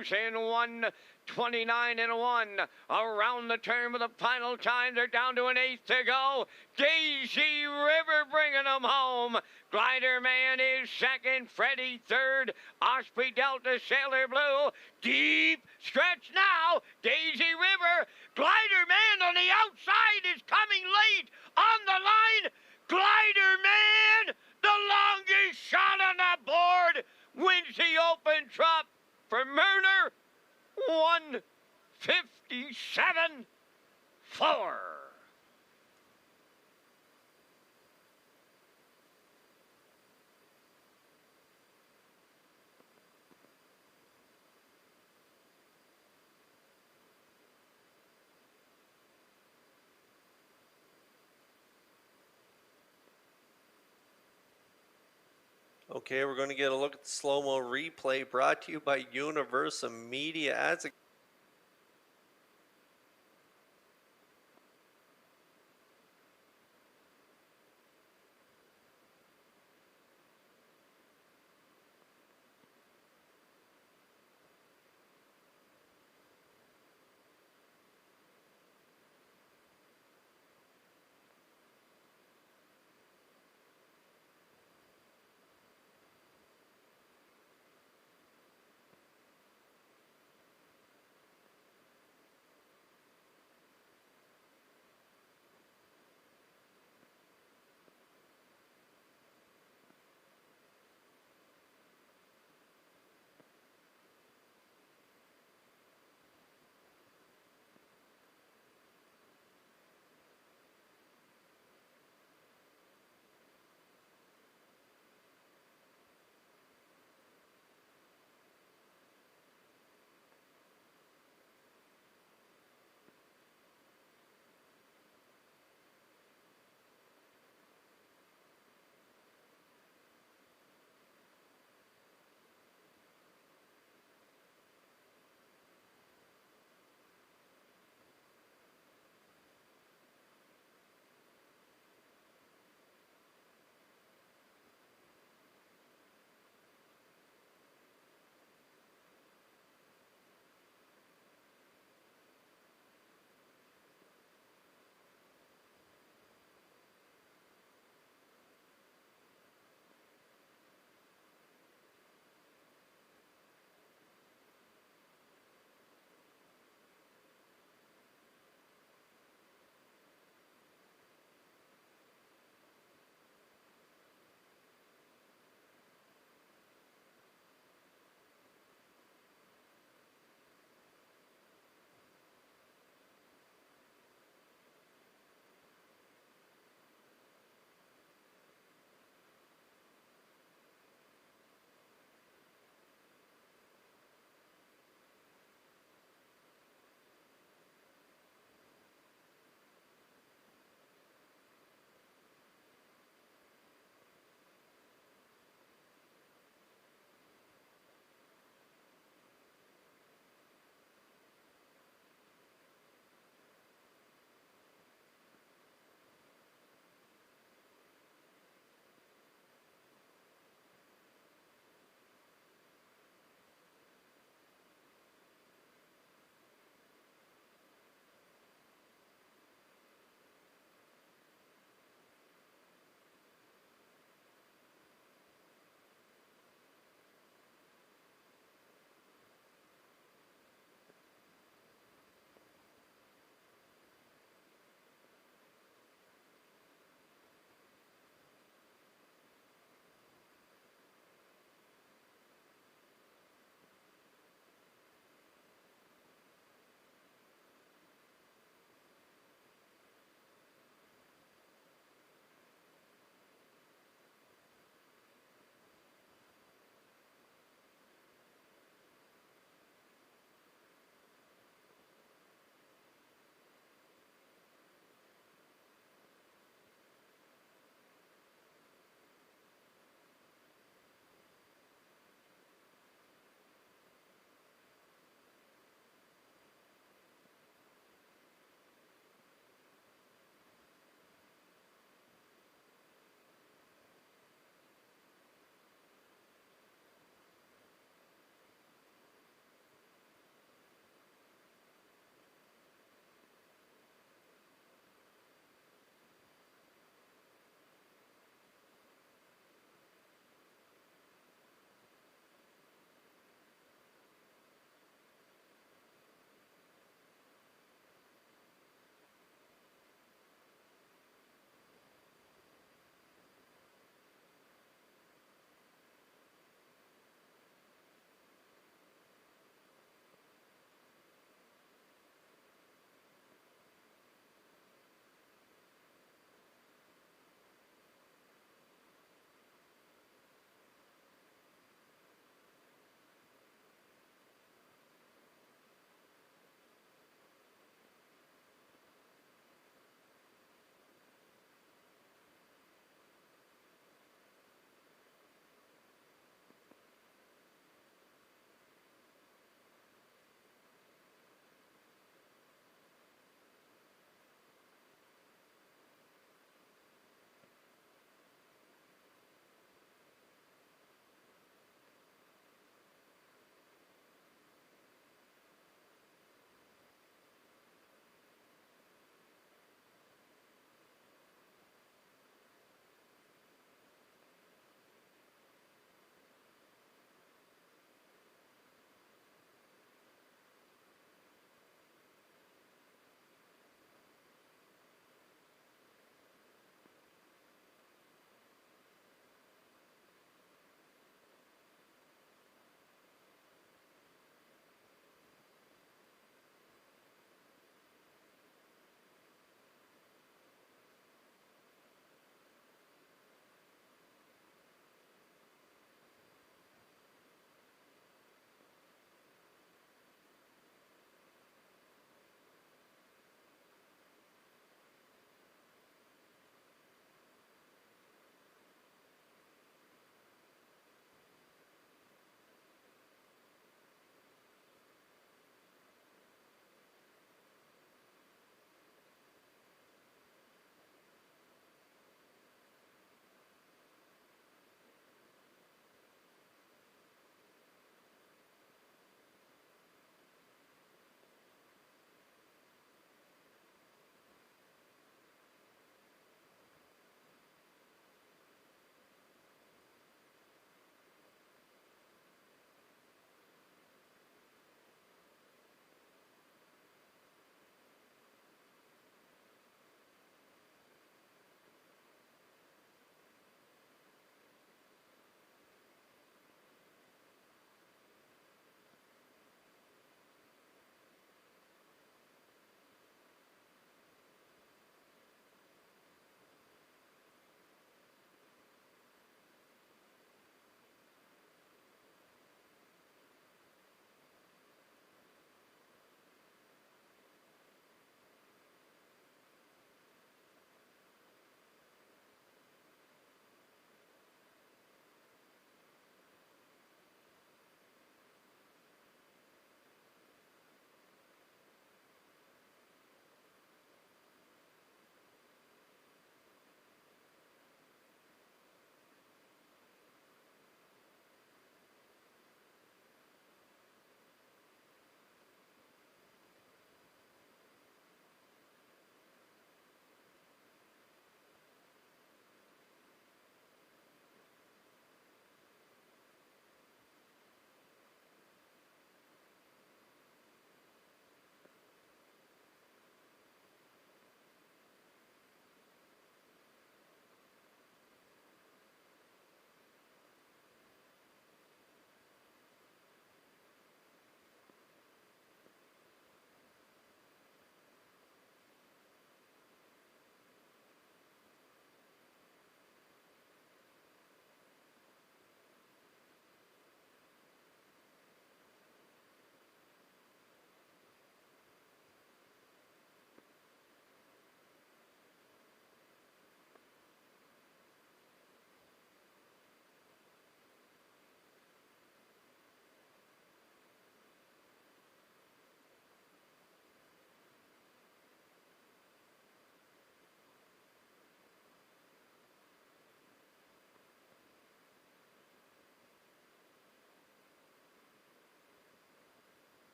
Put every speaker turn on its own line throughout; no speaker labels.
Rivers in 1:29.1. Around the turn with the final time, they're down to an eighth to go. Daisy River bringing them home. Glider Man is second, Freddie third, Osprey Delta, Sailor Blue. Deep stretch now, Daisy River. Glider Man on the outside is coming late on the line. Glider Man, the longest shot on the board, wins the open trot for Murner. 1:57.4.
Okay, we're going to get a look at the slow-mo replay brought to you by Universal Media Ads.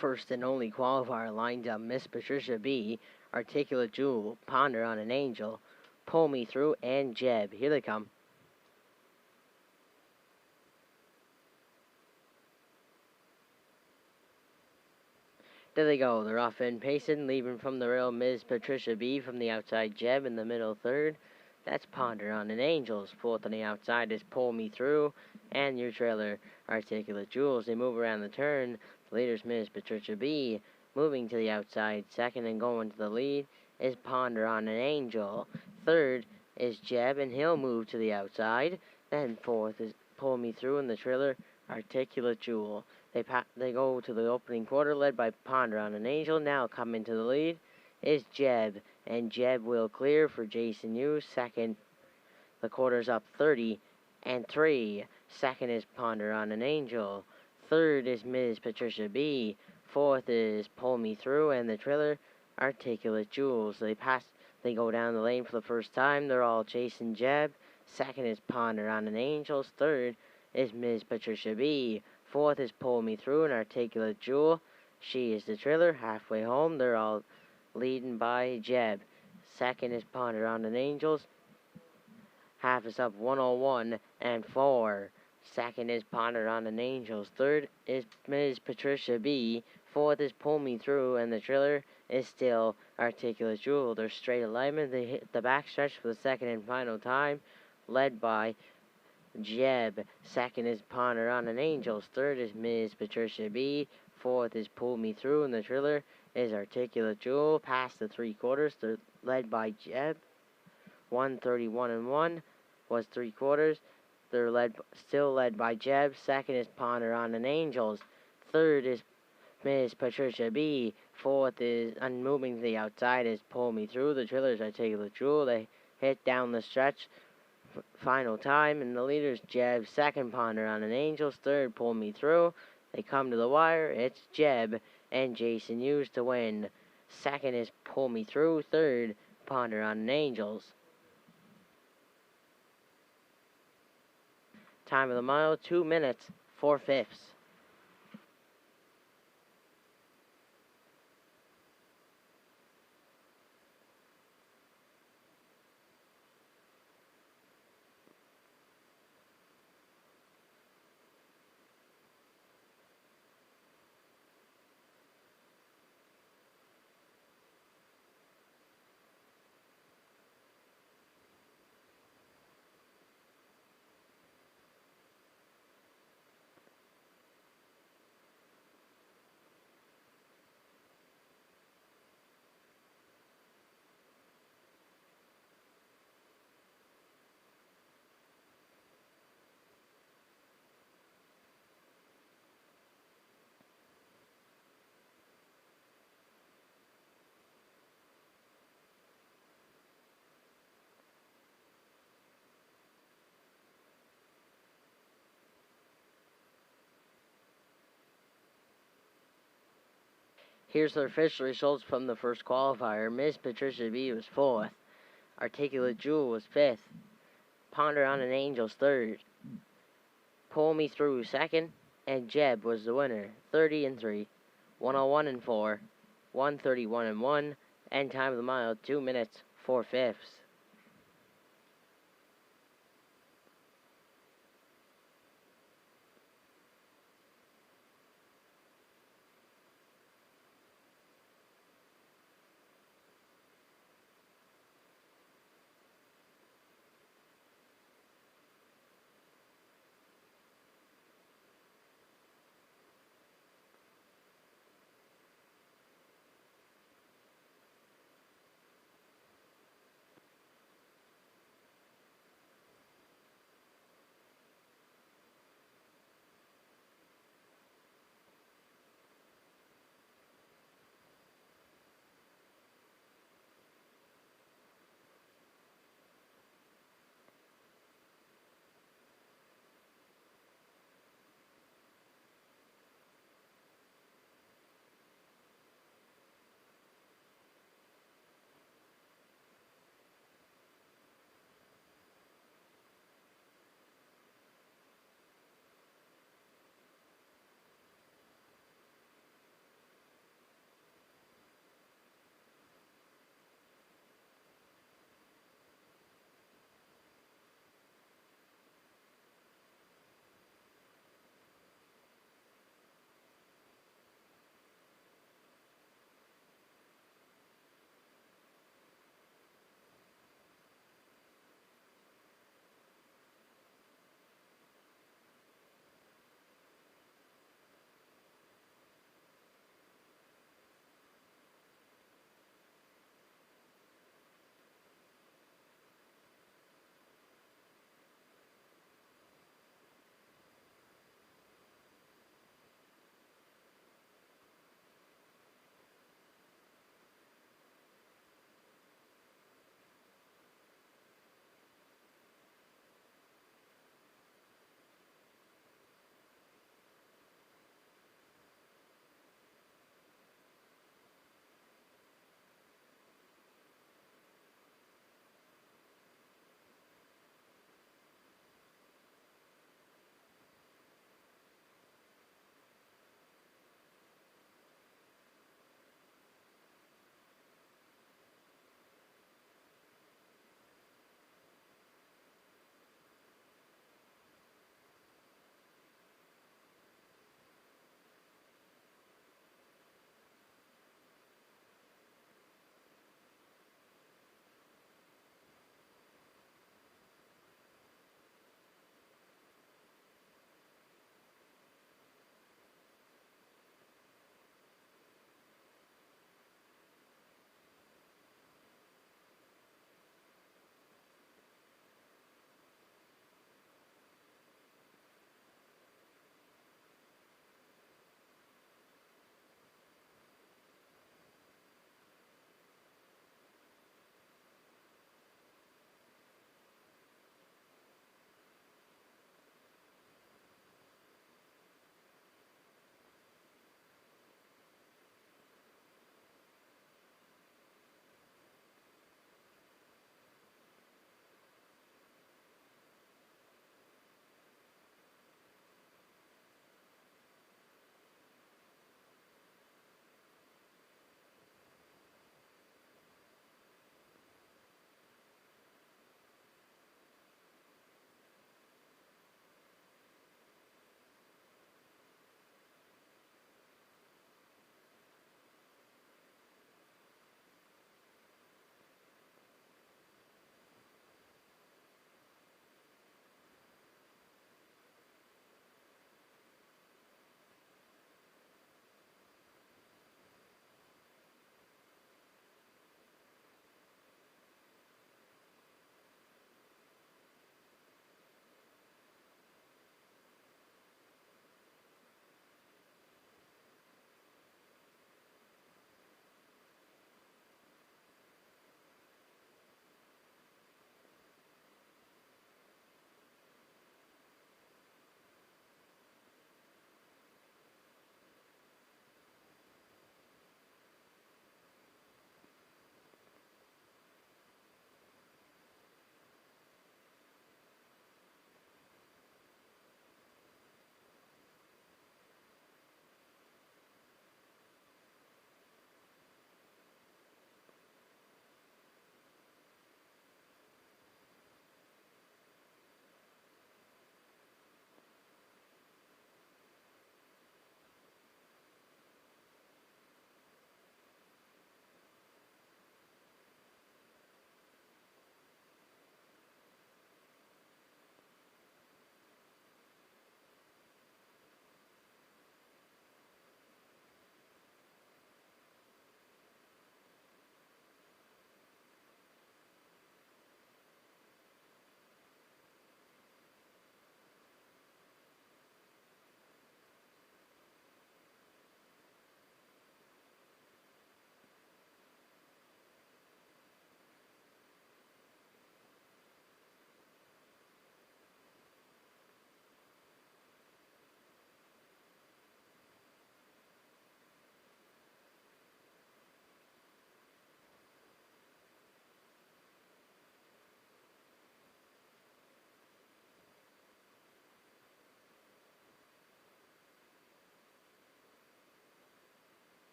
first and only qualifier lines up Miss Patricia B, Articulate Jewel, Ponder on an Angel, Pull Me Through, and Jeb. Here they come. There they go. They're off and pacing, leaving from the rail Ms. Patricia B from the outside, Jeb in the middle third. That's Ponder on an Angels. Fourth on the outside is Pull Me Through, and your trailer, Articulate Jewels. They move around the turn. The leader's Ms. Patricia B. Moving to the outside, second and going to the lead is Ponder on an Angel. Third is Jeb, and he'll move to the outside. Then fourth is Pull Me Through, and the trailer, Articulate Jewel. They go to the opening quarter, led by Ponder on an Angel. Now coming to the lead is Jeb, and Jeb will clear for Jason Hughes. Second, the quarter's up 30-3. Second is Ponder on an Angel. Third is Ms. Patricia B. Fourth is Pull Me Through, and the trailer, Articulate Jewels. They go down the lane for the first time. They're all chasing Jeb. Second is Ponder on an Angel. Third is Ms. Patricia B. Fourth is Pull Me Through, an Articulate Jewel. She is the trailer. Halfway home, they're all leading by Jeb. Second is Ponder on an Angels. Half is up 101-4. Second is Ponder on an Angels. Third is Ms. Patricia B. Fourth is Pull Me Through, and the trailer is still Articulate Jewel. They're straight alignment. They hit the backstretch for the second and final time, led by Jeb. Second is Ponder on an Angels. Third is Ms. Patricia B. Fourth is Pull Me Through, and the trailer is Articulate Jewel. Past the three quarters, they're led by Jeb. 131-1 was three quarters. They're still led by Jeb. Second is Ponder on an Angels. Third is Ms. Patricia B. Fourth is, and moving to the outside, is Pull Me Through. The trailer is Articulate Jewel. They hit down the stretch. Final time, and the leader's Jeb. Second, Ponder on an Angels. Third, Pull Me Through. They come to the wire. It's Jeb and Jason Hughes to win. Second is Pull Me Through. Third, Ponder on an Angels. Time of the mile, 2 minutes, 4/5. Here's the official results from the first qualifier. Miss Patricia B was fourth. Articulate Jewel was fifth. Ponder on an Angel's third. Pull Me Through second. And Jeb was the winner. 30-3. 101-4. 131-1. And time of the mile, 2 minutes, 4/5.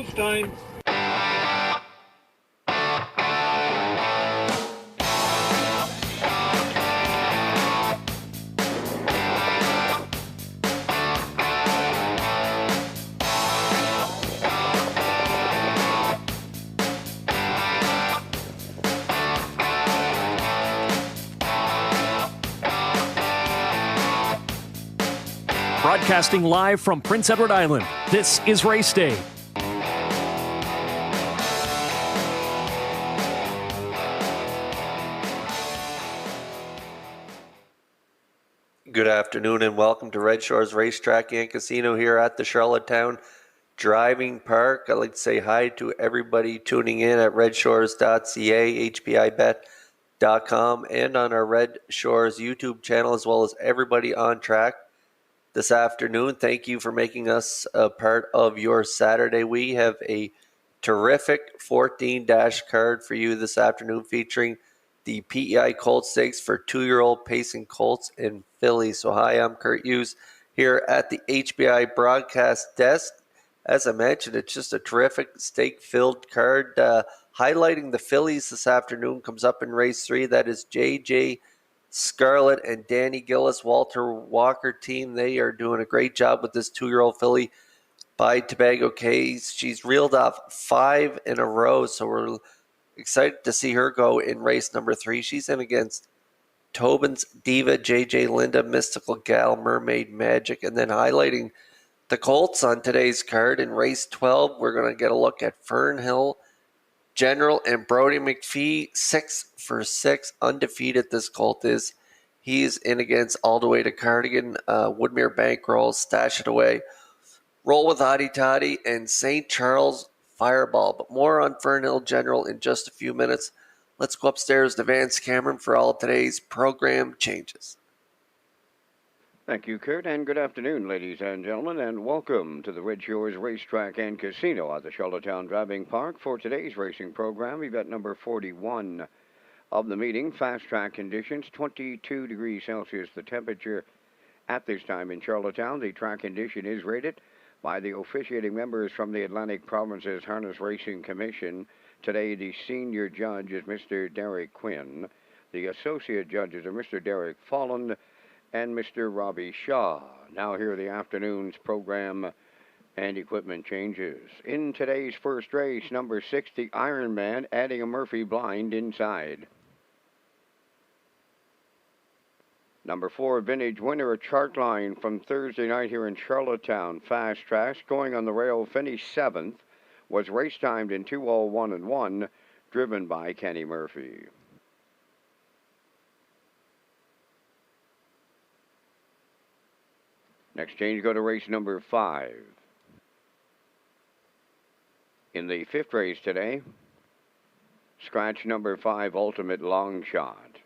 post time.
Broadcasting live from Prince Edward Island, this is Race Day.
Good afternoon and welcome to Redshores Racetrack and Casino here at the Charlottetown Driving Park. I'd like to say hi to everybody tuning in at Redshores.ca, HPIBet.com, and on our Red Shores YouTube channel, as well as everybody on track this afternoon. Thank you for making us a part of your Saturday. We have a terrific 14-dash card for you this afternoon featuring the PEI Colt Stakes for 2-year-old pacing colts and fillies. So hi, I'm Kurt Hughes here at the HBI broadcast desk. As I mentioned, it's just a terrific stake-filled card. Highlighting the fillies this afternoon comes up in race 3. That is JJ Scarlett and Danny Gillis, Walter Walker team. They are doing a great job with this 2-year-old filly by Tobago Case. She's reeled off 5 in a row, so we're excited to see her go in race number 3. She's in against Tobin's Diva, JJ Linda, Mystical Gal, Mermaid Magic, and then highlighting the colts on today's card in race 12. We're going to get a look at Fernhill General and Brody McPhee, 6 for 6, undefeated this colt is. He's in against All the Way to Cardigan, Woodmere Bankroll, Stash It Away, Roll with Hottie Toddy, and St. Charles Fireball. But more on Fernhill General in just a few minutes. Let's go upstairs to Vance Cameron for all of today's program changes.
Thank you, Kurt, and good afternoon, ladies and gentlemen, and welcome to the Redshores Racetrack and Casino at the Charlottetown Driving Park for today's racing program. Event number 41 of the meeting. Fast track conditions, 22 degrees Celsius the temperature at this time in Charlottetown. The track condition is rated by the officiating members from the Atlantic Provinces Harness Racing Commission. Today, the senior judge is Mr. Derek Quinn. The associate judges are Mr. Derek Folland and Mr. Robbie Shaw. Now here are the afternoon's program and equipment changes. In today's first race, number 6, the Iron Man, adding a Murphy blind inside. Number 4, Vintage Winner, a chart line from Thursday night here in Charlottetown. Fast Trash, going on the rail, finished 7th, was race timed in 2:01.1, driven by Kenny Murphy. Next change, go to race number 5. In the 5th race today, scratch number 5, Ultimate Long Shot.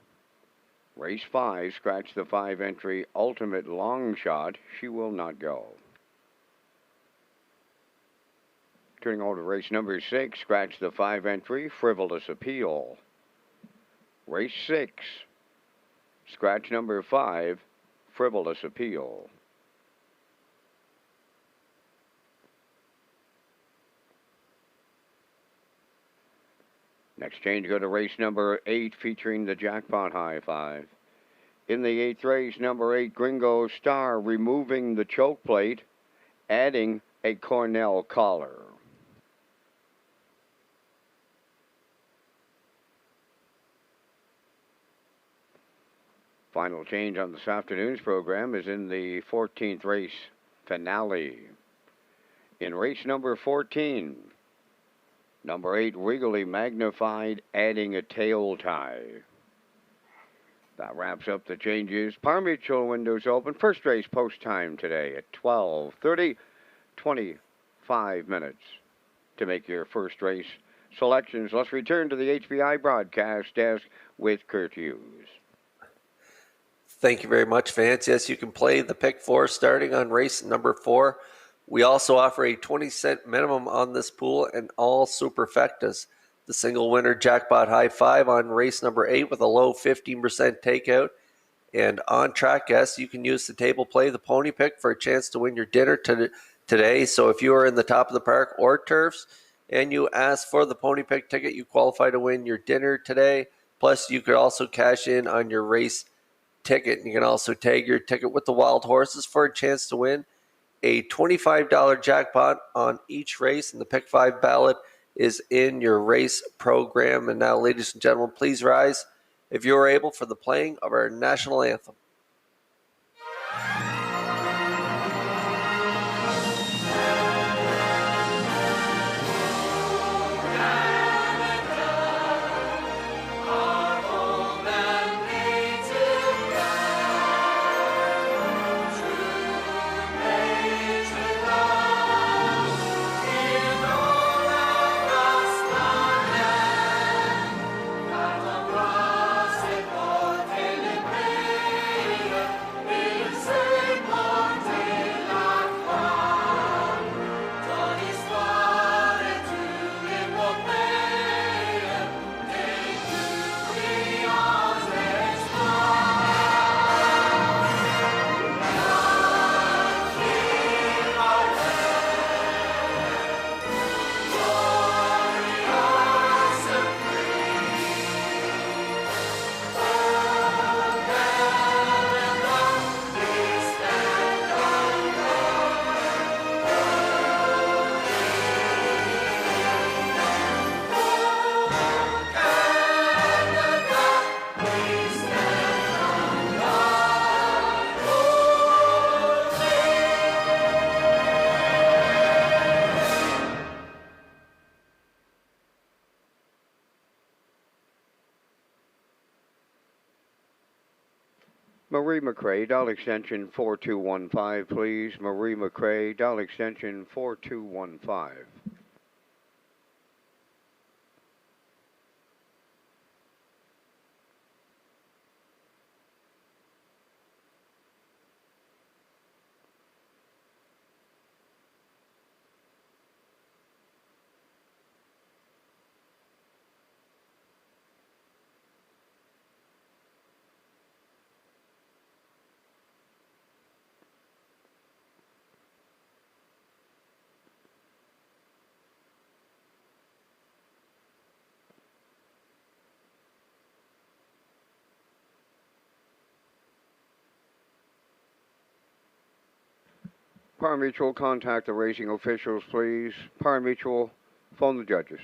Race 5, scratch the 5 entry, Ultimate Long Shot. She will not go. Turning over to race number 6, scratch the 5 entry, Frivolous Appeal. Race 6, scratch number 5, Frivolous Appeal. Next change, go to race number 8, featuring the Jackpot High 5. In the 8th race, number 8, Gringo Star, removing the choke plate, adding a Cornell collar. Final change on this afternoon's program is in the 14th race finale. In race number 14, number 8, Regally Magnified, adding a tail tie. That wraps up the changes. Par Mutual windows open. First race post time today at 12:30. 25 minutes to make your first race selections. Let's return to the HBI broadcast desk with Kurt Hughes.
Thank you very much, Vance. Yes, you can play the pick 4 starting on race number 4. We also offer a 20-cent minimum on this pool and all superfectas. The single winner Jackpot High 5 on race number 8 with a low 15% takeout. And on track guests, you can use the table play, the pony pick, for a chance to win your dinner today. So if you are in the top of the park or turfs and you ask for the pony pick ticket, you qualify to win your dinner today. Plus, you could also cash in on your race ticket. You can also tag your ticket with the wild horses for a chance to win a $25 jackpot on each race, and the Pick 5 ballot is in your race program. And now, ladies and gentlemen, please rise if you are able for the playing of our national anthem.
Marie McRae, dial extension 4215, please. Marie McRae, dial extension 4215. Par Mutual, contact the racing officials, please. Par Mutual, phone the judges.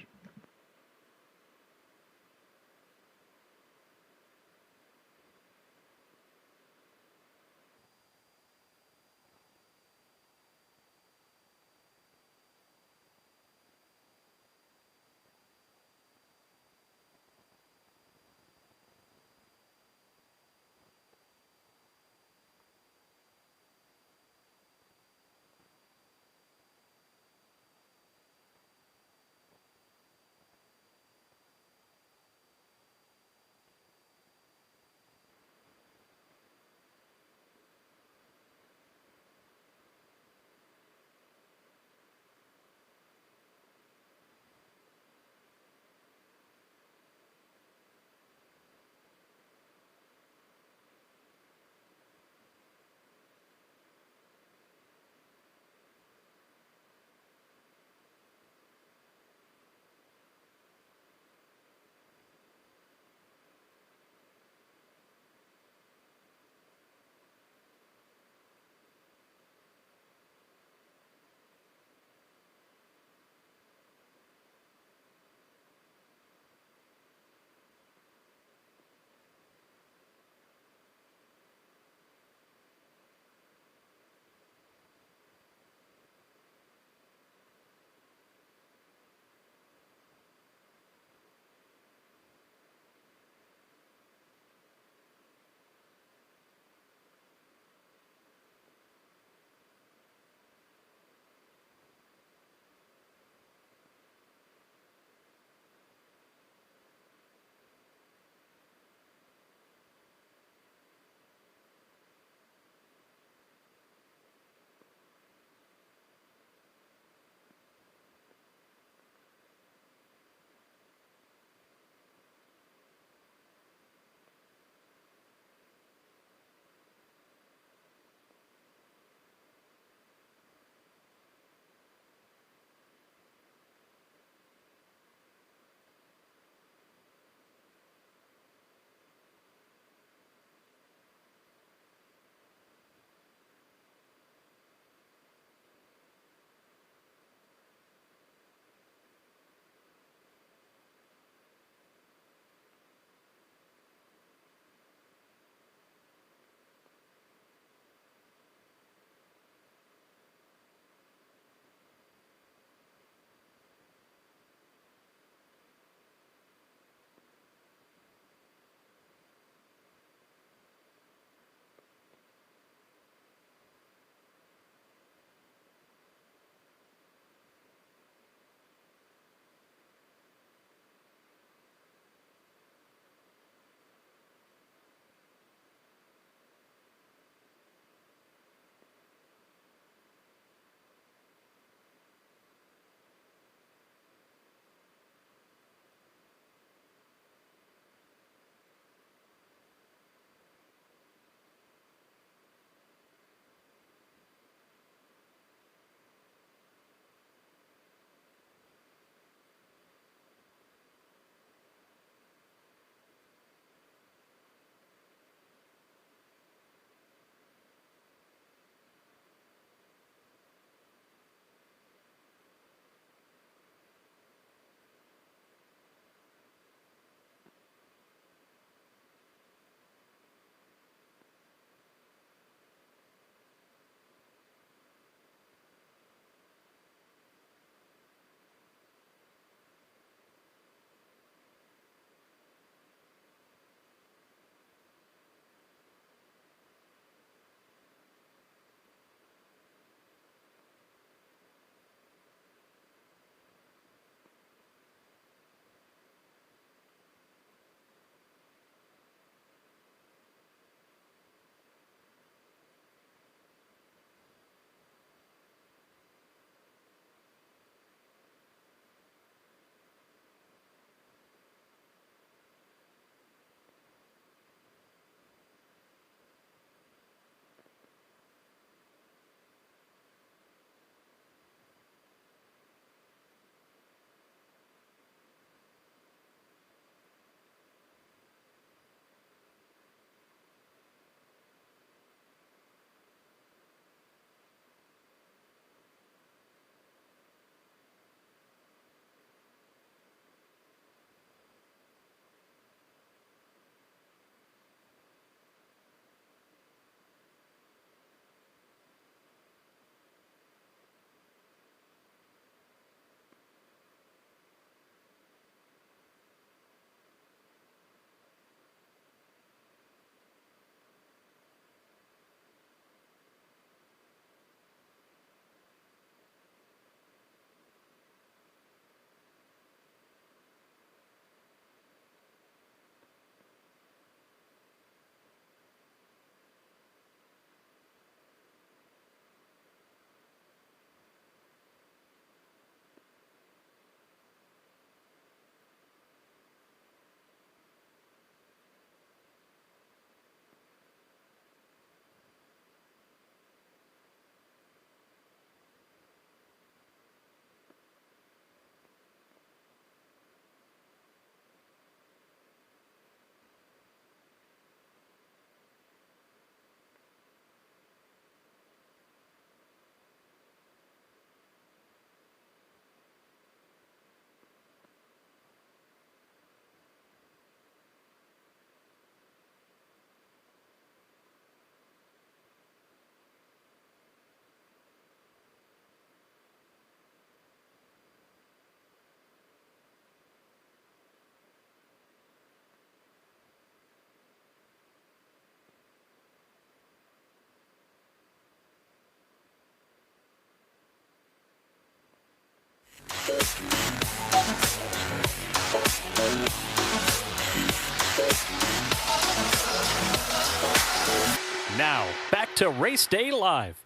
Now, back to Race Day Live.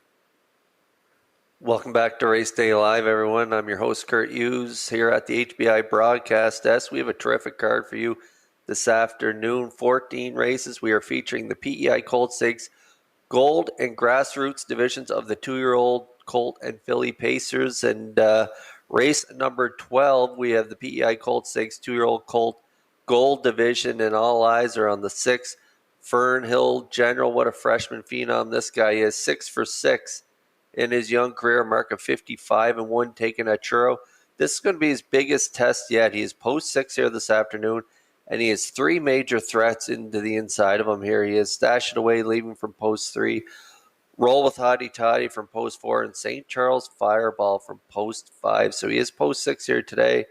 Welcome back to Race Day Live, everyone. I'm your host, Kurt Hughes, here at the HBI Broadcast Desk. We have a terrific card for you this afternoon. 14 races. We are featuring the PEI Colt Stakes Gold and Grassroots divisions of the 2-year-old Colt and Filly Pacers. And race number 12, we have the PEI Colt Stakes 2-year-old Colt Gold division, and all eyes are on the 6 Fern Hill General. What a freshman phenom this guy is. 6 for 6 in his young career, mark of 55-1 taken at Churro. This is going to be his biggest test yet. He is post 6 here this afternoon, and he has 3 major threats into the inside of him here. He is Stash It Away leaving from post 3, Roll with Hottie Toddy from post 4, and St. Charles Fireball from post 5. So he is post 6 here today.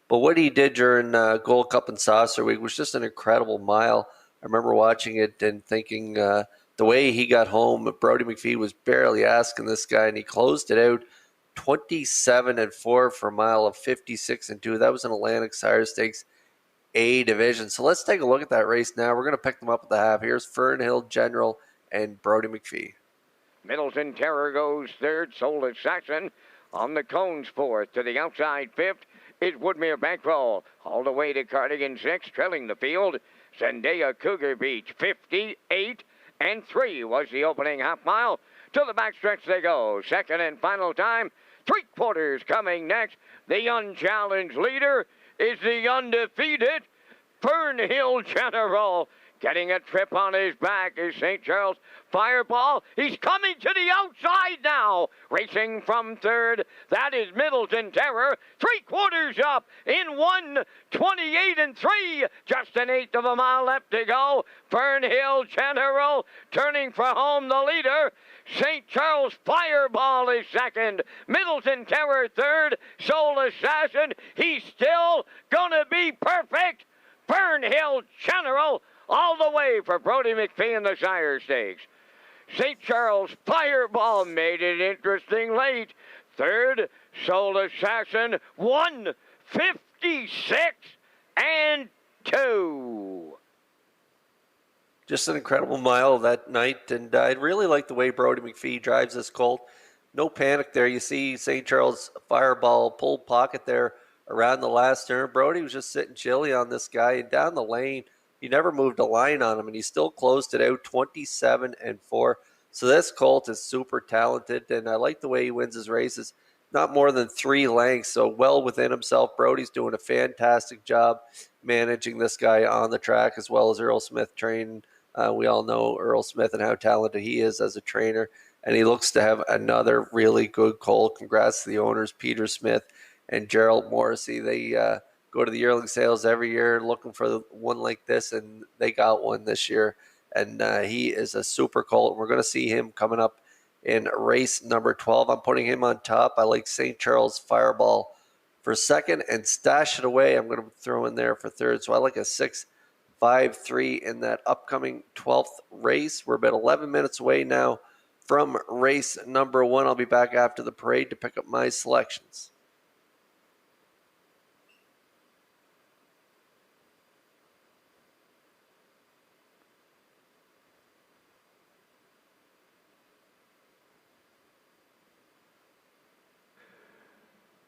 But what he did during Gold Cup and Saucer Week was just an incredible mile. I remember watching it and thinking the way he got home, Brody McPhee was barely asking this guy, and he closed it out 27-4 for a mile of 56-2. That was an Atlantic Sire Stakes A division. So let's take a look at that race now. We're going to pick them up at the half. Here's Fern Hill General and Brody McPhee.
Middleton Terror goes third. Soul Assassin on the cones fourth. To the outside fifth is Woodmere Bankroll. All the way to Cardigan sixth, trailing the field. Zendaya Cougar Beach 58-3 was the opening half mile. To the backstretch they go. Second and final time. 3/4 coming next. The unchallenged leader is the undefeated Fern Hill General. Getting a trip on his back is St. Charles Fireball. He's coming to the outside now. Racing from third, that is Middleton Terror. 3/4 up in 1:28-3. Just an eighth of a mile left to go. Fern Hill General turning for home, the leader. St. Charles Fireball is second. Middleton Terror third. Soul Assassin, he's still gonna be perfect. Fern Hill General all the way for Brody McPhee in the Sire Stakes. St. Charles Fireball made it interesting late. Third, Soul Assassin, 1:56-2.
Just an incredible mile that night, and I really like the way Brody McPhee drives this colt. No panic there. You see St. Charles Fireball pull pocket there around the last turn. Brody was just sitting chilly on this guy, and down the lane, he never moved a line on him, and he still closed it out 27-4. So this colt is super talented, and I like the way he wins his races. Not more than 3 lengths, so well within himself. Brody's doing a fantastic job managing this guy on the track, as well as Earl Smith training. We all know Earl Smith and how talented he is as a trainer, and he looks to have another really good colt. Congrats to the owners, Peter Smith and Gerald Morrissey. They go to the yearling sales every year looking for one like this, and they got one this year. And he is a super colt. We're going to see him coming up in race number 12. I'm putting him on top. I like St. Charles Fireball for second, and Stash It Away I'm going to throw in there for third. So I like a 6-5-3 in that upcoming 12th race. We're about 11 minutes away now from race number 1. I'll be back after the parade to pick up my selections.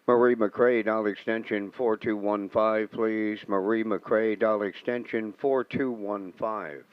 Marie McRae, dial extension 4215, please. Marie McRae, dial extension 4215.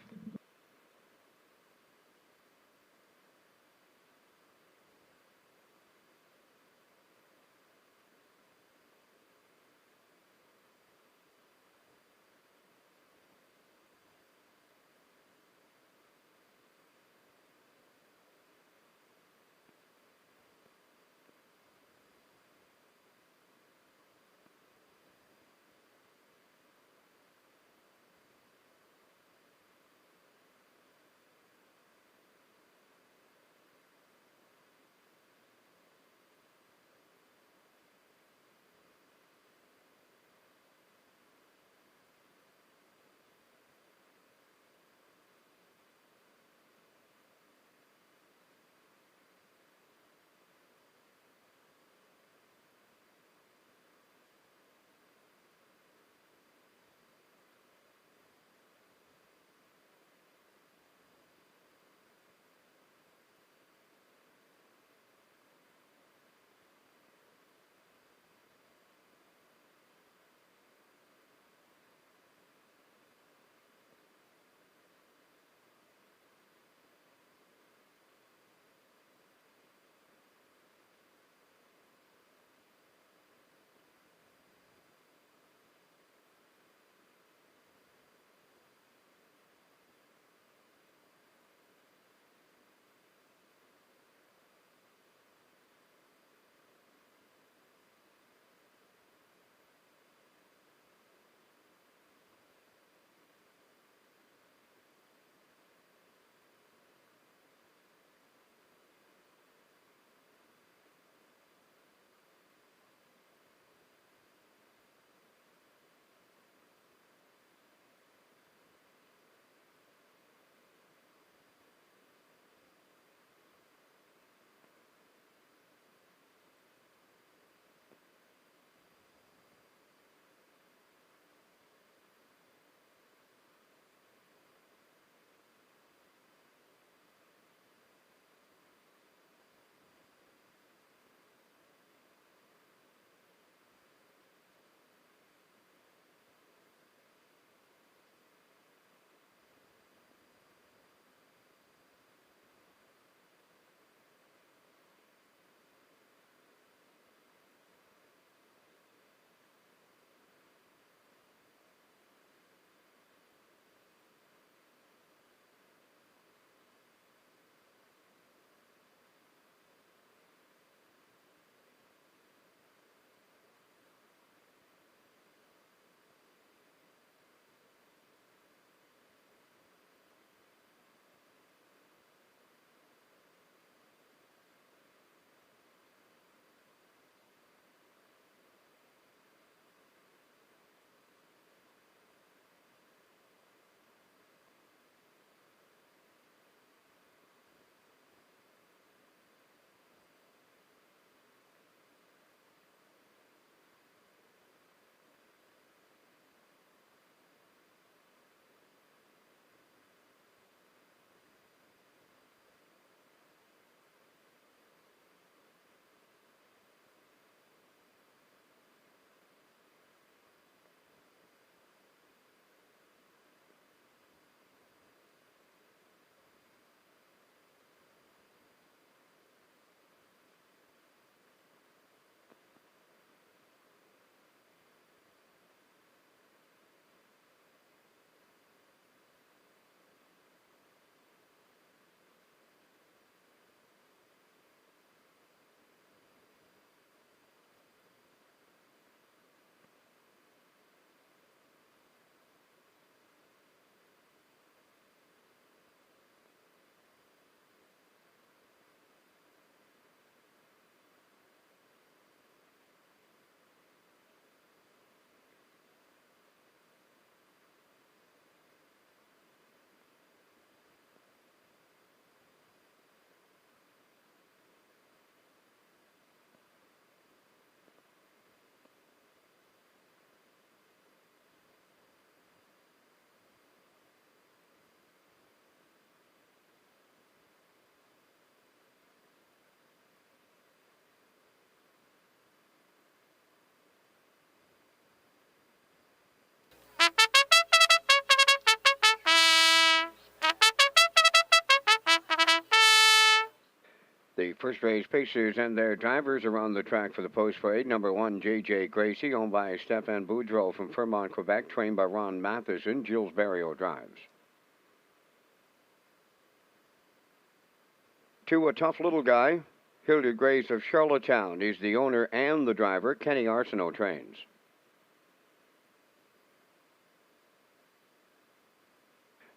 The first race pacers and their drivers are on the track for the post parade. Number 1, J.J. Gracie, owned by Stéphane Boudreau from Fremont, Quebec, trained by Ron Matheson. Jules Barrio drives. 2, a tough little guy. Hilda Grace of Charlottetown is the owner and the driver. Kenny Arsenault trains.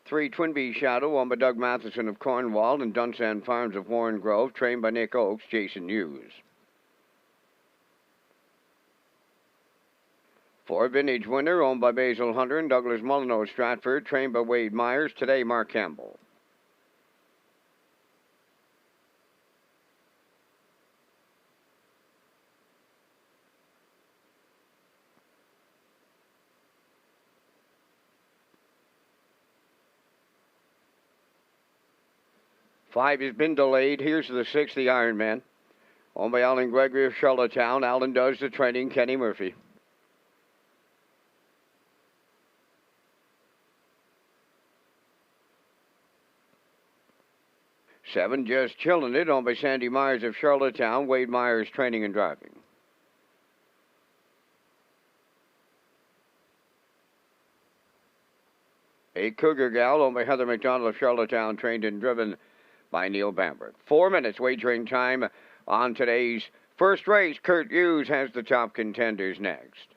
3, Twinbee Shadow, owned by Doug Matheson of Cornwall and Dunsand Farms of Warren Grove, trained by Nick Oakes, Jason Hughes. 4, Vintage Winner, owned by Basil Hunter and Douglas Molyneux Stratford, trained by Wade Myers. Today, Mark Campbell. 5 has been delayed. Here's the 6, the Ironman. Owned by Alan Gregory of Charlottetown. Alan does the training. Kenny Murphy. 7, Just Chillin' It, owned by Sandy Myers of Charlottetown. Wade Myers training and driving. 8, Cougar Gal, owned by Heather McDonald of Charlottetown, trained and driven by Neil Bamberg. 4 minutes wagering time on today's first race. Kurt Hughes has the top contenders next.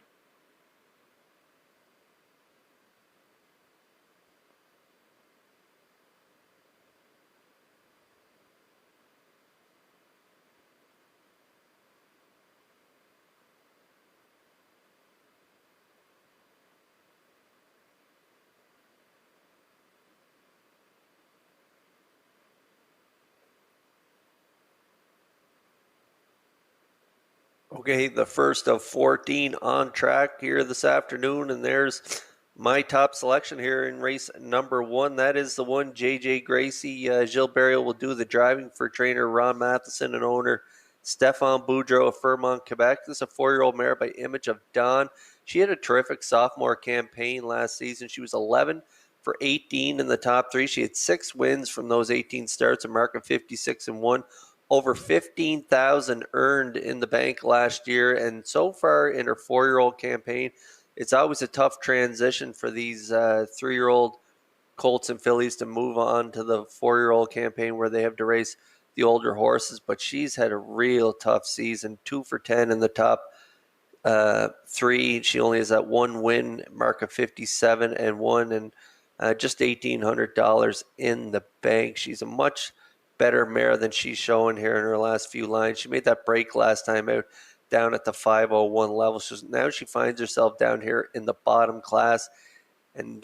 Okay, the first of 14 on track here this afternoon, and there's my top selection here in race number 1. That is the one, J.J. Gracie. Gilles Barriot will do the driving for trainer Ron Matheson and owner Stéphane Boudreau of Fremont, Quebec. This is a 4-year-old mare by Image of Dawn. She had a terrific sophomore campaign last season. She was 11 for 18 in the top 3. She had 6 wins from those 18 starts, a mark of 56-1. Over $15,000 earned in the bank last year, and so far in her 4-year-old campaign, it's always a tough transition for these 3-year-old colts and fillies to move on to the 4-year-old campaign where they have to race the older horses. But she's had a real tough season, 2 for 10 in the top 3. She only has that 1 win, mark of 57-1, and just $1,800 in the bank. She's a much better mare than she's showing here in her last few lines. She made that break last time out down at the 501 level. So now she finds herself down here in the bottom class, and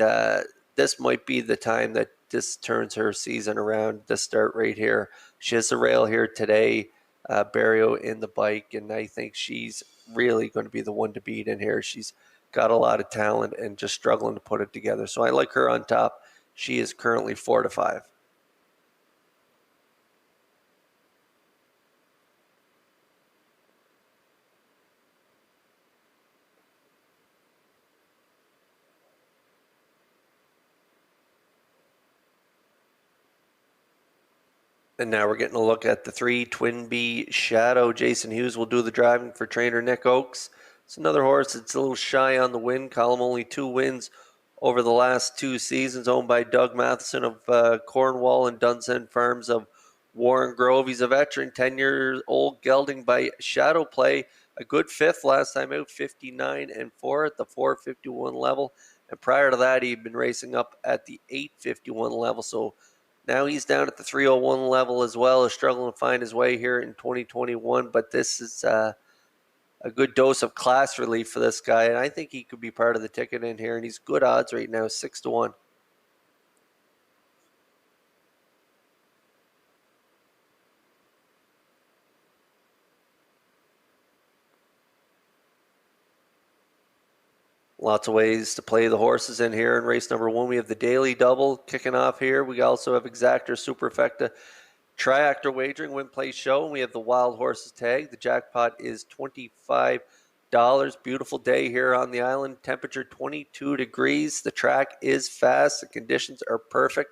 this might be the time that this turns her season around, the start right here. She has the rail here today, Barrio in the bike, and I think she's really going to be the one to beat in here. She's got a lot of talent and just struggling to put it together. So I like her on top. She is currently 4-5. And now we're getting a look at the 3, Twinbee Shadow. Jason Hughes will do the driving for trainer Nick Oakes. It's another horse that's a little shy on the win column, only 2 wins over the last 2 seasons, owned by Doug Matheson of Cornwall and Dunsand Farms of Warren Grove. He's a veteran, 10-year-old, gelding by Shadow Play. A good 5th last time out, 59-4 at the 451 level. And prior to that, he'd been racing up at the 851 level. So now he's down at the 301 level as well, is struggling to find his way here in 2021. But this is a good dose of class relief for this guy, and I think he could be part of the ticket in here. And he's good odds right now, 6-1. Lots of ways to play the horses in here in race number 1. We have the daily double kicking off here. We also have exactor, superfecta, triactor wagering, win, play, show. And we have the wild horses tag. The jackpot is $25. Beautiful day here on the island. Temperature 22 degrees. The track is fast. The conditions are perfect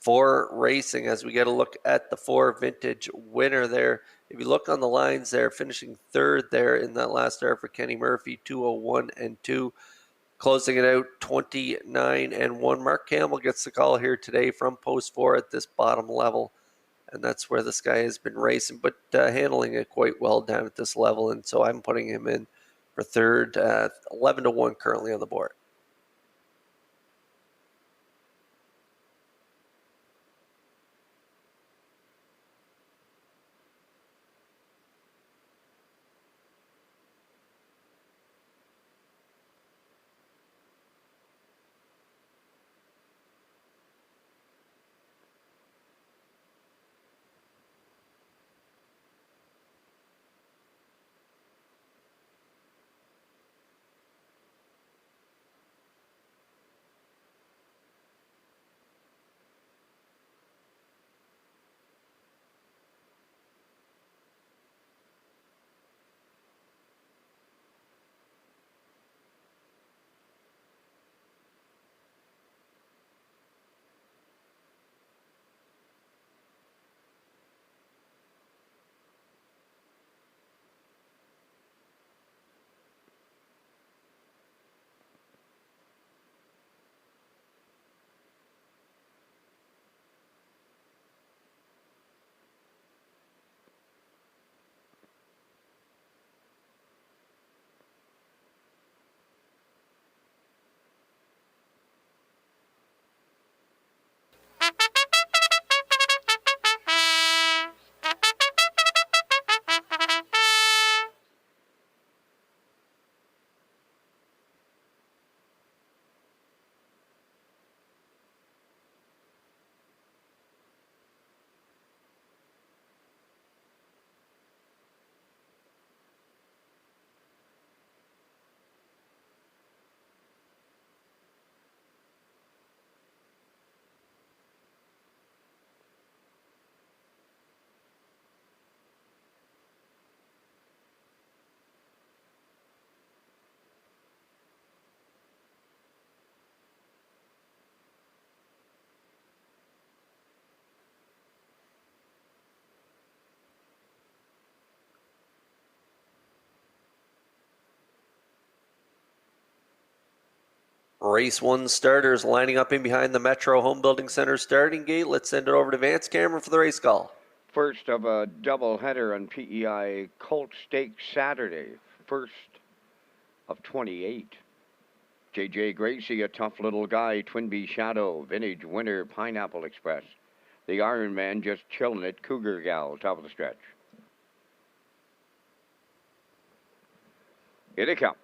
for racing as we get a look at the 4 vintage winner there. If you look on the lines there, finishing third there in that last start for Kenny Murphy, 2:01 and 2. Closing it out 29 and 1. Mark Campbell gets the call here today from post 4 at this bottom level. And that's where this guy has been racing, but handling it quite well down at this level. And so I'm putting him in for third, 11-1 currently on the board. Race 1 starters lining up in behind the Metro Home Building Center starting gate. Let's send it over to Vance Cameron for the race call.
First of a doubleheader on PEI Colt Stakes Saturday. First of 28. J.J. Gracie, a tough little guy. Twin Bee Shadow, Vintage Winner, Pineapple Express. The Iron Man just chilling it. Cougar Gal, top of the stretch. Here they come.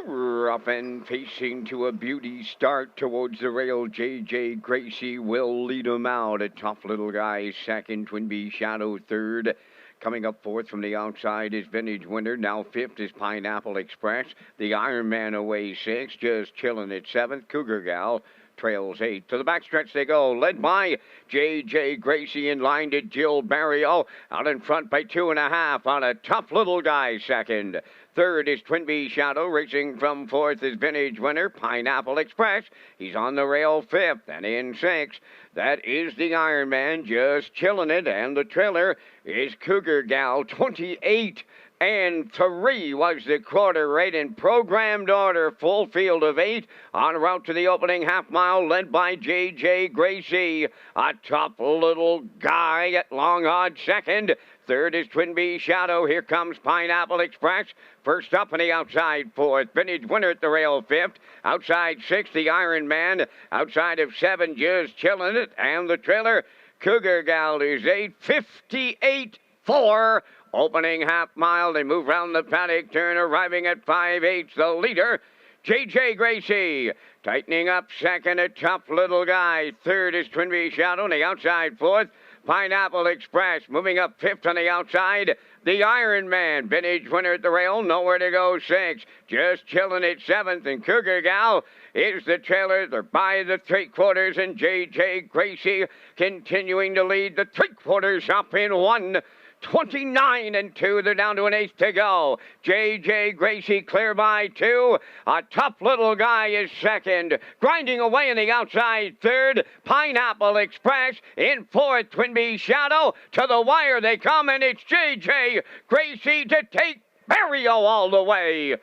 Rough and pacing to a beauty start towards the rail. J.J. Gracie will lead him out. A tough little guy second. Twin Bee Shadow third. Coming up fourth from the outside is Vintage Winner. Now fifth is Pineapple Express. The Iron Man away sixth. Just chilling at seventh. Cougar Gal trails eighth. To the backstretch they go, led by J.J. Gracie in line to Jill Barrio. Out in front by 2.5 on a tough little guy second. Third is Twin Bee Shadow. Racing from fourth is Vintage Winner, Pineapple Express. He's on the rail fifth, and in sixth, that is the Iron Man just chilling it, and the trailer is Cougar Gal. 28 and 3 was the quarter rate in programmed order. Full field of 8 en route to the opening half mile, led by J.J. Gracie. A tough little guy at long odd second. Third is Twin Bee Shadow. Here comes Pineapple Express. First up on the outside fourth. Vintage Winner at the rail fifth. Outside sixth, the Iron Man. Outside of seven, just chilling it. And the trailer, Cougar Gal, is 8:58.4. Opening half mile, they move round the paddock turn, arriving at 5/8. The leader, J.J. Gracie. Tightening up second, a tough little guy. Third is Twin Bee Shadow on the outside fourth. Pineapple Express moving up fifth on the outside. The Iron Man, Vintage Winner at the rail, nowhere to go sixth. Just chilling at seventh, and Cougar Gal is the trailer. They're by the three-quarters, and J.J. Gracie continuing to lead the three-quarters up in 1. 29-2. They're down to an eighth to go. J.J. Gracie clear by 2. A tough little guy is second. Grinding away in the outside third. Pineapple Express in fourth. Twinbee Shadow to the wire they come, and it's J.J. Gracie to take Barrio all the way.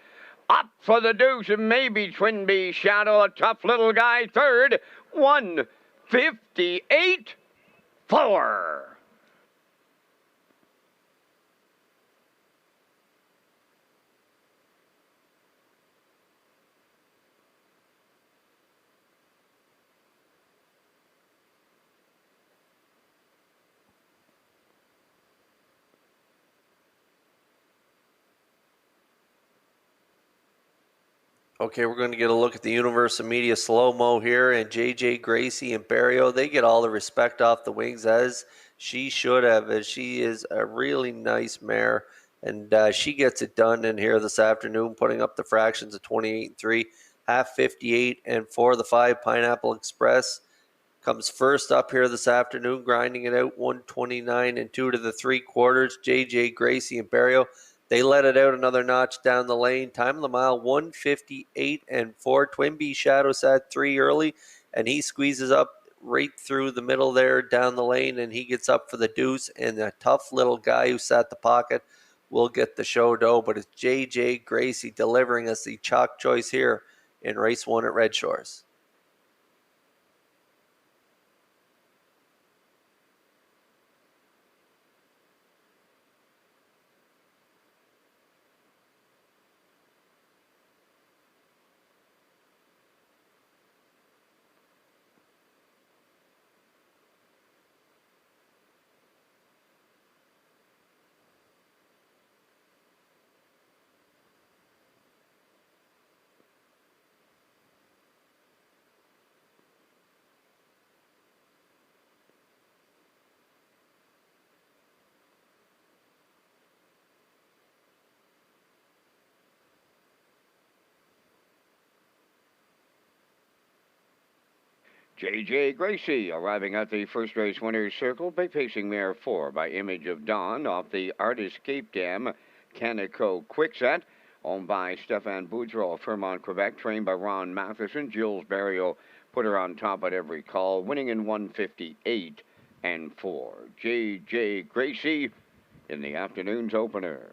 Up for the deuce, maybe Twinbee Shadow, a tough little guy third. 1:58.4.
Okay, we're going to get a look at the Universe of Media slow-mo here, and JJ Gracie and Barrio, they get all the respect off the wings, as she should have, as she is a really nice mare, and she gets it done in here this afternoon, putting up the fractions of 28-3, half 58, and for the 5, Pineapple Express comes first up here this afternoon, grinding it out 129 and 2 to the 3/4. JJ Gracie and Barrio, they let it out another notch down the lane. Time of the mile 1:58 and 4. Twinbee Shadow sat 3 early, and he squeezes up right through the middle there down the lane, and he gets up for the deuce. And a tough little guy who sat the pocket will get the show dough. But it's JJ Gracie delivering us the chalk choice here in race 1 at Red Shores.
J.J. Gracie arriving at the first race winner's circle by pacing mare 4 by Image of Dawn off the Artist Cape Dam Canico Quickset, owned by Stefan Boudreau of Fermont, Quebec, trained by Ron Matheson. Jules Barrio put her on top at every call, winning in 1:58 and 4. J.J. Gracie in the afternoon's opener.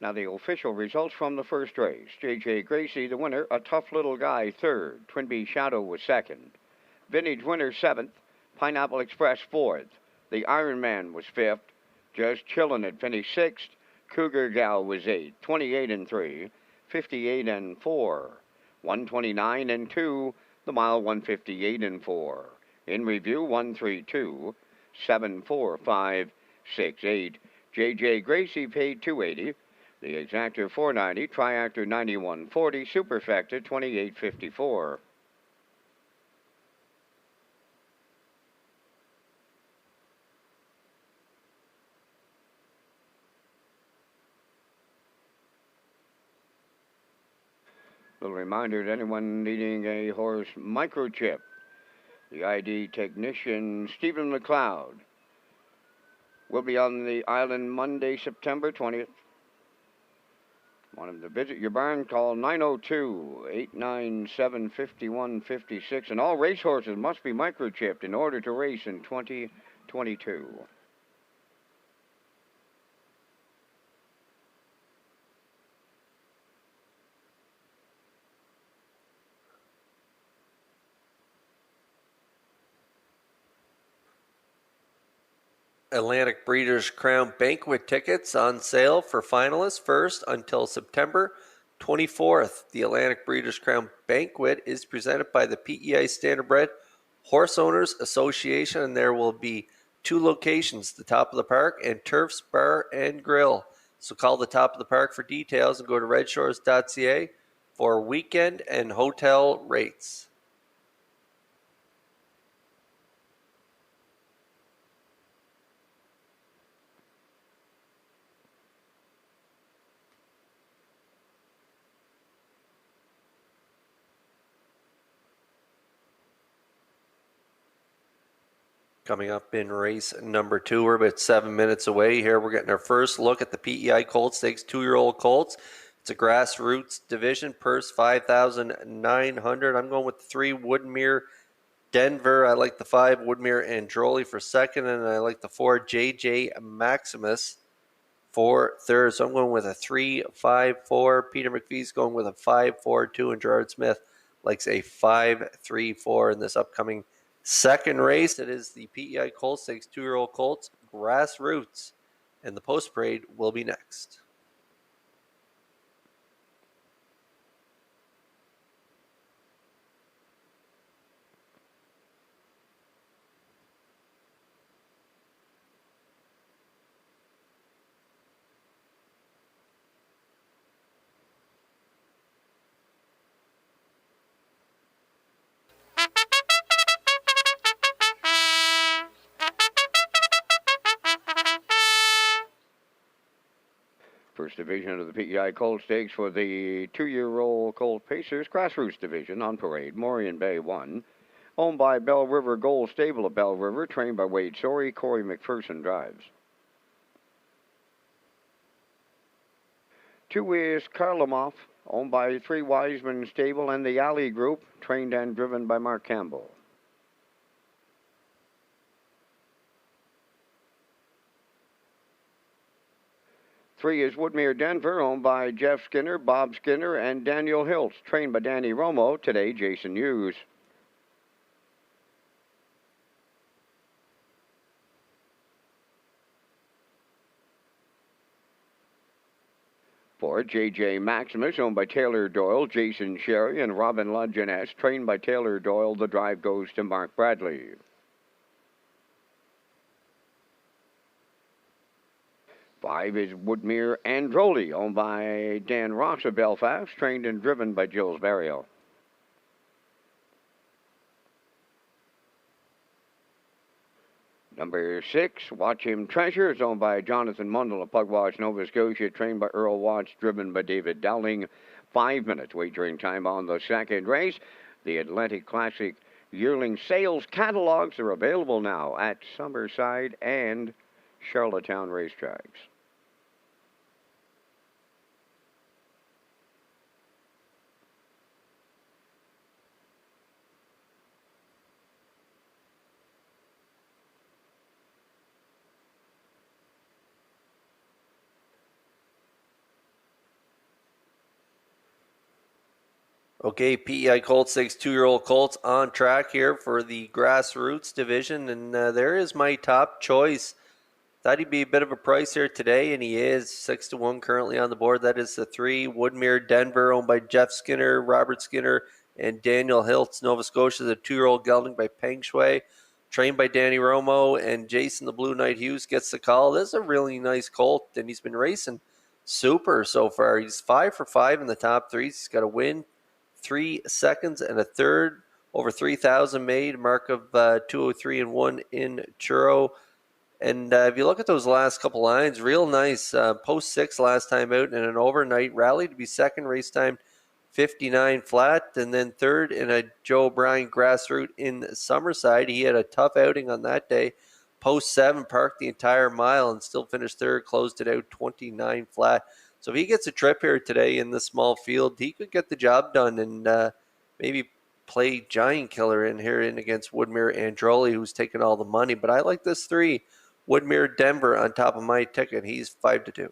Now the official results from the first race. J.J. Gracie, the winner. A Tough Little Guy, third. Twinbee Shadow was second. Vintage Winner, seventh. Pineapple Express, fourth. The Iron Man was fifth. Just Chillin' had finished sixth. Cougar Gal was 8, 28-3, 58-4, 129-2, the mile 158-4. In review, 132, 74568. JJ Gracie paid 280. The exactor 490, triactor 9140, superfecta 2854. Little reminder to anyone needing a horse microchip. The ID technician Stephen McLeod will be on the island Monday, September 20th. Want him to visit your barn? Call 902-897-5156. And all racehorses must be microchipped in order to race in 2022.
Atlantic Breeders' Crown Banquet tickets on sale for finalists first until September 24th. The Atlantic Breeders' Crown Banquet is presented by the PEI Standardbred Horse Owners Association, and there will be 2 locations, the Top of the Park and Turf's Bar and Grill. So call the Top of the Park for details and go to Redshores.ca for weekend and hotel rates. Coming up in race number 2, we're about 7 minutes away here. We're getting our first look at the PEI Colt Stakes 2-year-old colts. It's a grassroots division, purse $5,900. I'm going with the 3 Woodmere Denver. I like the 5 Woodmere Androli for second, and I like the 4 JJ Maximus for third. So I'm going with a 3-5-4. Peter McPhee's going with a 5-4-2, and Gerard Smith likes a 5-3-4 in this upcoming second race. It is the PEI Colt Stakes 2-year-old colts grassroots, and the post parade will be next.
First division of the PEI Colt Stakes for the 2-year-old Colt Pacers Grassroots Division on parade. Morian Bay 1, owned by Bell River Gold Stable of Bell River, trained by Wade Sorey. Corey McPherson drives. 2 is Karlamov, owned by 3 Wiseman Stable and the Alley Group, trained and driven by Mark Campbell. 3 is Woodmere Denver, owned by Jeff Skinner, Bob Skinner, and Daniel Hiltz, trained by Danny Romo. Today, Jason Hughes. 4, JJ Maximus, owned by Taylor Doyle, Jason Sherry, and Robin LaJeunesse, trained by Taylor Doyle. The drive goes to Mark Bradley. 5 is Woodmere Androli, owned by Dan Ross of Belfast, trained and driven by Jules Barrio. Number 6, Watch Him Treasure, is owned by Jonathan Mundell of Pugwash, Nova Scotia, trained by Earl Watts, driven by David Dowling. 5 minutes wagering time on the second race. The Atlantic Classic yearling sales catalogs are available now at Summerside and Charlottetown Racetracks.
Okay, PEI Colt Stakes 2-year-old colts on track here for the grassroots division, and there is my top choice Thought he'd be a bit of a price here today, and he is 6-1 currently on the board. That is the 3. Woodmere Denver, owned by Jeff Skinner, Robert Skinner, and Daniel Hiltz. Nova Scotia, the 2-year-old gelding by Peng Shui, trained by Danny Romo, and Jason the Blue Knight Hughes gets the call. This is a really nice colt, and he's been racing super so far. He's 5 for 5 in the top 3. He's got a win, 3 seconds, and a third. Over 3,000 made, mark of 203 and 1 in Churro. And if you look at those last couple lines, real nice. Post 6 last time out in an overnight rally to be second, race time 59 flat, and then third in a Joe O'Brien grassroots in Summerside. He had a tough outing on that day. Post 7, parked the entire mile and still finished third, closed it out 29 flat. So if he gets a trip here today in the small field, he could get the job done and maybe play Giant Killer in here in against Woodmere Androli, who's taking all the money. But I like this 3. Woodmere Denver on top of my ticket. He's 5-2.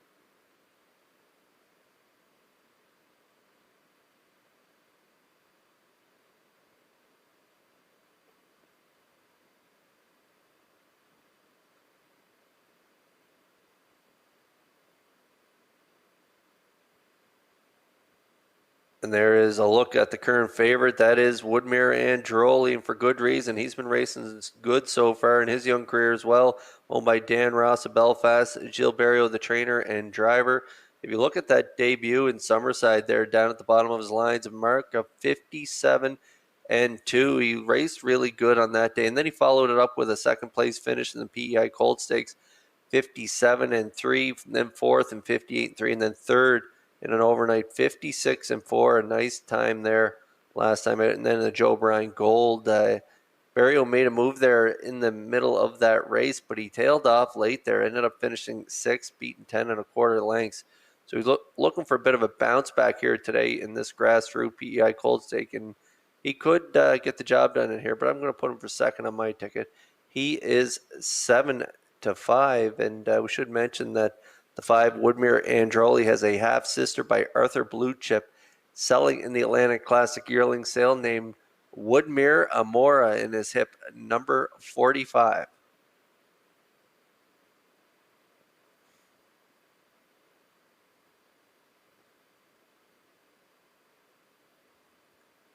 And there is a look at the current favorite. That is Woodmere Androli, and for good reason. He's been racing good so far in his young career as well. Owned by Dan Ross of Belfast, Gilles Barrio, the trainer and driver. If you look at that debut in Summerside there, down at the bottom of his lines, a mark of 57 and 2. He raced really good on that day, and then he followed it up with a second place finish in the PEI Colt Stakes, 57 and 3, then fourth and 58 and 3, and then third in an overnight 56 and 4. A nice time there last time out. And then the Joe Bryan Gold. Barrio made a move there in the middle of that race, but he tailed off late there. Ended up finishing 6th, beating 10 1/4 lengths. So he's looking for a bit of a bounce back here today in this grassroots PEI Cold Stake, and he could get the job done in here. But I'm going to put him for second on my ticket. He is 7-5, and we should mention that the 5 Woodmere Androli has a half sister by Arthur Blue Chip, selling in the Atlantic Classic yearling sale, named Woodmere Amora in his hip, number 45.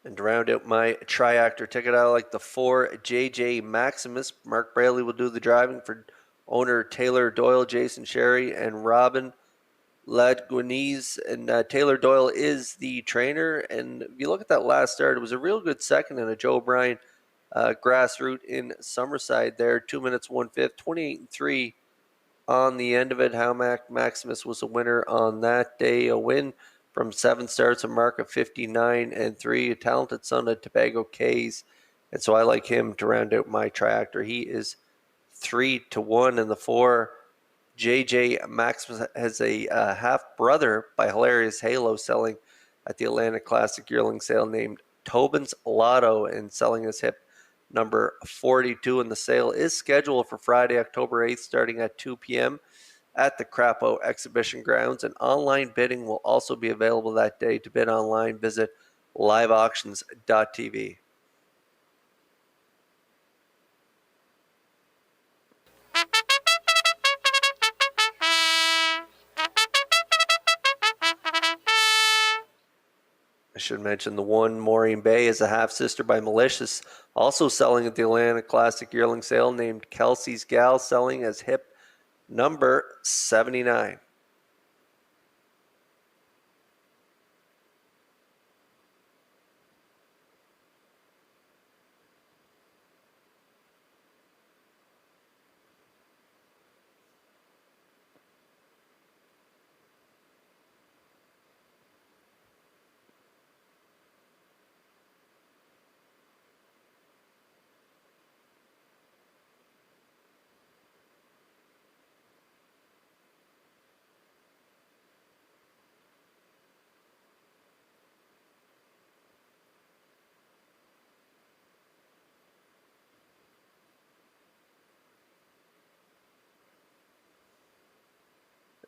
And to round out my triactor ticket, I like the 4 JJ Maximus. Mark Braley will do the driving for owner Taylor Doyle, Jason Sherry, and Robin Ladguiniz. And Taylor Doyle is the trainer. And if you look at that last start, it was a real good second in a Joe Bryan grassroots in Summerside there. 2 minutes 1/5, 28 and 3 on the end of it. How Maximus was a winner on that day. A win from 7 starts, a mark of 59 and 3. A talented son of Tobago K's. And so I like him to round out my triactor. He is 3-1, and the 4 JJ Maximus has a half brother by Hilarious Halo, selling at the Atlantic Classic yearling sale, named Tobin's Lotto, and selling his hip, number 42. And the sale is scheduled for Friday, October 8th, starting at 2 p.m. at the Crapo Exhibition Grounds. And online bidding will also be available that day. To bid online, visit liveauctions.tv. I should mention the 1 Maureen Bay is a half-sister by Malicious, also selling at the Atlantic Classic yearling sale, named Kelsey's Gal, selling as hip number 79.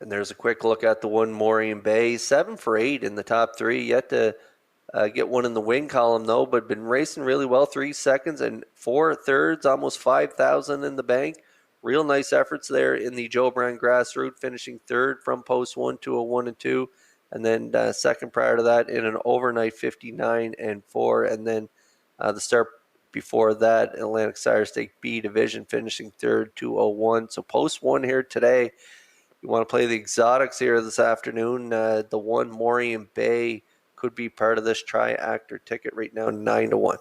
And there's a quick look at the 1 Maureen Bay. 7 for 8 in the top 3. Yet to get one in the win column, though, but been racing really well. 3 seconds and 4 thirds, almost 5,000 in the bank. Real nice efforts there in the Joe Brown Grassroot, finishing third from post 1 to a 1 and 2. And then second prior to that in an overnight 59 and 4. And then the start before that, Atlantic Sire Stake B division, finishing third, 201. So post 1 here today. You want to play the exotics here this afternoon. The one Morean Bay could be part of this tri-actor ticket right now, 9 to 1.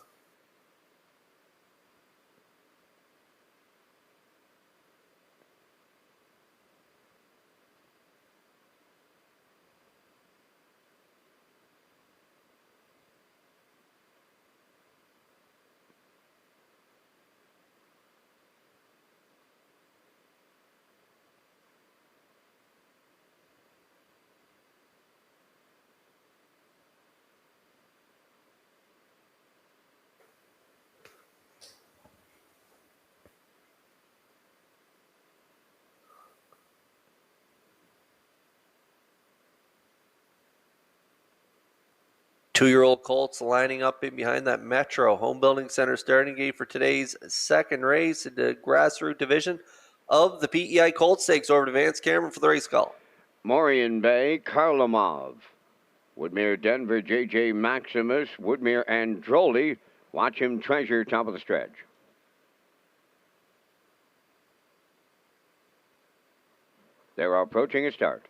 Two-year-old colts lining up in behind that Metro Home Building Center starting gate for today's second race in the grassroots division of the PEI Colt Stakes. Over to Vance Cameron for the race call.
Morean Bay, Karlamov. Woodmere Denver, J.J. Maximus. Woodmere Androli. Watch Him Treasure, top of the stretch. They're approaching a start.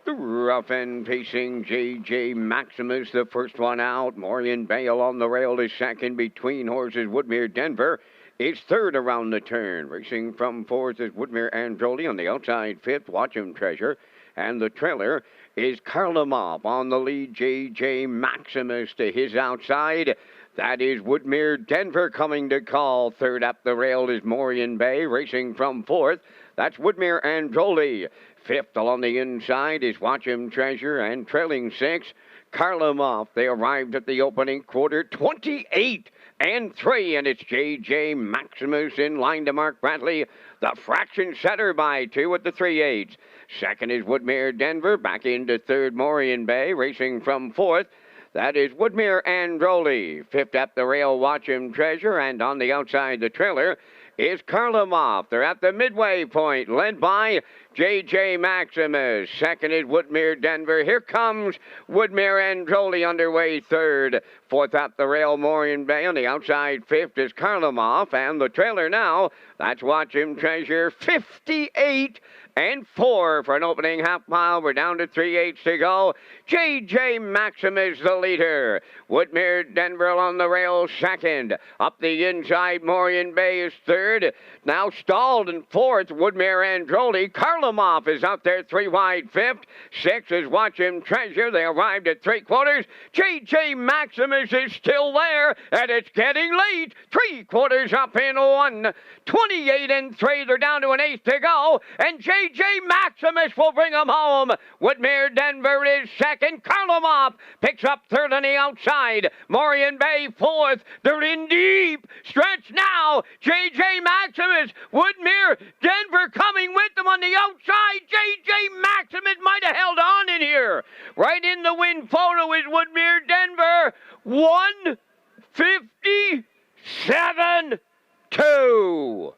The rough and pacing J.J. Maximus, the first one out. Morean Bay on the rail is second. Between horses, Woodmere Denver is third around the turn. Racing from fourth is Woodmere Androli on the outside. Fifth, Watch Him Treasure. And the trailer is Karlamov on the lead. J.J. Maximus to his outside. That is Woodmere Denver coming to call. Third up the rail is Morean Bay. Racing from fourth, that's Woodmere Androli. Fifth along the inside is Watch Him Treasure, and trailing six, Karlamov. They arrived at the opening quarter, 28 and 3, and it's J.J. Maximus in line to Mark Bradley, the fraction setter by 2 at the 3/8. Second is Woodmere Denver, back into third, Morean Bay, racing from fourth. That is Woodmere Androli. Fifth up the rail, Watch Him Treasure, and on the outside, the trailer is Karlamov. They're at the midway point, led by J.J. Maximus. Second is Woodmere Denver. Here comes Woodmere Androli underway third. Fourth up the rail, Morean Bay. On the outside, fifth is Karlamov. And the trailer now, that's Watch Him Treasure. 58 and 4 for an opening half mile. We're down to 3/8 to go. J.J. Maximus the leader. Woodmere Denver on the rail second. Up the inside, Morean Bay is third. Now stalled in fourth, Woodmere Androli. Karlamov is out there 3 wide fifth. Sixth is Watch Him Treasure. They arrived at 3/4. J.J. Maximus is still there, and it's getting late. 3/4 up in 1. 28 and 3. They're down to an 1/8 to go, and J.J. Maximus will bring them home. Woodmere Denver is second. Karlamov picks up third on the outside. Morean Bay fourth. They're in deep stretch now. J.J. Maximus, Woodmere Denver coming with them on the outside. J.J. Maximus might have held on in here. Right in the win photo is Woodmere Denver. 1:57.2.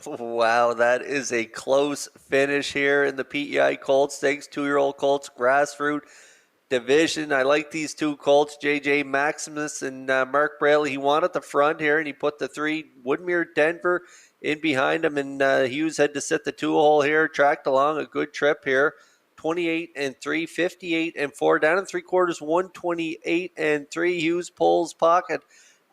Wow, that is a close finish here in the PEI Colt Stakes, 2-year-old Colts grassroots division. I like these two colts, J.J. Maximus and Mark Braley. He wanted the front here, and he put the 3 Woodmere Denver in behind him, and Hughes had to sit the 2-hole here, tracked along a good trip here. 28 and 3, 58 and 4, down in 3/4, 128 and 3. Hughes pulls pocket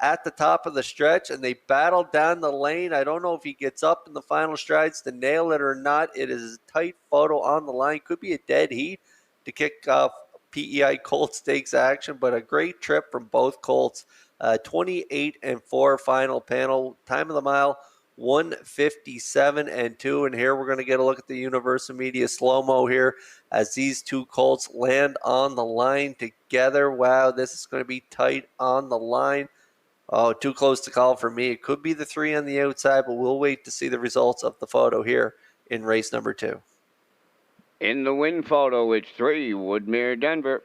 at the top of the stretch, and they battle down the lane. I don't know if he gets up in the final strides to nail it or not. It is a tight photo on the line. Could be a dead heat to kick off PEI Colt Stakes action, but a great trip from both colts. 28 and 4 final panel. Time of the mile, 157-2. And here we're going to get a look at the Universal Media slow-mo here as these two colts land on the line together. Wow, this is going to be tight on the line. Oh, too close to call for me. It could be the 3 on the outside, but we'll wait to see the results of the photo here in race number 2.
In the win photo, it's 3, Woodmere, Denver.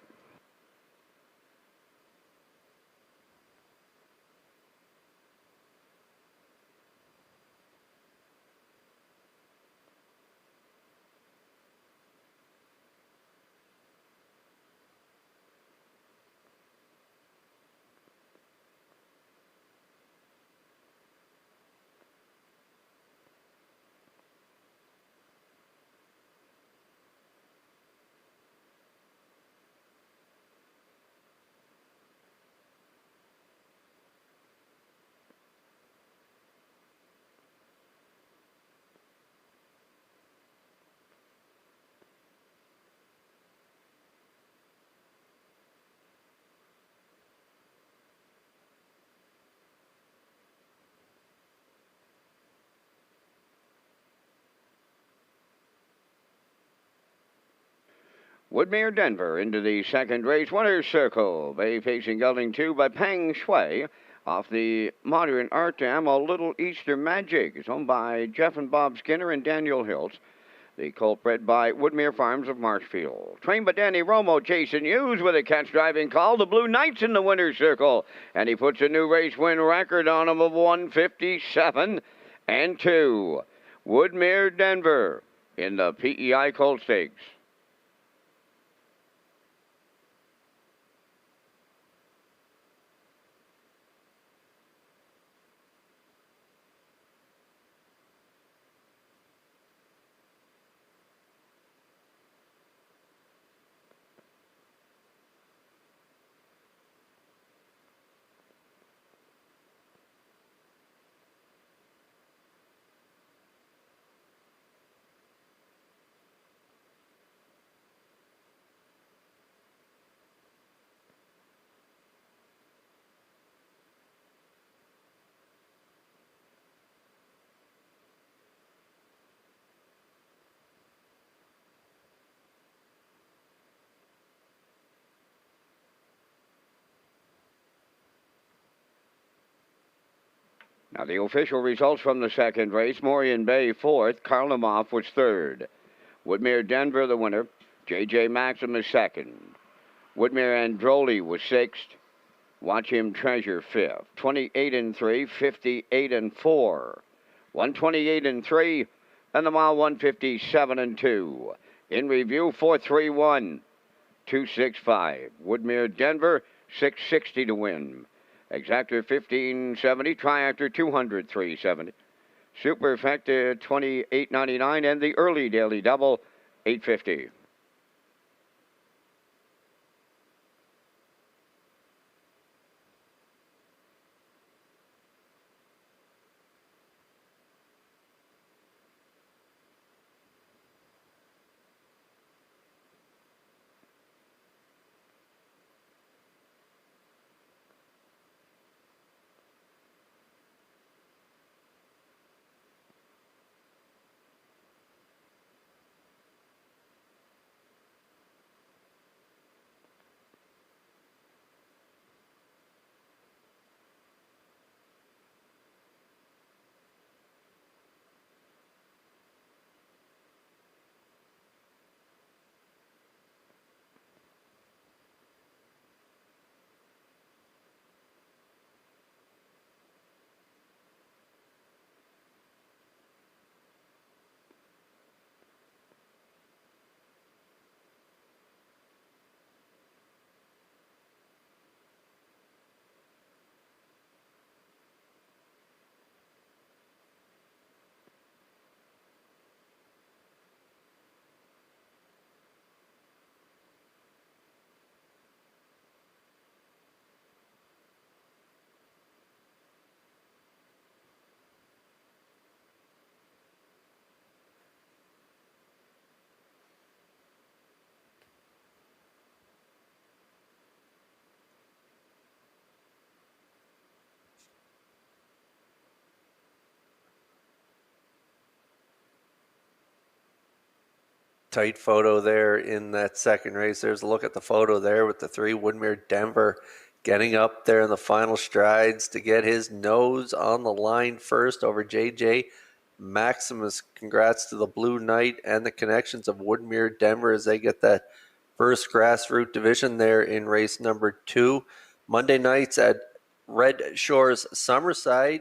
Woodmere, Denver into the second race. Winner's Circle. Bay facing gelding 2 by Peng Shui. Off the modern art dam, A Little Easter Magic is owned by Jeff and Bob Skinner and Daniel Hiltz. The colt bred by Woodmere Farms of Marshfield. Trained by Danny Romo, Jason Hughes with a catch driving call. The Blue Knights in the winner's circle. And he puts a new race win record on him of 157-2. Woodmere, Denver in the PEI Colt Stakes. Now the official results from the second race. Morian Bay 4th. Karlamov was 3rd. Woodmere, Denver the winner. J.J. Maxim is 2nd. Woodmere Androli was 6th. Watch Him Treasure 5th. 28-3, 58-4. 128-3, and the mile 157-2. In review 431, 265. Woodmere, Denver 660 to win. Exactor 1570, Triactor 200, 370. Superfecta 28.99, and the early daily double 850.
tight photo there in that second race. There's a look at the photo there with the 3 Woodmere Denver getting up there in the final strides to get his nose on the line first over JJ Maximus. Congrats to the Blue Knight and the connections of Woodmere Denver as they get that first grassroots division there in race number 2. Monday nights at Red Shores Summerside.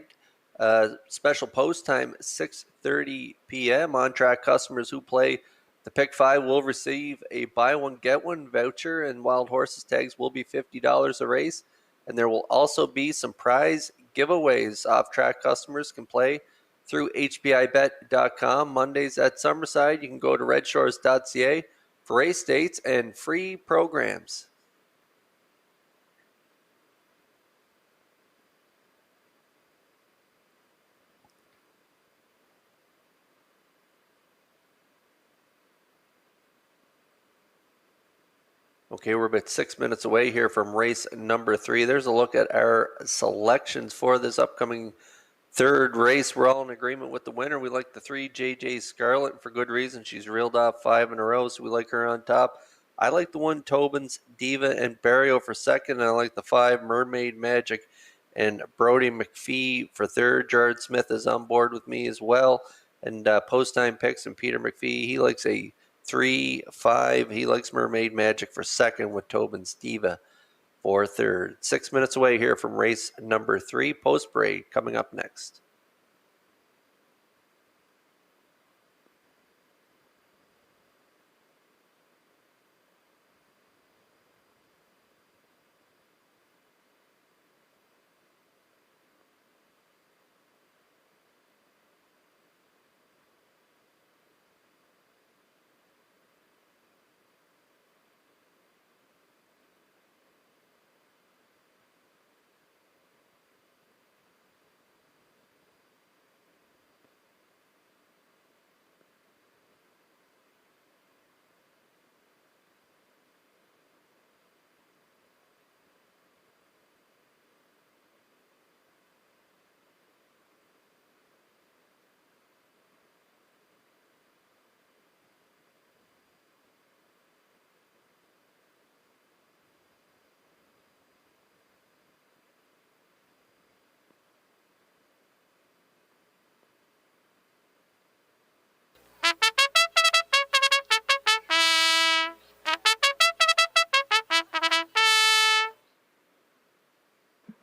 Special post time 6:30 p.m. On track customers who play the Pick 5 will receive a buy one get one voucher, and Wild Horses tags will be $50 a race. And there will also be some prize giveaways. Off track customers can play through hpibet.com. Mondays at Summerside, you can go to Redshores.ca for race dates and free programs. Okay, we're about 6 minutes away here from race number 3. There's a look at our selections for this upcoming third race. We're all in agreement with the winner. We like the 3 JJ Scarlet, and for good reason. She's reeled off 5 in a row, so we like her on top. I like the 1 Tobin's Diva and Barrio for second, and I like the 5 Mermaid Magic and Brody McPhee for third. Jared Smith is on board with me as well. And post-time picks, and Peter McPhee, he likes a 3-5. He likes Mermaid Magic for second with Tobin's Diva for third. 6 minutes away here from race number 3. Post break coming up next.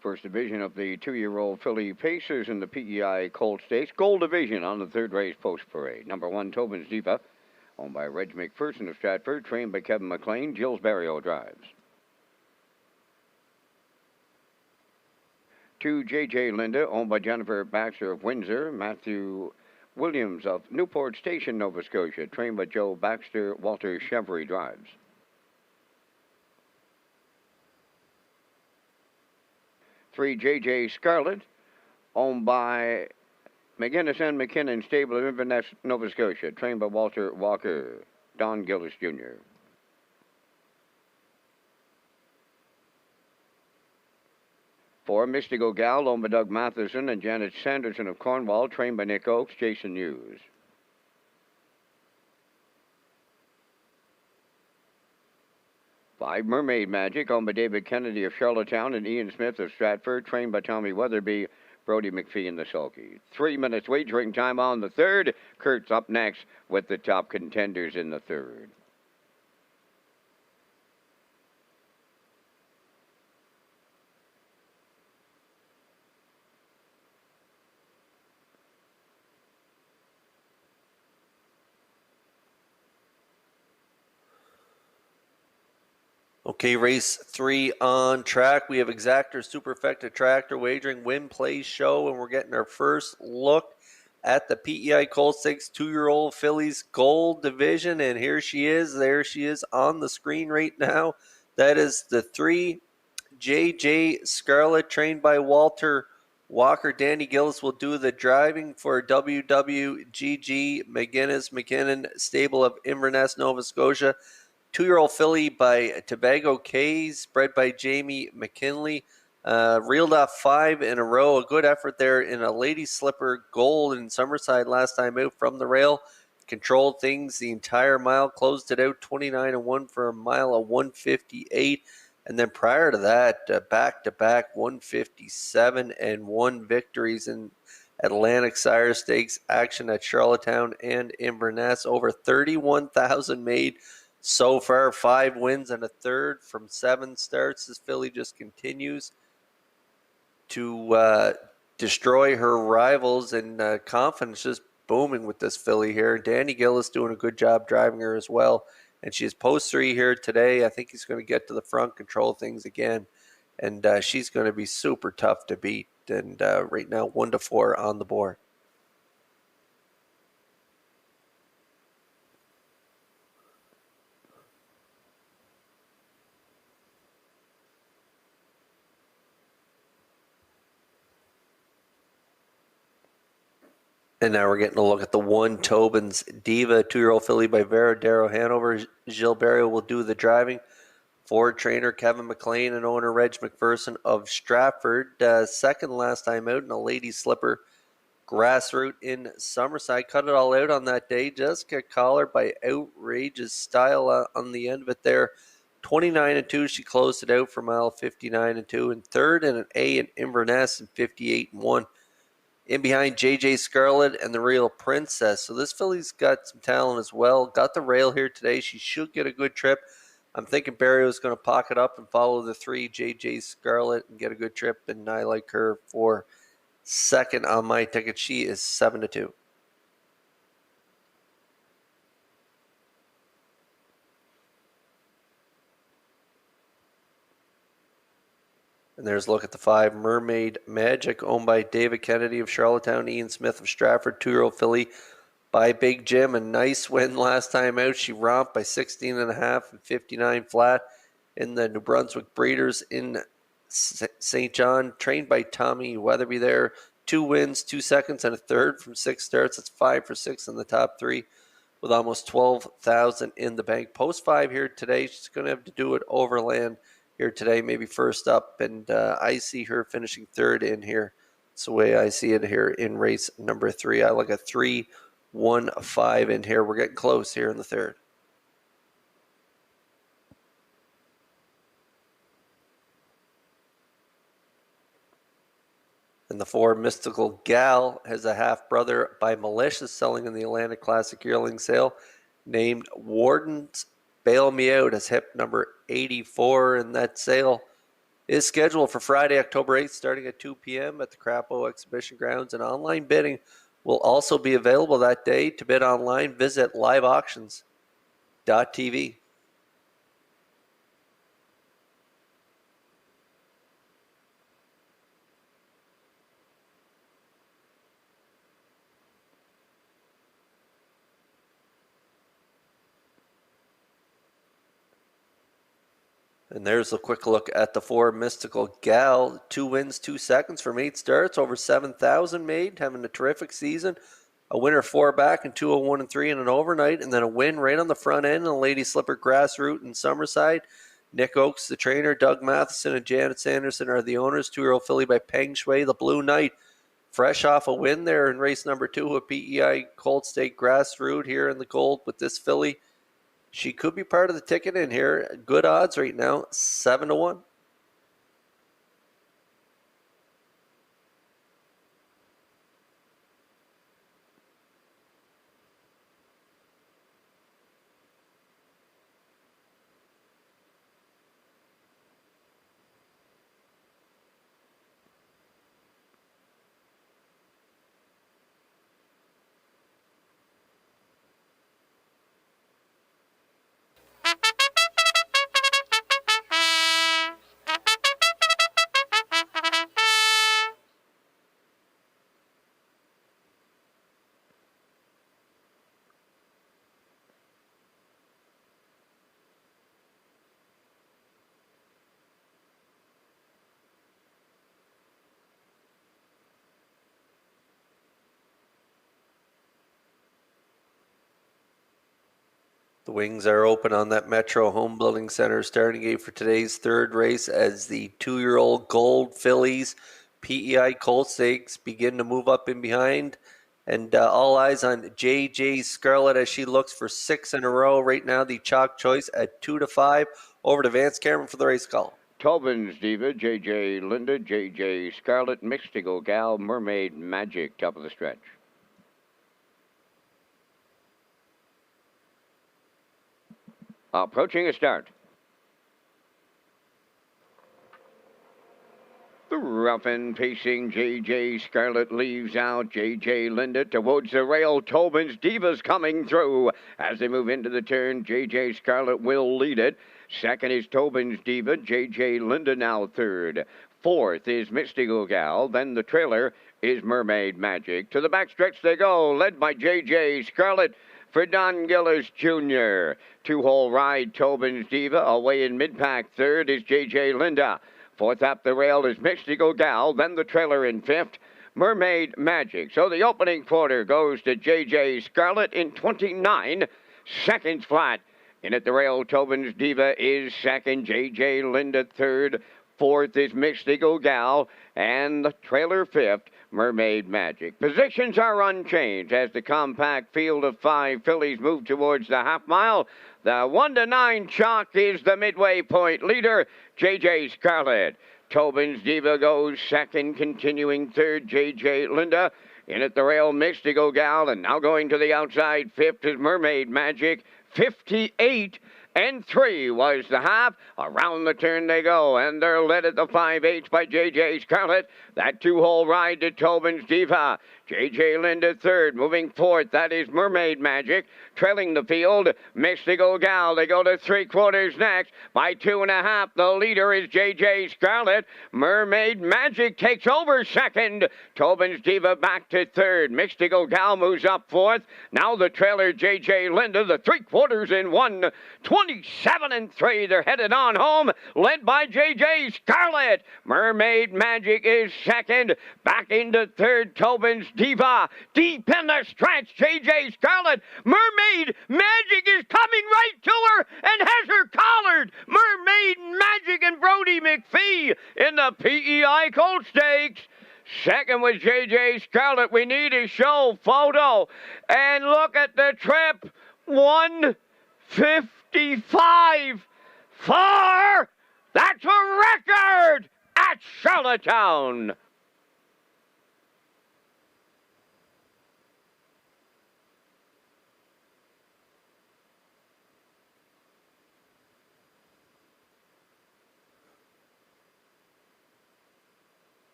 First division of the 2-year-old filly Pacers in the PEI Colt Stakes. Gold division on the third race post parade. Number 1, Tobin's Diva, owned by Reg McPherson of Stratford, trained by Kevin McLean. Jill's Barrio drives. 2, JJ Linda, owned by Jennifer Baxter of Windsor. Matthew Williams of Newport Station, Nova Scotia, trained by Joe Baxter. Walter Chevry drives. 3, JJ Scarlet, owned by McGinnis and McKinnon Stable of Inverness, Nova Scotia, trained by Walter Walker. Don Gillis Jr. 4, Mystical Gal, owned by Doug Matheson and Janet Sanderson of Cornwall, trained by Nick Oakes. Jason Hughes. 5, Mermaid Magic, owned by David Kennedy of Charlottetown and Ian Smith of Stratford, trained by Tommy Weatherby. Brody McPhee in the sulky. 3 minutes wagering time on the third. Kurt's up next with the top contenders in the third.
Okay, race 3 on track. We have Exactor Superfecta Tractor Wagering Win Play Show, and we're getting our first look at the PEI Colt Stakes 2-year-old fillies Gold Division, and here she is. There she is on the screen right now. That is the 3 JJ Scarlet, trained by Walter Walker. Danny Gillis will do the driving for WWGG McGinnis McKinnon Stable of Inverness, Nova Scotia. 2-year-old filly by Tobago Kays, bred by Jamie McKinley. Reeled off 5 in a row. A good effort there in a Lady Slipper Gold in Summerside last time out from the rail. controlled things the entire mile, closed it out 29-1 for a mile of 158. And then prior to that, back-to-back 157-1 victories in Atlantic Sire Stakes action at Charlottetown and Inverness. Over 31,000 made so far, 5 wins and a third from 7 starts. This filly just continues to destroy her rivals, and confidence just booming with this filly here. Danny Gillis doing a good job driving her as well. And she is post 3 here today. I think he's going to get to the front, control things again. And she's going to be super tough to beat. And right now, 1-4 on the board. And now we're getting a look at the 1 Tobin's Diva, 2-year-old filly by Veradero Hanover. Gilberto will do the driving. Ford trainer Kevin McLean and owner Reg McPherson of Stratford. Second last time out in a lady slipper grassroot in Summerside. Cut it all out on that day. Just got collared by outrageous style on the end of it there. 29-2. She closed it out for mile 59-2. And third in an A in Inverness and 58-1. In behind JJ Scarlett and the Real Princess. So this filly's got some talent as well. Got the rail here today. She should get a good trip. I'm thinking Barrio's going to pocket up and follow the 3 JJ Scarlett and get a good trip. And I like her for second on my ticket. She is 7-2. And there's a look at the 5 Mermaid Magic, owned by David Kennedy of Charlottetown, Ian Smith of Stratford, 2-year-old filly by Big Jim. A nice win last time out. She romped by 16.5 and 59 flat in the New Brunswick Breeders in St. John. Trained by Tommy Weatherby there. 2 wins, 2 seconds, and a third from 6 starts. That's 5 for 6 in the top 3 with almost 12,000 in the bank. Post 5 here today. She's going to have to do it overland here today, maybe first up, and I see her finishing third in here. That's the way I see it here in race number 3. I like a 3-1-5 in here. We're getting close here in the third. And the 4 Mystical Gal has a half-brother by Malicious selling in the Atlantic Classic yearling sale named Warden's Bail Me Out as hip number 84, and that sale is scheduled for Friday, October 8th, starting at 2 p.m. at the Crapo Exhibition Grounds. And online bidding will also be available that day. To bid online, visit liveauctions.tv. And there's a quick look at the 4 Mystical Gal. 2 wins, 2 seconds from 8 starts, over 7,000 made, having a terrific season. A winner 4 back and 201 and 3 in an overnight, and then a win right on the front end in a Lady Slipper Grassroot in Summerside. Nick Oakes, the trainer, Doug Matheson and Janet Sanderson are the owners. 2-year-old filly by Peng Shui, the Blue Knight, fresh off a win there in race number 2 of PEI Colt Stake Grassroot here in the gold with this filly. She could be part of the ticket in here. Good odds right now, 7-1. The wings are open on that Metro Home Building Center starting gate for today's third race as the 2-year-old Gold fillies, PEI Colt Stakes, begin to move up in behind. And all eyes on JJ Scarlett as she looks for 6 in a row. Right now, the chalk choice at 2-5. Over to Vance Cameron for the race call.
Tobin's Diva, JJ Linda, JJ Scarlett, Mixed Eagle Gal, Mermaid Magic, top of the stretch. Approaching a start. The rough and pacing JJ Scarlett leaves out JJ Linda towards the rail. Tobin's Diva's coming through. As they move into the turn, JJ Scarlett will lead it. Second is Tobin's Diva. JJ Linda now third. Fourth is Mystical Gal. Then the trailer is Mermaid Magic. To the backstretch they go, led by JJ Scarlett for Don Gillis Jr. Two-hole ride, Tobin's Diva. Away in mid-pack. Third is JJ Linda. Fourth up the rail is Mystical Gal, then the trailer in fifth, Mermaid Magic. So the opening quarter goes to JJ Scarlett in 29 seconds flat. In at the rail, Tobin's Diva is second, JJ Linda third, fourth is Mystical Gal, and the trailer fifth, Mermaid Magic. Positions are unchanged as the compact field of 5 fillies move towards the half mile. The 1-9 chalk is the midway point leader, JJ Scarlett. Tobin's Diva goes second, continuing third, JJ Linda. In at the rail, Mystical Gal, and now going to the outside, fifth is Mermaid Magic. 58 and 3 was the half. Around the turn they go, and they're led at the 5/8 by JJ Scarlett. That two-hole ride to Tobin's Diva. JJ Linda third, moving fourth. That is Mermaid Magic. Trailing the field, Mystical Gal. They go to 3/4 next. By 2.5, the leader is JJ Scarlett. Mermaid Magic takes over second. Tobin's Diva back to third. Mystical Gal moves up fourth. Now the trailer, JJ Linda. The 3/4 in 1. 27 and 3. They're headed on home, led by JJ Scarlett. Mermaid Magic is second. Back into third, Tobin's Diva. Deep in the stretch, JJ Scarlett. Mermaid Magic is coming right to her and has her collared. Mermaid Magic and Brody McPhee in the PEI Colt Stakes. Second was JJ Scarlett. We need a show photo. And look at the trip. 1:55. 4. That's a record at Charlottetown.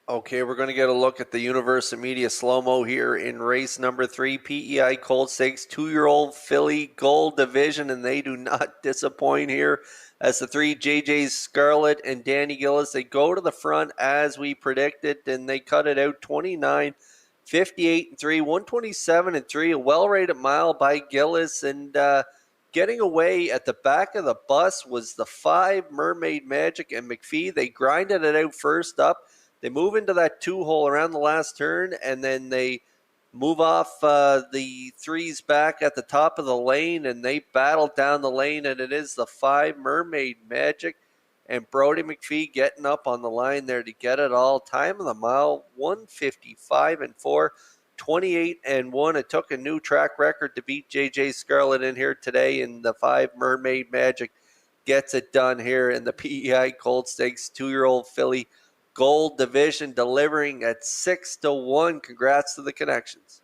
Okay, we're going to get a look at the Universal Media slow-mo here in race number 3, PEI Colt Stakes, 2-year-old filly gold division, and they do not disappoint here as the 3 JJ Scarlett and Danny Gillis, they go to the front as we predicted, and they cut it out 29, 58 and 3, 127 and 3, a well-rated mile by Gillis, and getting away at the back of the bus was the 5 Mermaid Magic and McPhee. They grinded it out first up. They move into that 2-hole around the last turn, and then they move off the 3s back at the top of the lane, and they battle down the lane, and it is the 5 Mermaid Magic and Brody McPhee getting up on the line there to get it all. Time of the mile, 1:55 and 4, 28 and 1. It took a new track record to beat JJ Scarlett in here today, and the 5 Mermaid Magic gets it done here in the PEI Colt Stakes, 2-year-old filly gold division, delivering at 6-1. Congrats to the connections.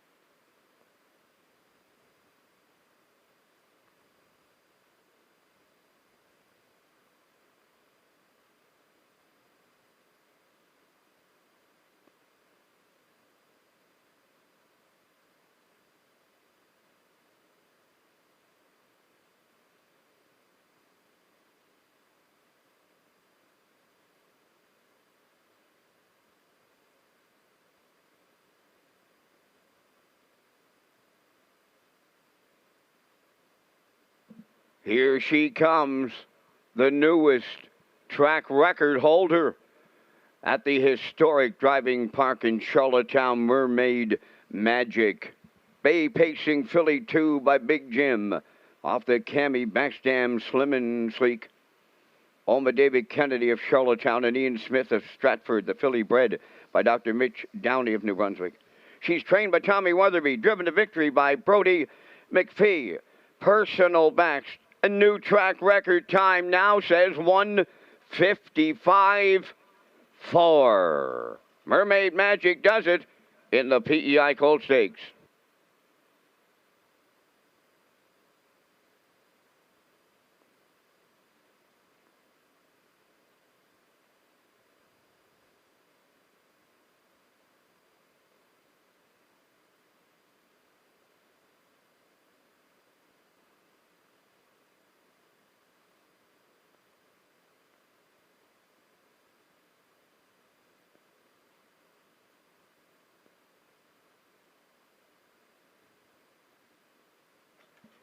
Here she comes, the newest track record holder at the historic driving park in Charlottetown, Mermaid Magic. Bay pacing filly 2 by Big Jim off the Cami Backstam Slim and Sleek. owned by David Kennedy of Charlottetown and Ian Smith of Stratford, the filly bred by Dr. Mitch Downey of New Brunswick. She's trained by Tommy Weatherby, driven to victory by Brody McPhee. Personal best. A new track record time now says 1:55.4. Mermaid Magic does it in the PEI Colt Stakes.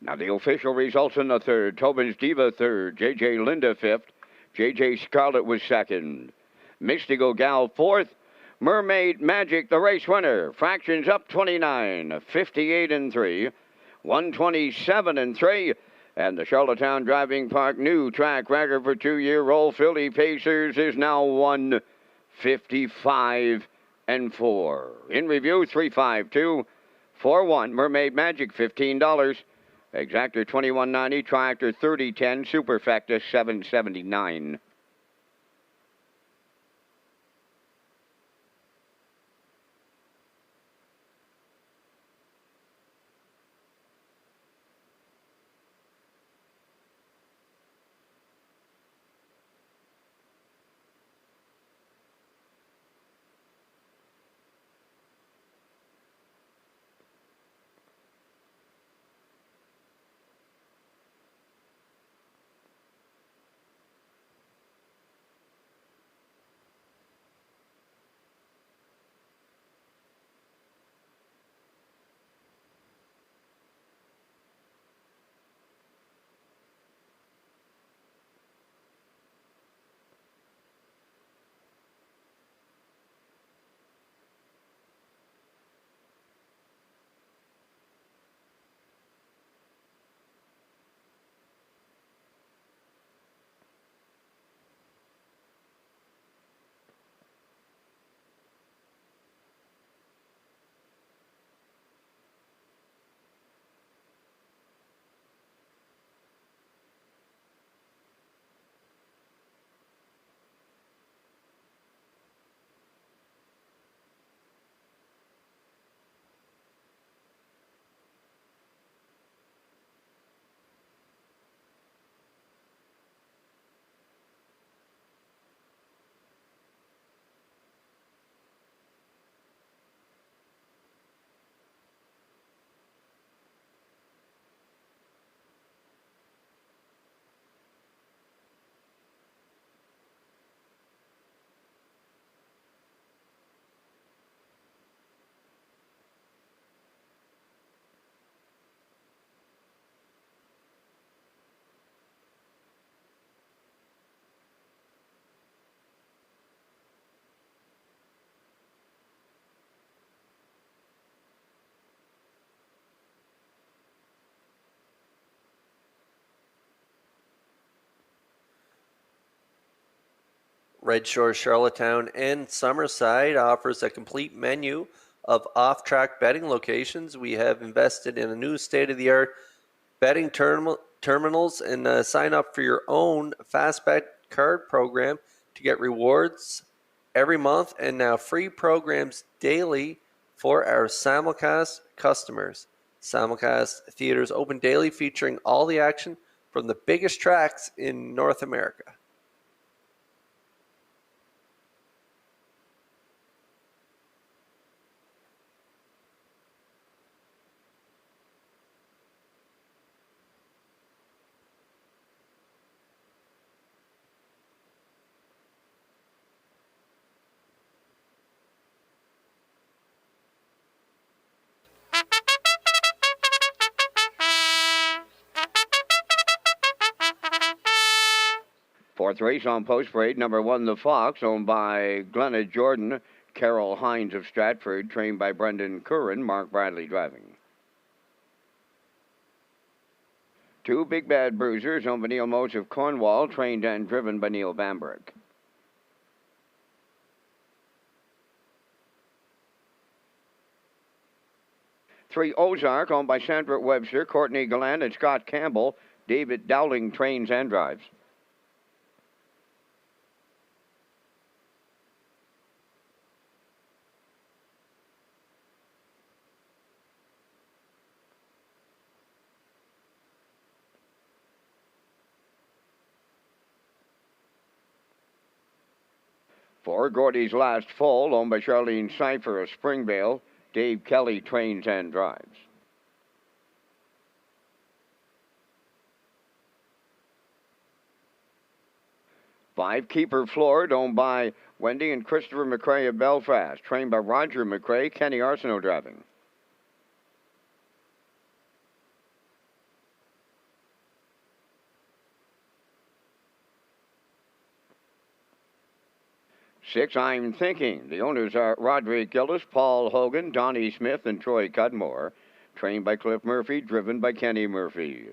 Now the official results in the third. Tobin's Diva third. J.J. Linda fifth. J.J. Scarlett was second. Mystical Gal fourth. Mermaid Magic, the race winner. Fractions up 29. 58-3. 127-3. And the Charlottetown Driving Park new track record for 2-year-old Philly Pacers is now 1:55.4. In review, 352.41. Mermaid Magic, $15. Exactor $21.90, Triactor $30.10, Superfecta $7.79.
Redshores, Charlottetown, and Summerside offers a complete menu of off-track betting locations. We have invested in a new state-of-the-art betting terminals and sign up for your own FastBet card program to get rewards every month and now free programs daily for our simulcast customers. Simulcast theaters open daily featuring all the action from the biggest tracks in North America.
Fourth race on Post Parade, number 1, the Fox, owned by Glenna Jordan, Carol Hines of Stratford, trained by Brendan Curran, Mark Bradley driving. Two Big Bad Bruisers, owned by Neil Mose of Cornwall, trained and driven by Neil Bamberg. Three Ozark, owned by Sandra Webster, Courtney Gallant, and Scott Campbell. David Dowling trains and drives. Four Gordy's Last Fall, owned by Charlene Cipher of Springvale. Dave Kelly trains and drives. Five Keeper Floored, owned by Wendy and Christopher McRae of Belfast, trained by Roger McRae, Kenny Arsenault driving. Six I'm Thinking. The owners are Roderick Gillis, Paul Hogan, Donnie Smith, and Troy Cudmore, trained by Cliff Murphy, driven by Kenny Murphy.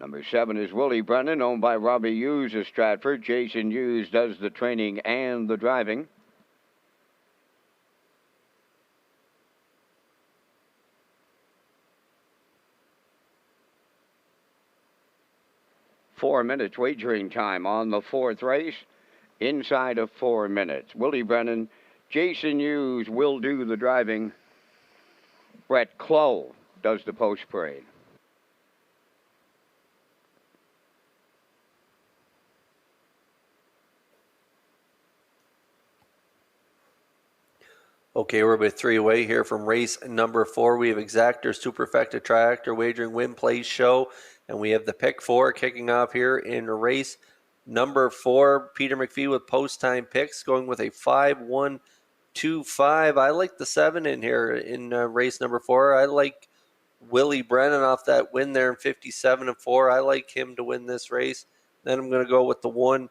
Number 7 is Willie Brennan, owned by Robbie Hughes of Stratford. Jason Hughes does the training and the driving. Four minutes wagering time on the fourth race. Inside of 4 minutes. Willie Brennan, Jason Hughes will do the driving. Brett Clough does the post parade.
Okay, we're about 3 away here from race number 4. We have Exactor, Superfecta, Triactor, Wagering, Win, Play, Show, and we have the pick 4 kicking off here in race number 4. Peter McPhee with post-time picks, going with a 5-1-2-5. I like the 7 in here in race number 4. I like Willie Brennan off that win there in 57-4. I like him to win this race. Then I'm going to go with the 1.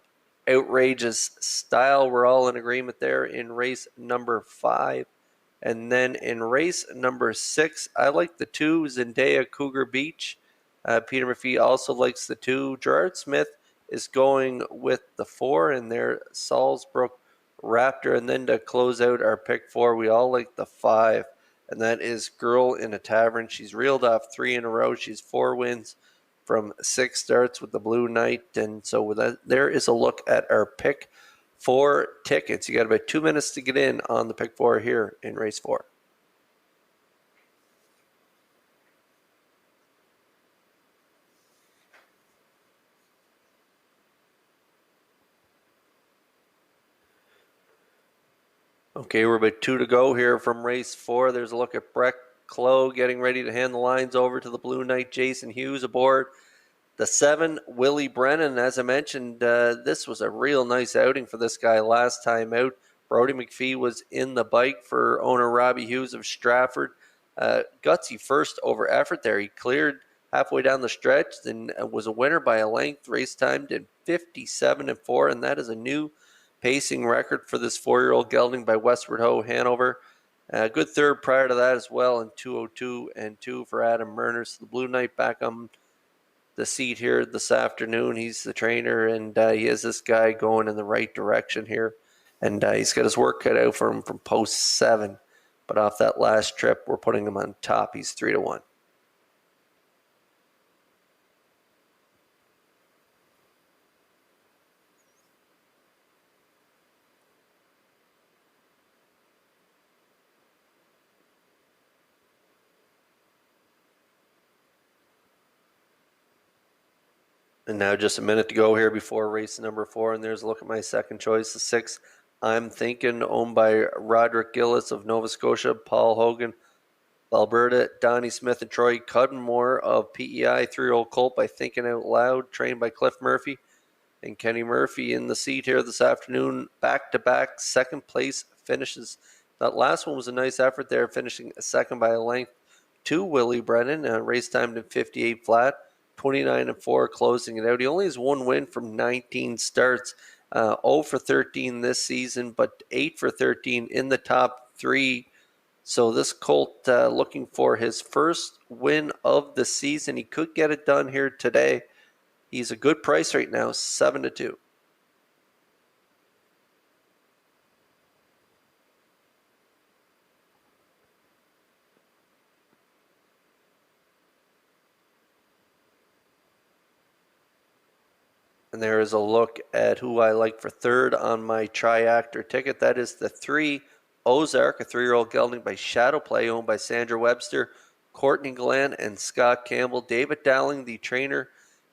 Outrageous Style. We're all in agreement there in race number 5. And then in race number 6, I like the 2, Zendaya Cougar Beach. Peter McPhee also likes the 2. Gerard Smith is going with the 4 in there, Salzbrook Raptor. And then to close out our pick 4, we all like the 5, and that is Girl in a Tavern. She's reeled off 3 in a row. She's 4 wins from 6 starts with the Blue Knight. And so with that, there is a look at our pick 4 tickets. You got about 2 minutes to get in on the pick 4 here in race 4. Okay, we're about 2 to go here from race 4. There's a look at Brett Clough getting ready to hand the lines over to the Blue Knight. Jason Hughes aboard the 7, Willie Brennan. As I mentioned, this was a real nice outing for this guy last time out. Brody McPhee was in the bike for owner Robbie Hughes of Stratford. Gutsy first over effort there. He cleared halfway down the stretch and was a winner by a length. Race time did 57-4, and that is a new pacing record for this 4-year-old gelding by Westward Ho Hanover. Good third prior to that as well in 2:02-2 for Adam Murner. So the Blue Knight back on the seat here this afternoon. He's the trainer, and he has this guy going in the right direction here. And he's got his work cut out for him from post 7. But off that last trip, we're putting him on top. He's 3-1. And now just a minute to go here before race number 4. And there's a look at my second choice, the 6, I'm Thinking, owned by Roderick Gillis of Nova Scotia, Paul Hogan, Alberta, Donnie Smith, and Troy Cudmore of PEI, 3-year-old colt by Thinking Out Loud, trained by Cliff Murphy. And Kenny Murphy in the seat here this afternoon, back-to-back second place finishes. That last one was a nice effort there, finishing second by a length to Willie Brennan. Race time to 58 flat. 29-4, closing it out. He only has 1 win from 19 starts, 0 for 13 this season, but 8 for 13 in the top 3. So this colt looking for his first win of the season. He could get it done here today. He's a good price right now, 7-2. And there is a look at who I like for third on my tri-actor ticket. That is the 3 Ozark, a 3-year-old gelding by Shadow Play, owned by Sandra Webster, Courtney Glenn, and Scott Campbell. David Dowling, the trainer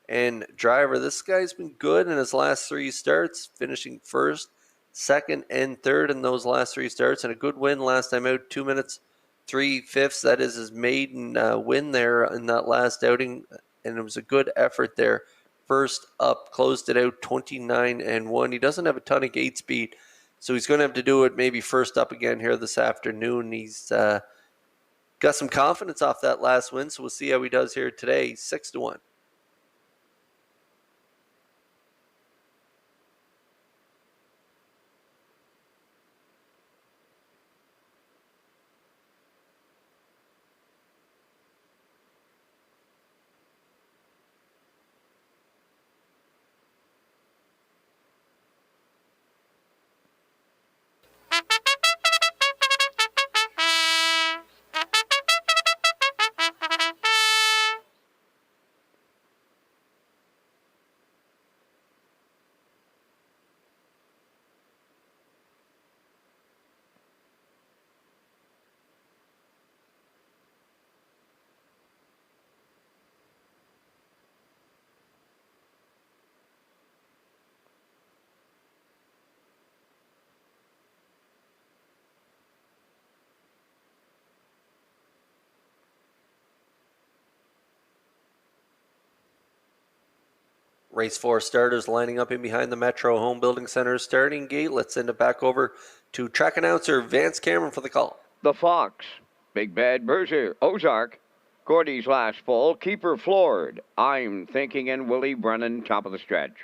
and driver. This guy's been good in his last 3 starts, finishing first, second, and third in those last 3 starts, and a good win last time out, 2 minutes 3/5. That is his maiden win there in that last outing, and it was a good effort there. First up, closed it out 29-1. He doesn't have a ton of gate speed, so he's going to have to do it maybe first up again here this afternoon. He's got some confidence off that last win, so we'll see how he does here today. 6-1. Race 4 starters lining up in behind the Metro Home Building Center starting gate. Let's send it back over to track announcer Vance Cameron for the call.
The Fox, Big Bad Bruiser, Ozark, Gordy's Last Fall, Keeper Floored, I'm Thinking, and Willie Brennan, top of the stretch.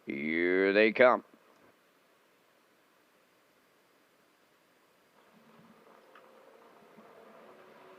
Here they come.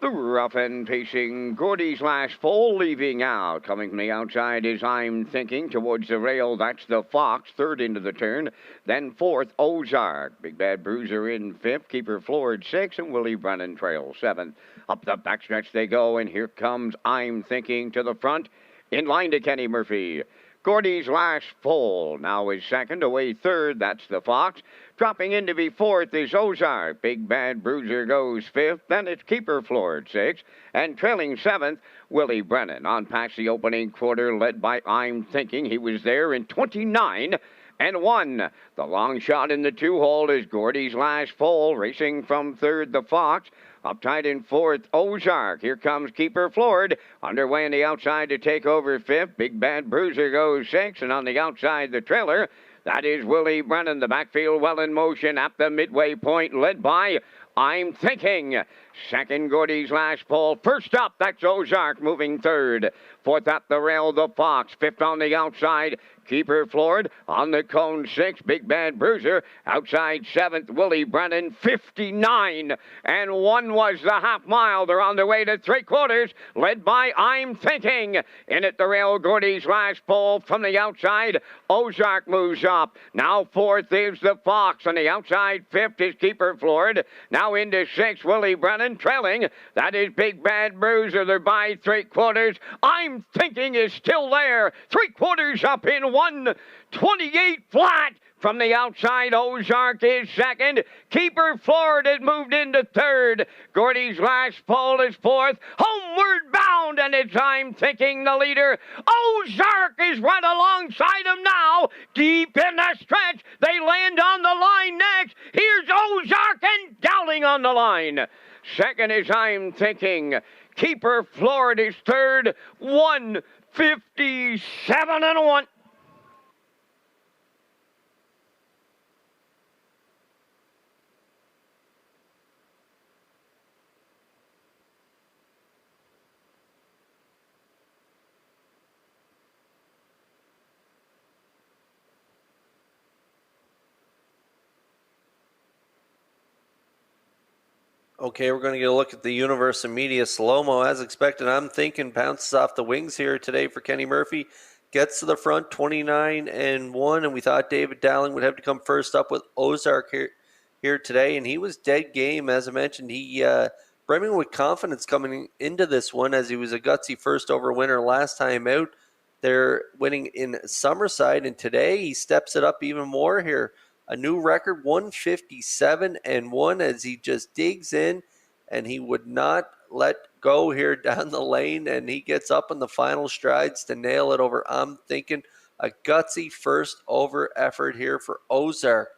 The rough and pacing Gordy's Last Fall leaving out. Coming from the outside is I'm Thinking. Towards the rail, that's the Fox. Third into the turn. Then fourth, Ozark. Big Bad Bruiser in fifth. Keeper Floored sixth. And Willie Brennan trails seventh. Up the backstretch they go. And here comes I'm Thinking to the front. In line to Kenny Murphy. Gordy's Last Fall now is second. Away third, that's the Fox. Dropping in to be fourth is Ozark. Big Bad Bruiser goes fifth. Then it's Keeper Floored sixth. And trailing seventh, Willie Brennan. On past the opening quarter, led by I'm Thinking. He was there in 29-1. The long shot in the 2-hole is Gordy's Last Fall. Racing from third, the Fox. Uptight in fourth, Ozark. Here comes Keeper Floored. Underway on the outside to take over fifth. Big Bad Bruiser goes sixth. And on the outside, the trailer, that is Willie Brennan. The backfield well in motion at the midway point, led by I'm Thinking. Second, Gordy's Last Fall. First up, that's Ozark moving third. Fourth up the rail, the Fox. Fifth on the outside, Keeper Floored. On the cone, sixth, Big Bad Bruiser. Outside seventh, Willie Brennan. 59-1 was the half mile. They're on their way to three quarters, led by I'm Thinking. In at the rail, Gordy's Last Fall. From the outside, Ozark moves up. Now fourth is the Fox. On the outside, fifth is Keeper Floored. Now into sixth, Willie Brennan. Trailing, that is Big Bad Bruiser. They're by three quarters. I'm Thinking is still there. Three quarters up in 1:28 flat. From the outside, Ozark is second. Keeper Floored has moved into third. Gordy's Last Fall is fourth. Homeward bound, and it's I'm Thinking the leader. Ozark is right alongside him now. Deep in the stretch, they land on the line next. Here's Ozark and Dowling on the line. Second is I'm Thinking. Keeper Floored is third. 1:57-1.
Okay, we're going to get a look at the Universe of Media slow-mo. As expected, I'm thinking bounces off the wings here today for Kenny Murphy. Gets to the front, 29-1, and we thought David Dowling would have to come first up with Ozark here today, and he was dead game. As I mentioned, he brimming with confidence coming into this one, as he was a gutsy first over winner last time out. They're winning in Summerside, and today he steps it up even more here. A new record, 157-1, as he just digs in, and he would not let go here down the lane, and he gets up in the final strides to nail it over. I'm thinking a gutsy first over effort here for Ozark.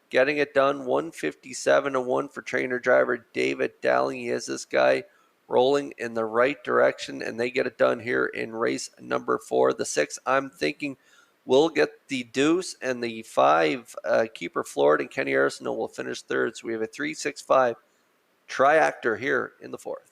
Getting it done, 157-1 for trainer driver David Dowling. He has this guy rolling in the right direction, and they get it done here in race number 4. The 6, I'm thinking, will get the deuce, and the 5, Keeper Floored and Kenny Arsenault will finish third. So we have a 3-6-5 triactor here in the 4th.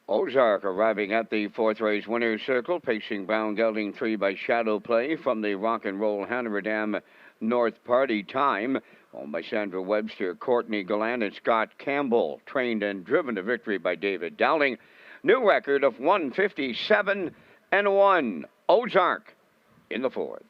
Ozark arriving at the 4th race winner's circle, pacing bound, gelding 3 by Shadow Play from the Rock and Roll Hanover North Party Time, owned by Sandra Webster, Courtney Gallant, and Scott Campbell, trained and driven to victory by David Dowling. New record of 157-1. Ozark in the 4th.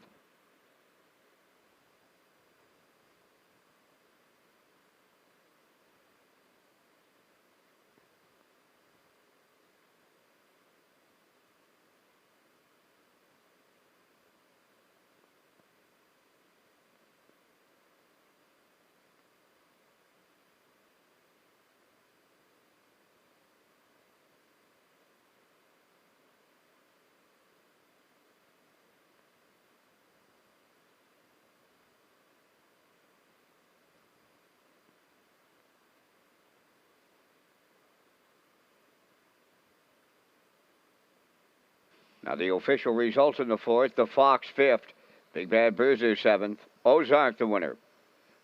Now the official results in the 4th, the Fox 5th, Big Bad Bruiser 7th, Ozark the winner,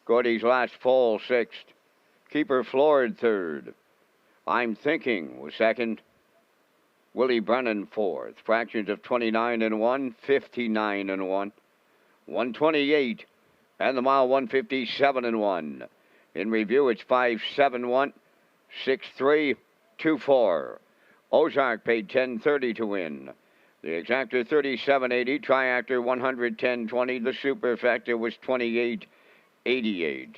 Gordy's Last Fall 6th, Keeper Floored 3rd, I'm Thinking was 2nd, Willie Brennan 4th, fractions of 29-1, 59-1, 128, and the mile 157-1. In review, it's 5-7-1, 6-3, 2-4. Ozark paid $10.30 to win. The exactor $37.80, triactor $110.20. The superfecta was $28.88.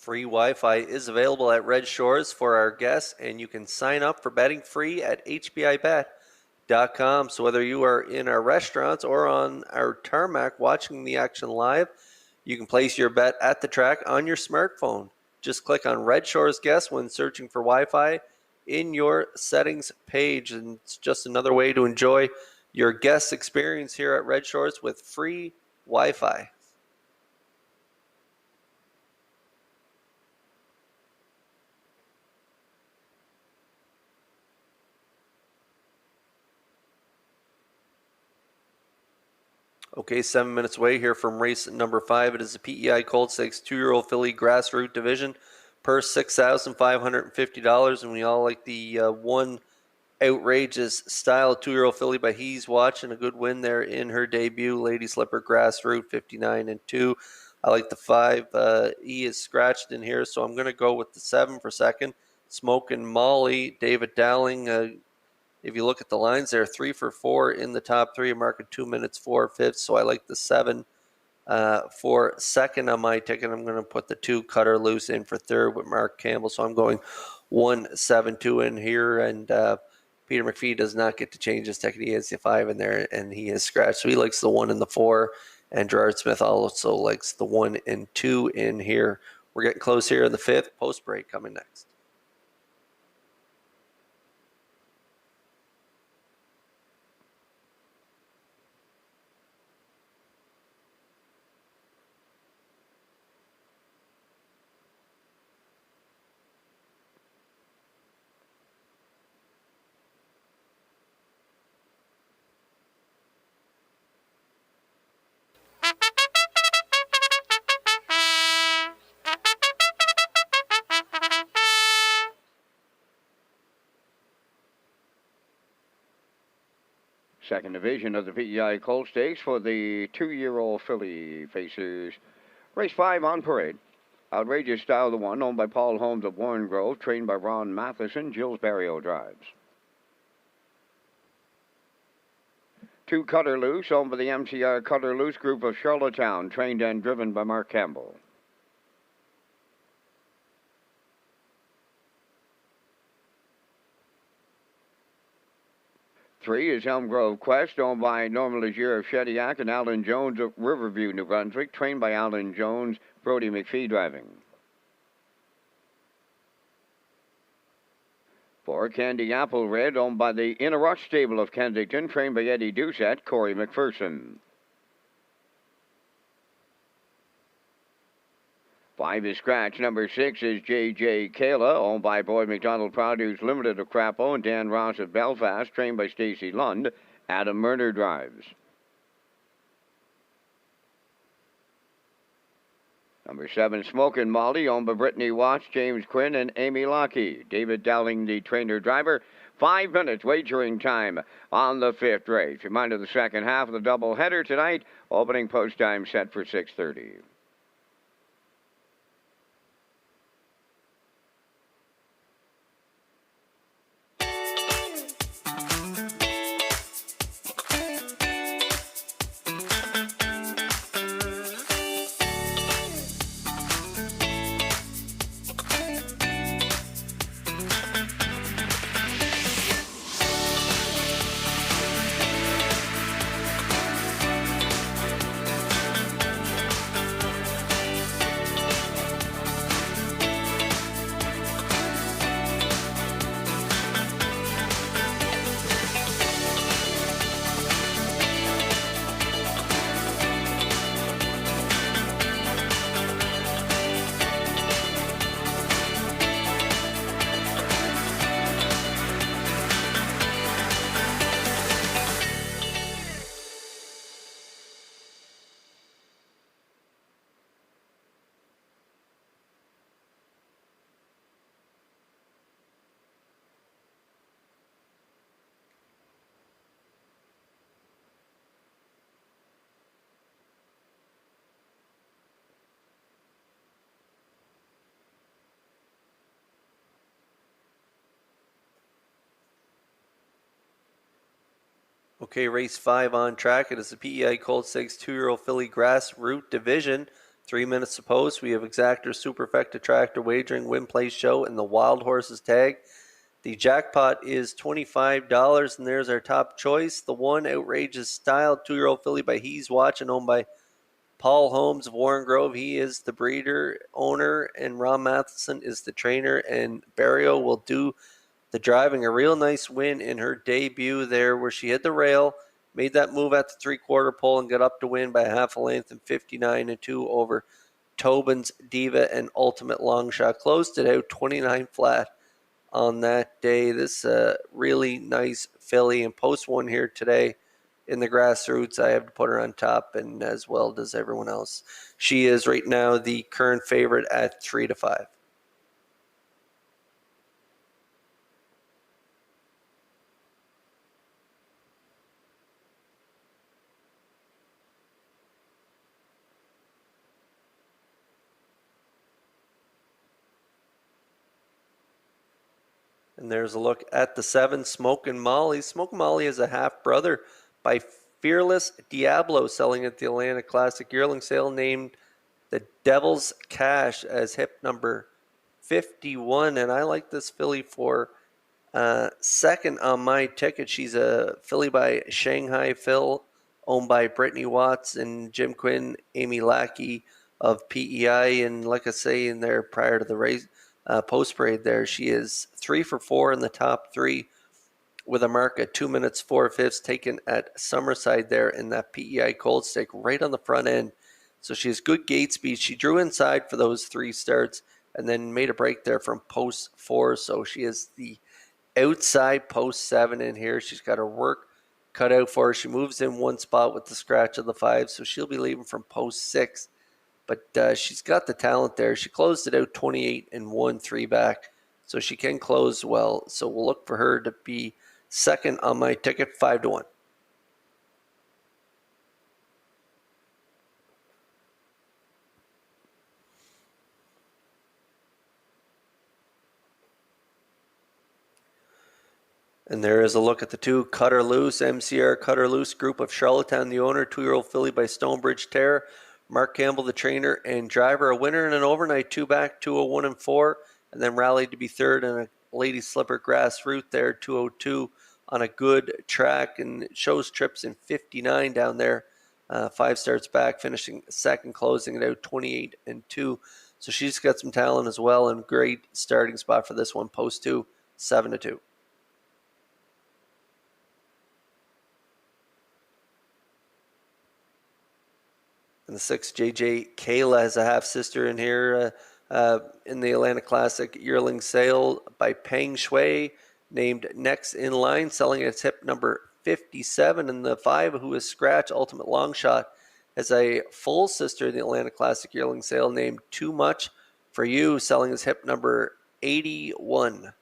Free Wi-Fi is available at Red Shores for our guests, and you can sign up for betting free at hbibet.com. So whether you are in our restaurants or on our tarmac watching the action live, you can place your bet at the track on your smartphone. Just click on Red Shores Guest when searching for Wi-Fi in your settings page, and it's just another way to enjoy your guest experience here at Red Shores with free Wi-Fi. Okay, 7 minutes away here from race number 5. It is the PEI Colt Stakes 2-year-old filly grassroots division. Purse $6,550, and we all like the one outrageous style 2-year-old filly by He's Watching. A good win there in her debut. Lady Slipper grassroots 59-2. I like the 5. He is scratched in here, so I'm going to go with the 7 for second. Smoking Molly, David Dowling. If you look at the lines, they're 3 for 4 in the top 3, marking 2 minutes 4/5. So I like the 7 for second on my ticket. I'm going to put the 2 Cutter Loose in for third with Mark Campbell. So I'm going 1-7-2 in here. And Peter McPhee does not get to change his ticket. He has the 5 in there, and he is scratched. So he likes the 1 and the 4. And Gerard Smith also likes the 1 and 2 in here. We're getting close here in the 5th. Post break coming next.
Second division of the PEI Colt Stakes for the 2-year-old filly faces race 5 on parade. Outrageous Style, the 1, owned by Paul Holmes of Warren Grove, trained by Ron Matheson. Jill's Barrio drives. 2 Cutter Loose, owned by the MCR Cutter Loose Group of Charlottetown, trained and driven by Mark Campbell. 3 is Elm Grove Quest, owned by Norman Legier of Shediac and Alan Jones of Riverview, New Brunswick, trained by Alan Jones, Brody McPhee driving. 4 Candy Apple Red, owned by the Inner Rush Stable of Kensington, trained by Eddie Doucette, Corey McPherson. 5 is Scratch. Number 6 is J.J. Kayla, owned by Boyd McDonald Produce Limited of Crapo and Dan Ross of Belfast, trained by Stacey Lund. Adam Murner drives. Number 7, Smokin' Molly, owned by Brittany Watts, James Quinn, and Amy Lockey. David Dowling, the trainer-driver. 5 minutes wagering time on the 5th race. Reminder, the second half of the doubleheader tonight. Opening post time set for 6:30.
Okay, race 5 on track. It is the PEI Colt Stakes 2-year-old filly grassroots division. 3 minutes to post. We have Exactor, Superfecta, Tractor, Wagering, Win, Play, Show, and the Wild Horses tag. The jackpot is $25, and there's our top choice. The one, Outrageous Style, 2-year-old filly by He's Watching, owned by Paul Holmes of Warren Grove. He is the breeder, owner, and Ron Matheson is the trainer, and Barrio will do the driving. A real nice win in her debut there where she hit the rail, made that move at the three-quarter pole, and got up to win by half a length in 59-2 over Tobin's Diva and Ultimate Long Shot. Closed it out 29 flat on that day. This really nice filly, and post one here today in the grassroots. I have to put her on top, and as well does everyone else. She is right now the current favorite at 3-5. And there's a look at the 7, Smokin' Molly. Smokin' Molly is a half-brother by Fearless Diablo, selling at the Atlanta Classic yearling sale, named the Devil's Cash as hip number 51. And I like this filly for second on my ticket. She's a filly by Shanghai Phil, owned by Brittany Watts and Jim Quinn, Amy Lackey of PEI. And like I say in there prior to the race, post parade there, she is 3 for 4 in the top 3 with a mark at 2 minutes 4/5 taken at Summerside there in that PEI cold stick right on the front end. So she has good gate speed. She drew inside for those 3 starts and then made a break there from post 4. So she is the outside post 7 in here. She's got her work cut out for her. She moves in one spot with the scratch of the 5, so she'll be leaving from post 6. But she's got the talent there. She closed it out 28-1, 3 back. So she can close well. So we'll look for her to be second on my ticket, 5-1. And there is a look at the 2, Cutter Loose, MCR Cutter Loose, group of Charlottetown, the owner, 2-year-old filly by Stonebridge Terror. Mark Campbell, the trainer and driver, a winner in an overnight 2 back, 201-4, and then rallied to be third in a Lady Slipper grass route there, 202 on a good track, and shows trips in 59 down there. 5 starts back, finishing second, closing it out 28-2. So she's got some talent as well, and great starting spot for this one, post 2, 7-2. And the 6, JJ Kayla, has a half-sister in here in the Atlanta Classic yearling sale by Peng Shui, named Next in Line, selling its hip number 57. And the 5, who is Scratch, Ultimate Long Shot, has a full sister in the Atlanta Classic yearling sale named Too Much for You, selling its hip number 81.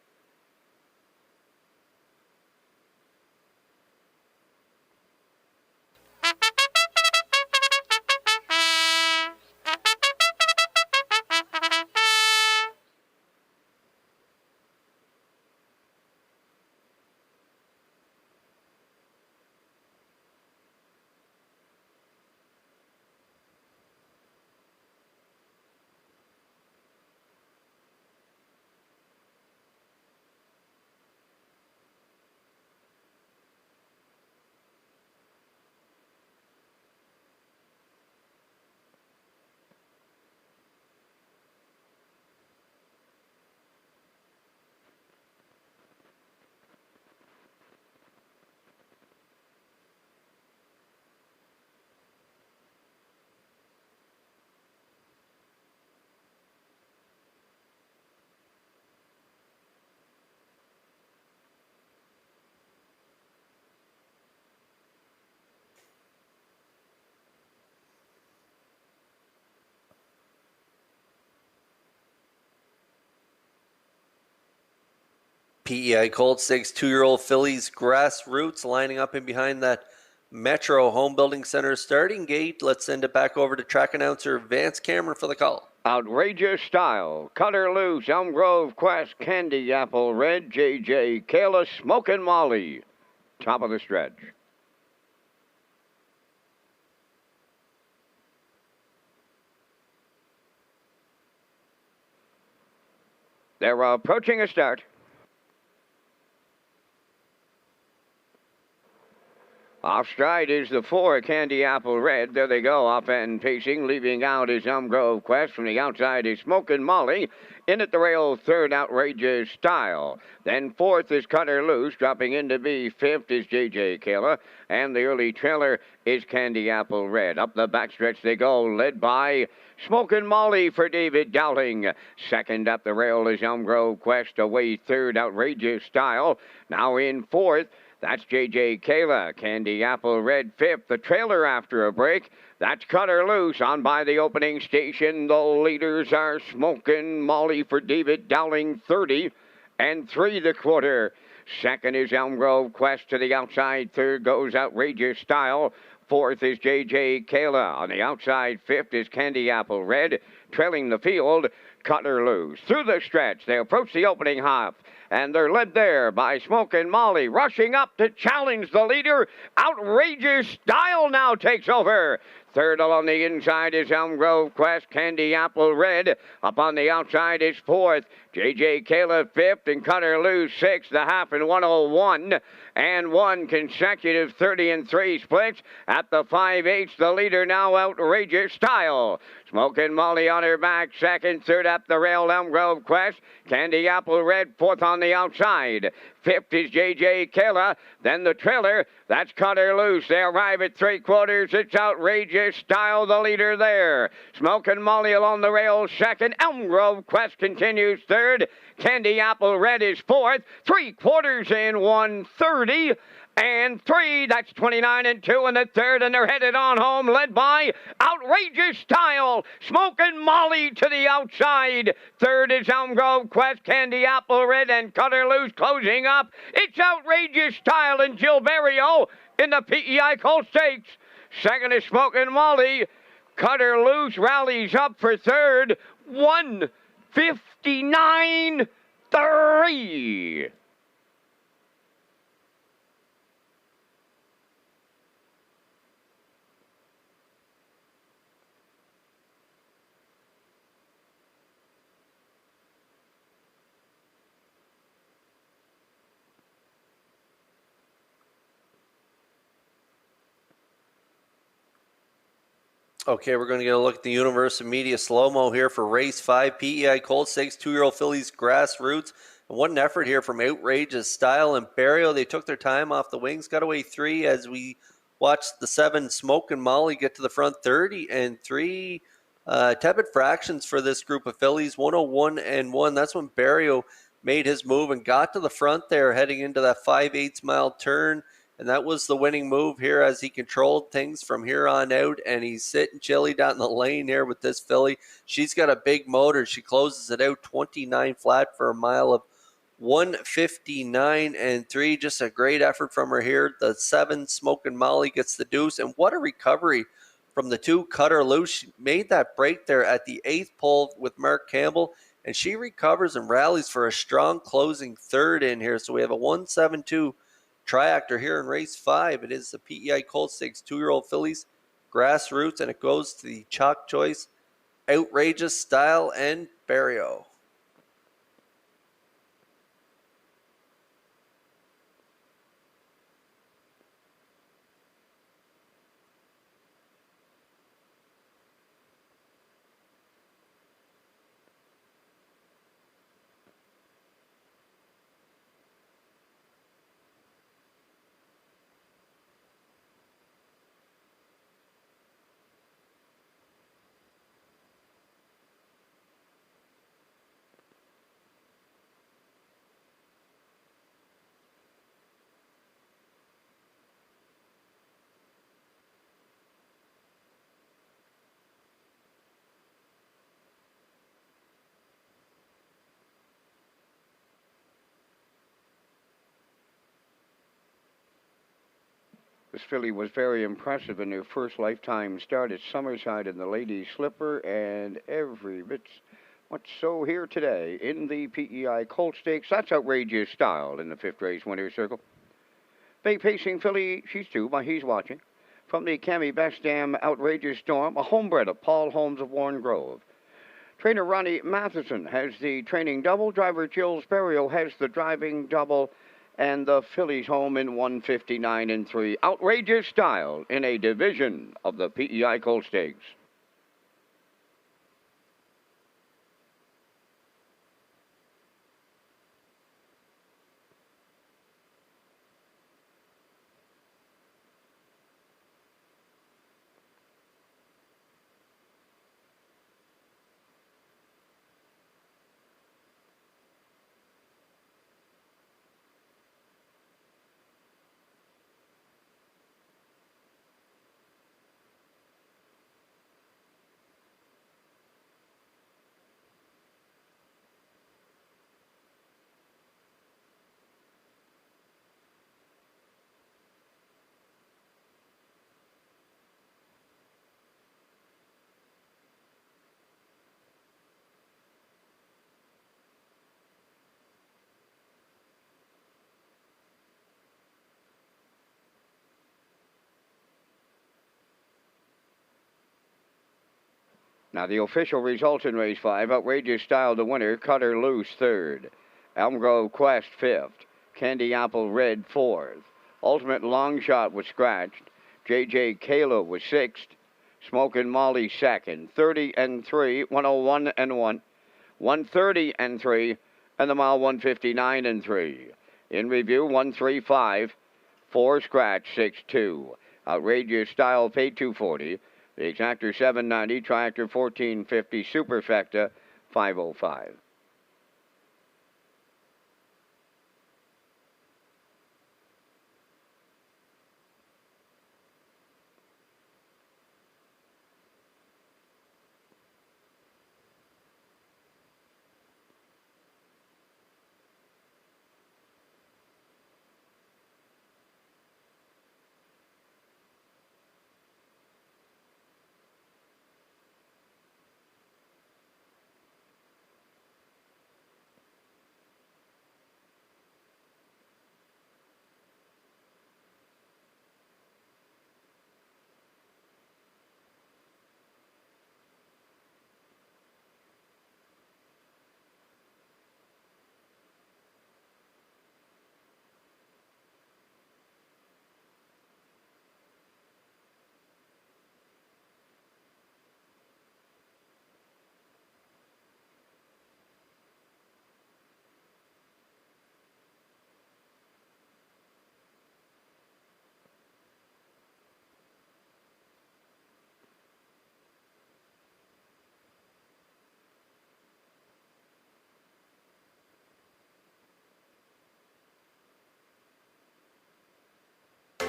PEI Cold Stakes 2-year-old fillies grassroots lining up in behind that Metro Home Building Center starting gate. Let's send it back over to track announcer Vance Cameron for the call.
Outrageous Style, Cutter Loose, Elm Grove Quest, Candy Apple Red, JJ Kayla, Smokin' Molly. Top of the stretch. They're approaching a start. Off stride is the 4, Candy Apple Red. There they go, off and pacing. Leaving out is Grove Quest. From the outside is Smokin' Molly. In at the rail, third, Outrageous Style. Then fourth is Cutter Loose. Dropping in to be fifth is J.J. Kayla. And the early trailer is Candy Apple Red. Up the backstretch they go, led by Smokin' Molly for David Dowling. Second up the rail is Grove Quest. Away third, Outrageous Style. Now in fourth, that's J.J. Kayla. Candy Apple Red fifth. The trailer after a break. That's Cutter Loose on by the opening station. The leaders are Smokin' Molly for David Dowling, 30 and 3 the quarter. Second is Grove Quest to the outside. Third goes Outrageous Style. Fourth is J.J. Kayla. On the outside, fifth is Candy Apple Red. Trailing the field, Cutter Loose. Through the stretch, they approach the opening half. And they're led there by Smokin' Molly. Rushing up to challenge the leader. Outrageous Style now takes over. Third along the inside is Grove Quest, Candy Apple Red. Up on the outside is fourth. J.J. Kayla fifth and Cutter Loose sixth. The half in 1:01 and 1 consecutive 30 and 3 splits. At the 5/8, the leader now Outrageous Style. Smokin' Molly on her back, second. Third up the rail, Grove Quest. Candy Apple Red, fourth on the outside. Fifth is J.J. Kayla. Then the trailer, that's Cutter Loose. They arrive at 3/4. It's Outrageous Style, the leader there. Smokin' Molly along the rail, second. Grove Quest continues third. Candy Apple Red is fourth. 3/4 in 1:30 and 3. That's 29 and 2 in the third, and they're headed on home, led by Outrageous Style. Smokin' Molly to the outside. Third is Grove Quest, Candy Apple Red, and Cutter Loose closing up. It's Outrageous Style and Gilberto in the PEI Colt Stakes. Second is Smokin' Molly. Cutter Loose rallies up for third. 1:59.3.
Okay, we're going to get a look at the Universal Media slow-mo here for race 5, PEI Colt Stakes, 2-year-old fillies Grassroots. And what an effort here from Outrageous Style and Barrio. They took their time off the wings, got away 3 as we watched the 7 Smokin' Molly get to the front, 30 and 3. Tepid fractions for this group of fillies, 101 and 1. That's when Barrio made his move and got to the front there heading into that 5/8 mile turn. And that was the winning move here as he controlled things from here on out. And he's sitting chilly down the lane here with this filly. She's got a big motor. She closes it out 29 flat for a mile of 1:59 and 3. Just a great effort from her here. The 7 Smokin' Molly gets the deuce. And what a recovery from the 2 Cutter Loose. She made that break there at the 8th pole with Mark Campbell. And she recovers and rallies for a strong closing third in here. So we have a 1-7-2 triactor here in race 5. It is the PEI Colt Stakes 2-year-old fillies Grassroots, and it goes to the chalk choice Outrageous Style and Barrio.
This filly was very impressive in her first lifetime start at Summerside in the Lady Slipper, and every bit what's so here today in the PEI Colt Stakes. That's Outrageous Style in the 5th race winner's circle. Big pacing filly, she's 2, but he's watching. From the Cami Best Dam Outrageous Storm, a homebred of Paul Holmes of Warren Grove. Trainer Ronnie Matheson has the training double. Driver Jill Sperrio has the driving double. And the fillies home in 159 3. Outrageous style in a division of the PEI Colt Stakes. Now the official results in race 5. Outrageous Style, the winner. Cutter Loose, third. Elm Grove Quest, fifth. Candy Apple Red, fourth. Ultimate Long Shot was scratched. J.J. Kayla was sixth. Smokin' Molly, second. 30 and 3, 101 and 1. 130 and 3, and the mile 159 and 3. In review, 135. 4 scratch, 6-2. Outrageous Style paid $240. The Exactor $790, Triactor $1450, Superfecta $505.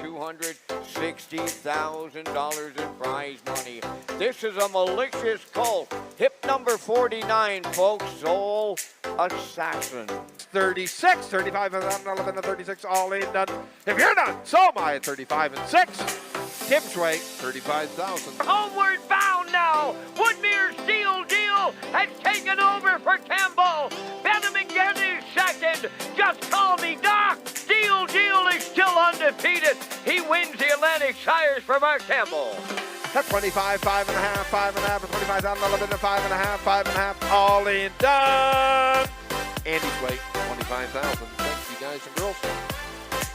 $260,000 in prize money. This is a malicious colt. Hip number 49, folks. Soul Assassin.
36, 35 and 11 and 36, all in done. If you're done, so am I at 35 and 6. Tim's way, 35,000.
Homeward bound now. Woodmere Steel Deal has taken over for Campbell. Benham again is second. Just call me Doc. Steel Deal is still undefeated. He wins the Atlantic Sires for Mark Campbell.
That's 25, 5.5, 5.5, 25,000, 11 and 5.5, 5.5, all in done. Andy's way, 25,000. Thank you guys and girls.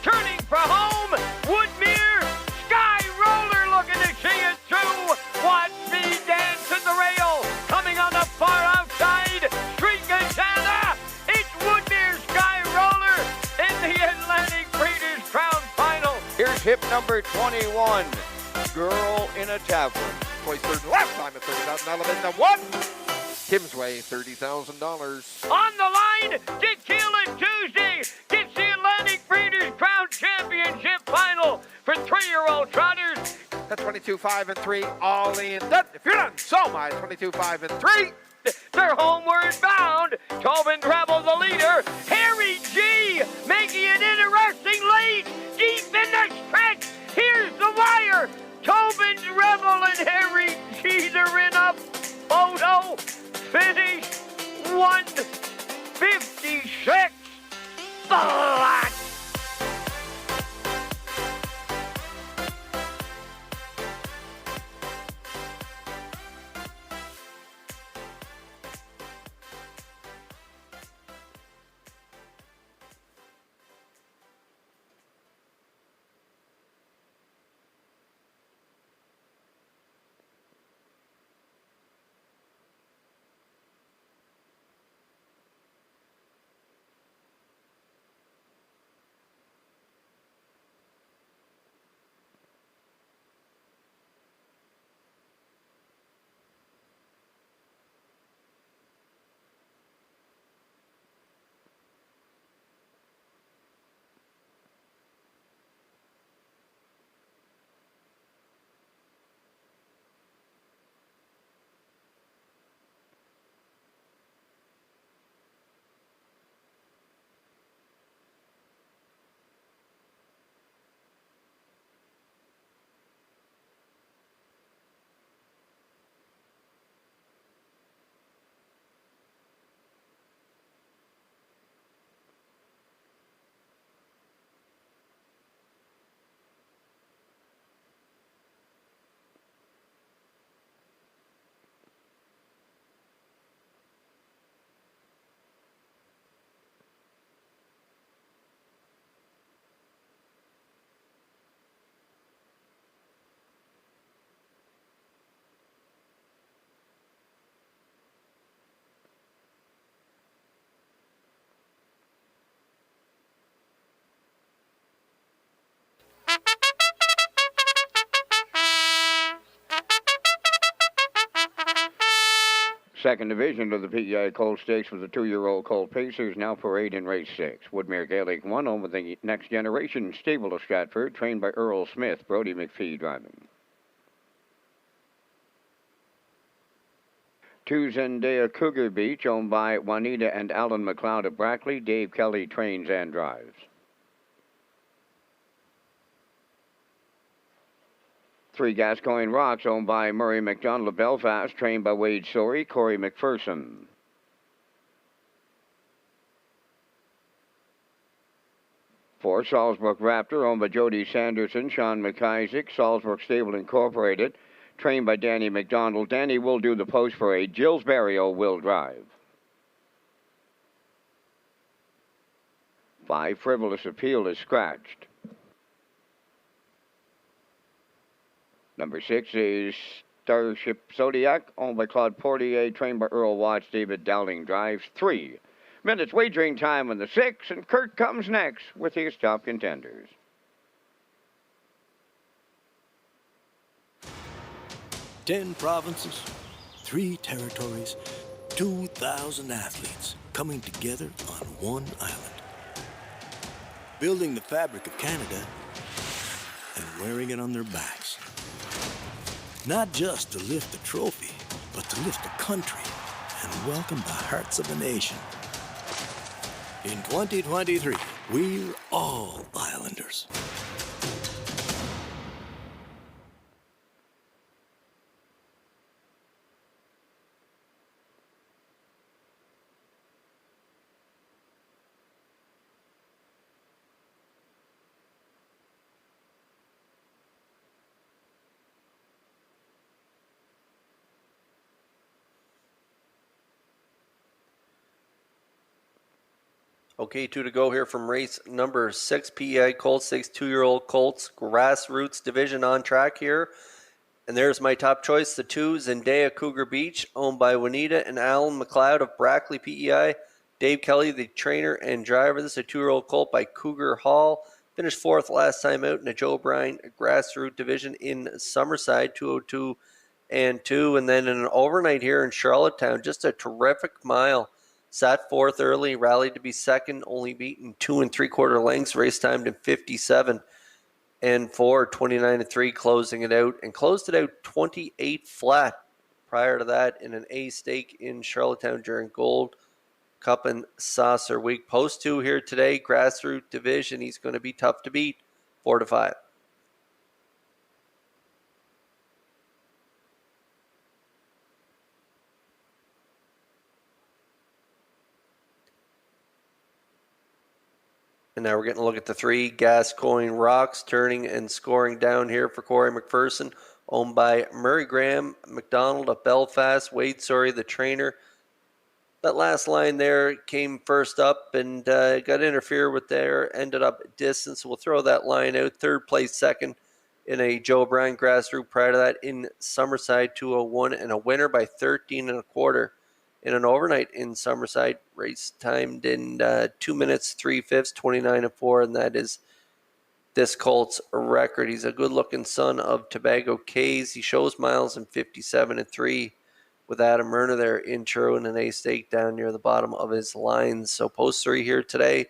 Turning for home, Woodmere Sky Roller looking to see it through. Watch me dance in the rail. Coming on the far outside, Street Gazana. It's Woodmere Sky Roller in the Atlantic Breeders' Crown Final.
Here's hip number 21, Girl in a Tavern.
Boys third and left time at 30,000, 11 and 1. Tim's way, $30,000.
On the line, Dick Keelan Tuesday gets the Atlantic Breeders' Crown Championship Final for 3-year-old trotters.
That's 22, 5 and 3, all in done. If you're done, so am I, 22, 5 and 3.
They're homeward bound. Tobin Rebel, the leader. Harry G making it interesting late. Deep in the stretch. Here's the wire. Tobin Rebel and Harry G, they're in a photo finish. 156. Black.
second division of the PEI Colt Stakes with the 2-year-old Colt Pacers, now parade in race 6. Woodmere Gaelic 1 over the Next Generation Stable of Stratford, trained by Earl Smith, Brody McPhee driving. 2 Zendaya Cougar Beach, owned by Juanita and Alan McLeod of Brackley. Dave Kelly trains and drives. 3 Gascoigne Rocks, owned by Murray McDonald of Belfast, trained by Wade Sorey, Corey McPherson. 4 Salzbrook Raptor, owned by Jody Sanderson, Sean McIsaac, Salzbrook Stable Incorporated, trained by Danny McDonald. Danny will do the post parade. Gilles Barrio will drive. 5 Frivolous Appeal is scratched. Number 6 is Starship Zodiac, owned by Claude Portier, trained by Earl Watts. David Dowling drives. 3 minutes wagering time on the 6, and Kurt comes next with his top contenders.
10 provinces, 3 territories, 2,000 athletes coming together on one island. Building the fabric of Canada and wearing it on their backs. Not just to lift the trophy, but to lift a country and welcome the hearts of a nation. In 2023, we're all Islanders.
Okay, 2 to go here from race number 6, PEI Colt Stakes, 2-year-old Colts, grassroots division on track here. And there's my top choice, the 2, Zendaya Cougar Beach, owned by Juanita and Alan McLeod of Brackley, PEI. Dave Kelly, the trainer and driver. This is a 2-year-old colt by Cougar Hall. Finished 4th last time out in a Joe Bryan grassroots division in Summerside, 202 and 2. And then in an overnight here in Charlottetown, just a terrific mile. Sat 4th early, rallied to be 2nd, only beaten 2 3/4 lengths, race timed in 57 and 4, 29 and 3, closing it out, and closed it out 28 flat prior to that in an A stake in Charlottetown during Gold Cup and Saucer Week. Post 2 here today, grassroots division. He's going to be tough to beat, 4 to 5. And now we're getting a look at the 3 Gascoigne Rocks, turning and scoring down here for Corey McPherson, owned by Murray Graham McDonald of Belfast. Wade Sorey, the trainer. That last line there came first up and got interfered with there, ended up distance. We'll throw that line out. 3rd place, 2nd in a Joe Bryan grassroots. Prior to that in Summerside, 201, and a winner by 13 1/4. In an overnight in Summerside, race timed in 2 minutes, 3/5, 29 and 4, and that is this colt's record. He's a good-looking son of Tobago Cays. He shows miles in 57 and 3 with Adam Myrna there in Truro and an A stake down near the bottom of his lines. So post 3 here today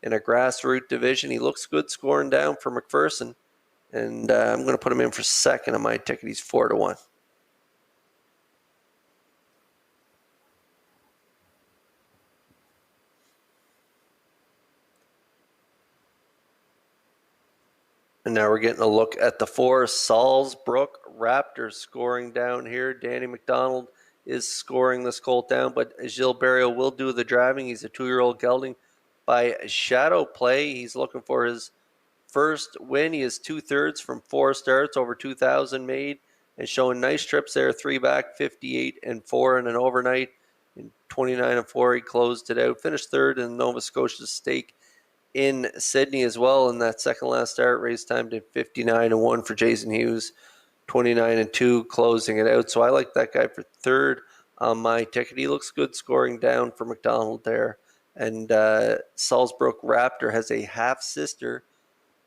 in a grassroots division. He looks good scoring down for McPherson, and I'm going to put him in for 2nd on my ticket. He's 4 to 1. And now we're getting a look at the 4 Salzbrook Raptors scoring down here. Danny McDonald is scoring this colt down, but Gilles Barrio will do the driving. He's a 2-year-old gelding by Shadow Play. He's looking for his first win. He is 2/3 from 4 starts, over 2,000 made, and showing nice trips there. 3 back, 58 and 4 in an overnight. In 29 and 4, he closed it out. Finished 3rd in Nova Scotia Stake in Sydney as well in that second last start. Race timed in 59 and 1 for Jason Hughes, 29 and 2, closing it out. So I like that guy for 3rd on my ticket. He looks good scoring down for McDonald there. And Salzbrook Raptor has a half sister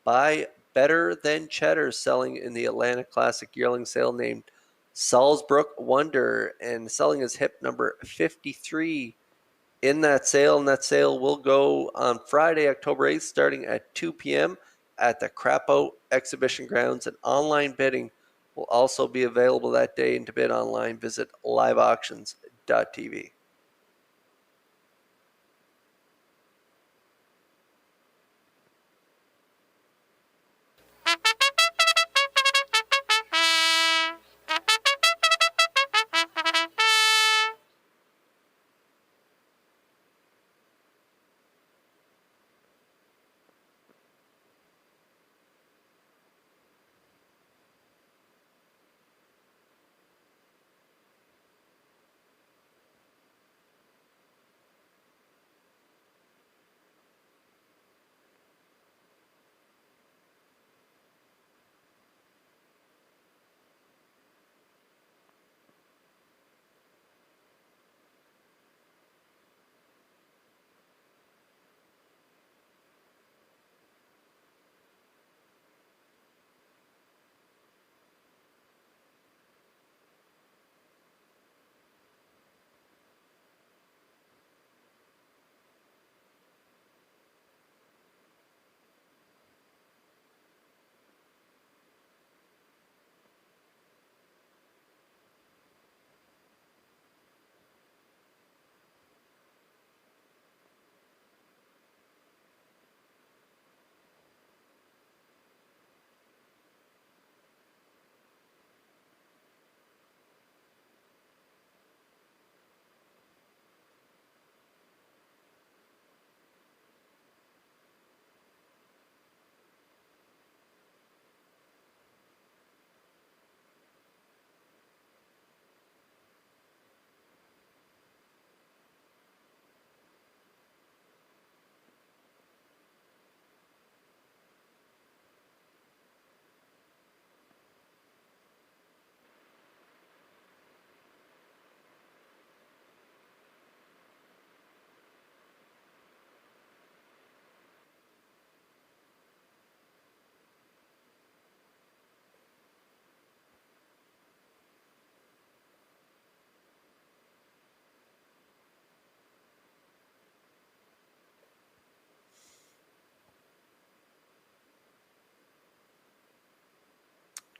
by Better Than Cheddar, selling in the Atlantic Classic yearling sale, named Salzbrook Wonder, and selling his hip number 53 in that sale. And that sale will go on Friday, October 8th, starting at 2 p.m. at the Crapo Exhibition Grounds. And online bidding will also be available that day. And to bid online, visit liveauctions.tv.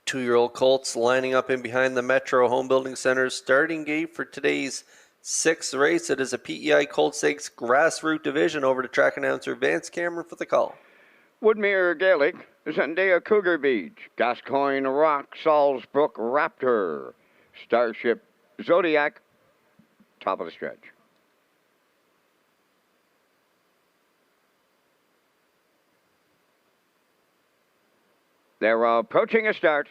Two-year-old colts lining up in behind the Metro Home Building Center's starting gate for today's sixth race. It is a PEI Colt Stakes grassroots division. Over to track announcer Vance Cameron for the call.
Woodmere Gaelic, Zendaya Cougar Beach, Gascoigne Rock, Salzbrook Raptor, Starship Zodiac, top of the stretch. They're approaching a start.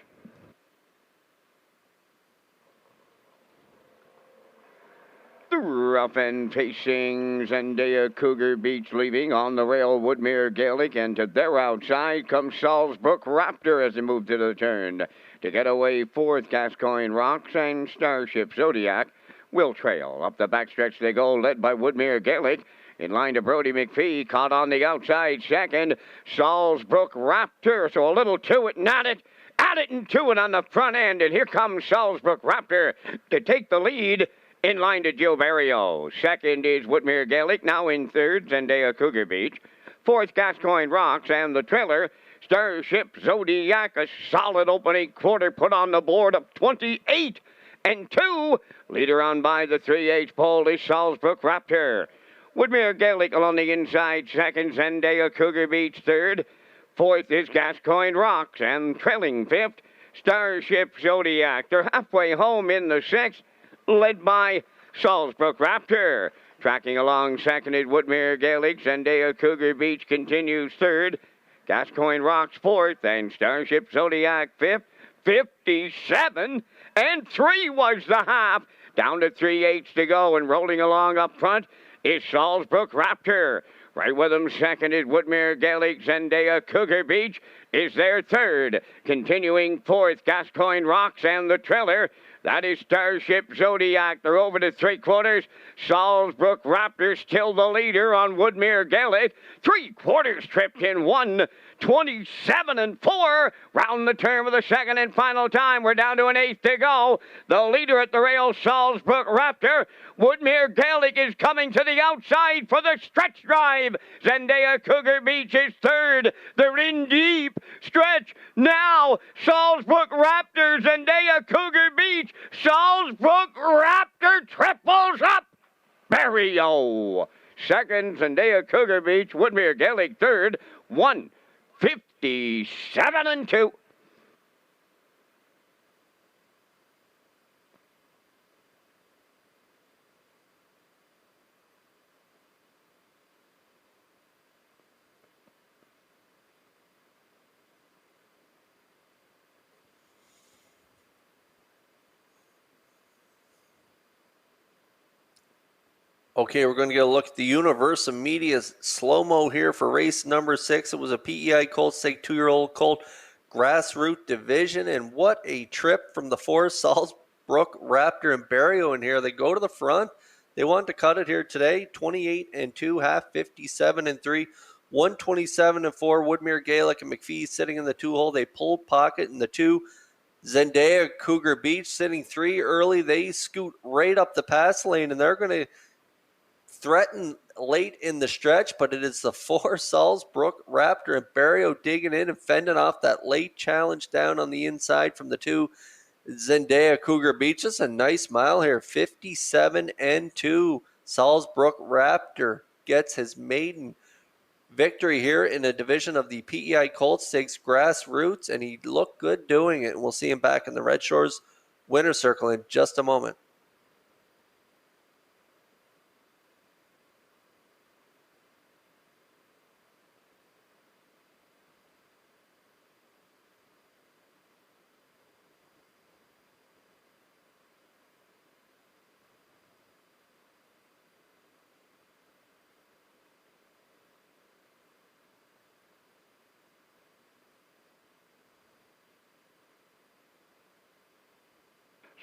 The rough and pacing Zendaya Cougar Beach leaving on the rail Woodmere Gaelic, and to their outside comes Salzbrook Raptor as they move to the turn. To get away fourth, Gascoigne Rocks and Starship Zodiac will trail. Up the backstretch they go, led by Woodmere Gaelic. In line to Brody McPhee, caught on the outside second. Salzbrook Raptor, so a little to it and at it and to it on the front end. And here comes Salzbrook Raptor to take the lead. In line to Joe Barrio. Second is Woodmere Gaelic. Now in third, Zendaya Cougar Beach. Fourth, Gascoigne Rocks. And the trailer, Starship Zodiac. A solid opening quarter put on the board of 28 and 2. Leader on by the 3/8 pole is Salzbrook Raptor. Woodmere Gaelic along the inside second, Zendaya Cougar Beach third. Fourth is Gascoigne Rocks, and trailing fifth, Starship Zodiac. They're halfway home in the sixth, led by Salzbrook Raptor. Tracking along second is Woodmere Gaelic. Zendaya Cougar Beach continues third. Gascoigne Rocks fourth, and Starship Zodiac fifth. 57 and 3 was the half. Down to 3/8 to go, and rolling along up front is Salzbrook Raptor. Right with them second is Woodmere Gaelic. Zendaya Cougar Beach is their third. Continuing fourth, Gascoigne Rocks, and the trailer, that is Starship Zodiac. They're over to three-quarters. Salzbrook Raptor still the leader on Woodmere Gaelic. Three-quarters tripped in 1,
27-4. Round the turn of the second and final time. We're down to an eighth to go. The leader at the rail, Salisbrook Raptor. Woodmere Gaelic is coming to the outside for the stretch drive. Zendaya Cougar Beach is third. They're in deep. Stretch now. Salisbrook Raptor, Zendaya Cougar Beach. Salisbrook Raptor triples up. Barrio. Second, Zendaya Cougar Beach. Woodmere Gaelic third. 1:57-2.
Okay, we're going to get a look at the Universal Media slow-mo here for race number 6. It was a PEI Colt Stake 2-year-old colt grassroots division, and what a trip from the 4 Salisbrook Raptor and Barrio in here. They go to the front. They want to cut it here today. 28-2, half 57-3, 127-4. Woodmere Gaelic and McPhee sitting in the 2-hole. They pulled pocket in the 2. Zendaya Cougar Beach sitting 3 early. They scoot right up the pass lane, and they're going to threaten late in the stretch, but it is the 4 Salisbrook Raptor and Barrio digging in and fending off that late challenge down on the inside from the 2 Zendaya Cougar Beach. Just a nice mile here, 57-2. Salisbrook Raptor gets his maiden victory here in a division of the PEI Colt Stakes Grassroots, and he looked good doing it. We'll see him back in the Red Shores winner's circle in just a moment.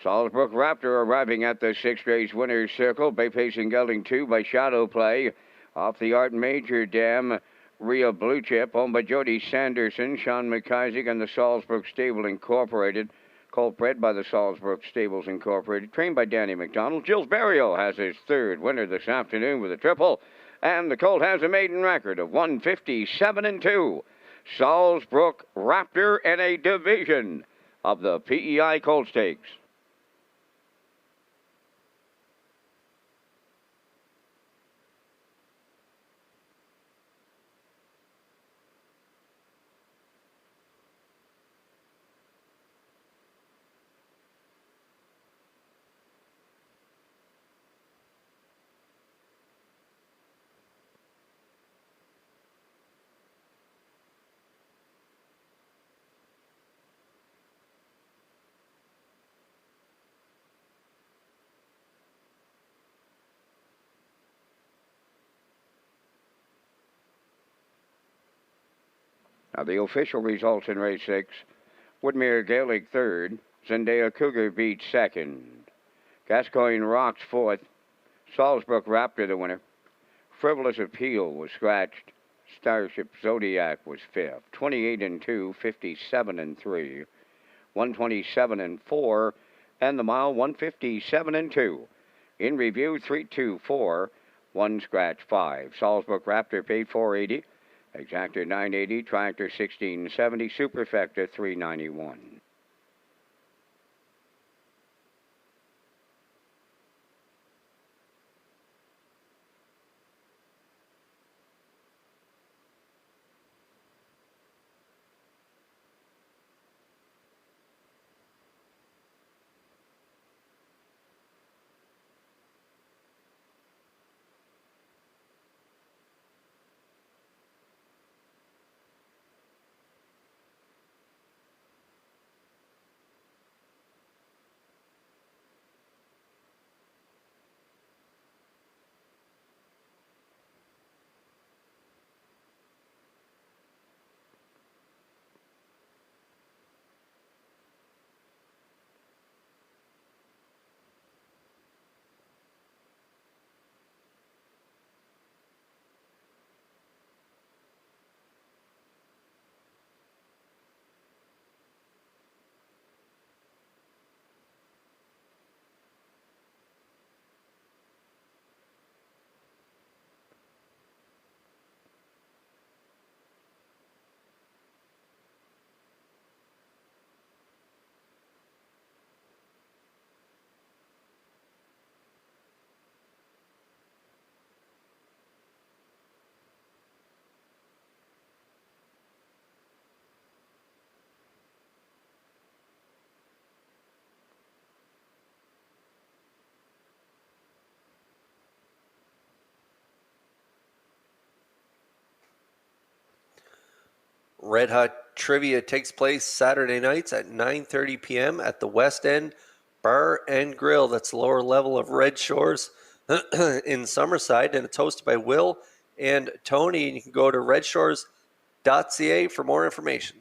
Salisbrook Raptor arriving at the 6th race winner's circle. Bay Pacing Gelding 2 by Shadow Play. Off the Art Major Dam, Rio Blue Chip, owned by Jody Sanderson, Sean McIsaac, and the Salisbrook Stable Incorporated. Colt bred by the Salisbrook Stables Incorporated, trained by Danny McDonald. Gilles Barrio has his 3rd winner this afternoon with a triple. And the colt has a maiden record of 157-2. Salisbrook Raptor in a division of the PEI Colt Stakes. Now the official results in race 6. Woodmere Gaelic 3rd. Zendaya Cougar Beach 2nd. Gascoigne Rocks 4th. Salisbrook Raptor the winner. Frivolous Appeal was scratched. Starship Zodiac was 5th. 28-2, 57-3, 127-4, and the mile 157-2. In review 3-2-4, 1 scratch 5. Salisbrook Raptor paid $480. Exactor $980, Tractor $1670, Superfecta $391.
Red Hot Trivia takes place Saturday nights at 9:30 p.m. at the West End Bar and Grill. That's the lower level of Red Shores in Summerside, and it's hosted by Will and Tony. And you can go to Redshores.ca for more information.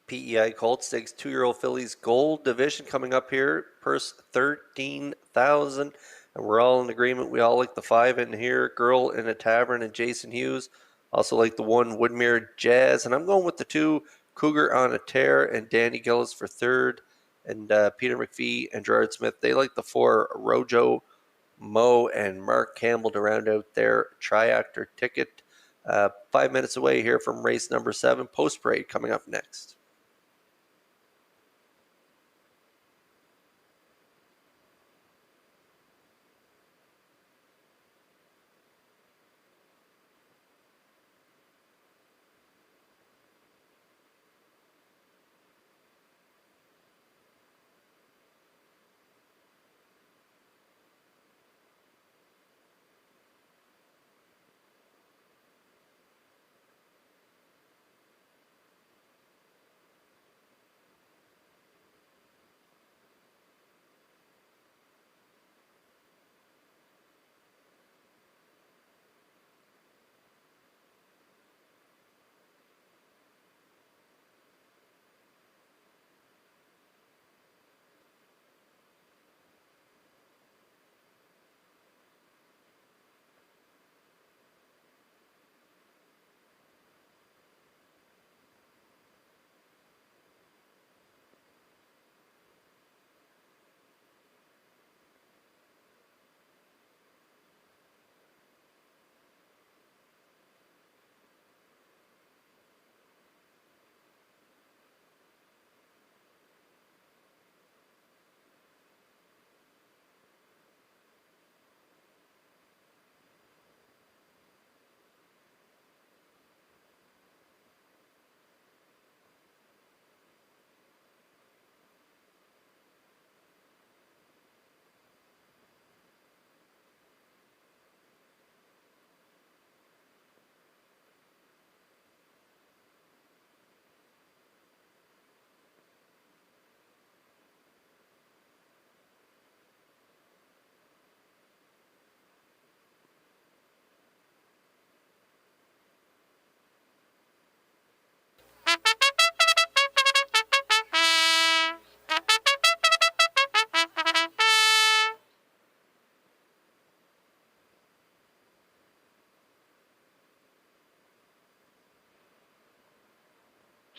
PEI Colt Stakes 2-year-old fillies gold division coming up here. Purse $13,000, and we're all in agreement. We all like the 5 in here. Girl in a Tavern and Jason Hughes. Also like the 1 Woodmere Jazz, and I'm going with the 2 Cougar on a Tear and Danny Gillis for 3rd, and Peter McPhee and Gerard Smith. They like the 4 Rojo, Mo, and Mark Campbell to round out their triactor ticket. 5 minutes away here from race number 7. Post parade coming up next.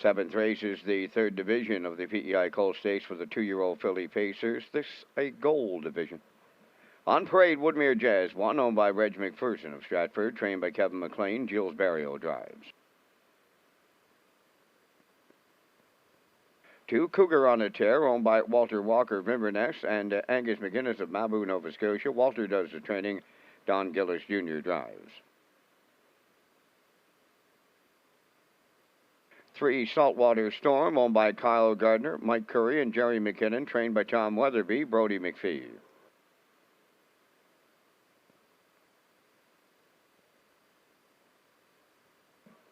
Seventh race is the 3rd division of the PEI Colt Stakes for the 2-year-old filly Pacers. This a gold division. On parade, Woodmere Jazz, 1 owned by Reg McPherson of Stratford, trained by Kevin McLean. Gilles Barrio drives. 2 Cougar on a Tear, owned by Walter Walker of Inverness and Angus McGuinness of Mabou, Nova Scotia. Walter does the training. Don Gillis Jr. drives. 3 Saltwater Storm, owned by Kyle Gardner, Mike Curry, and Jerry McKinnon, trained by Tom Weatherby, Brody McPhee.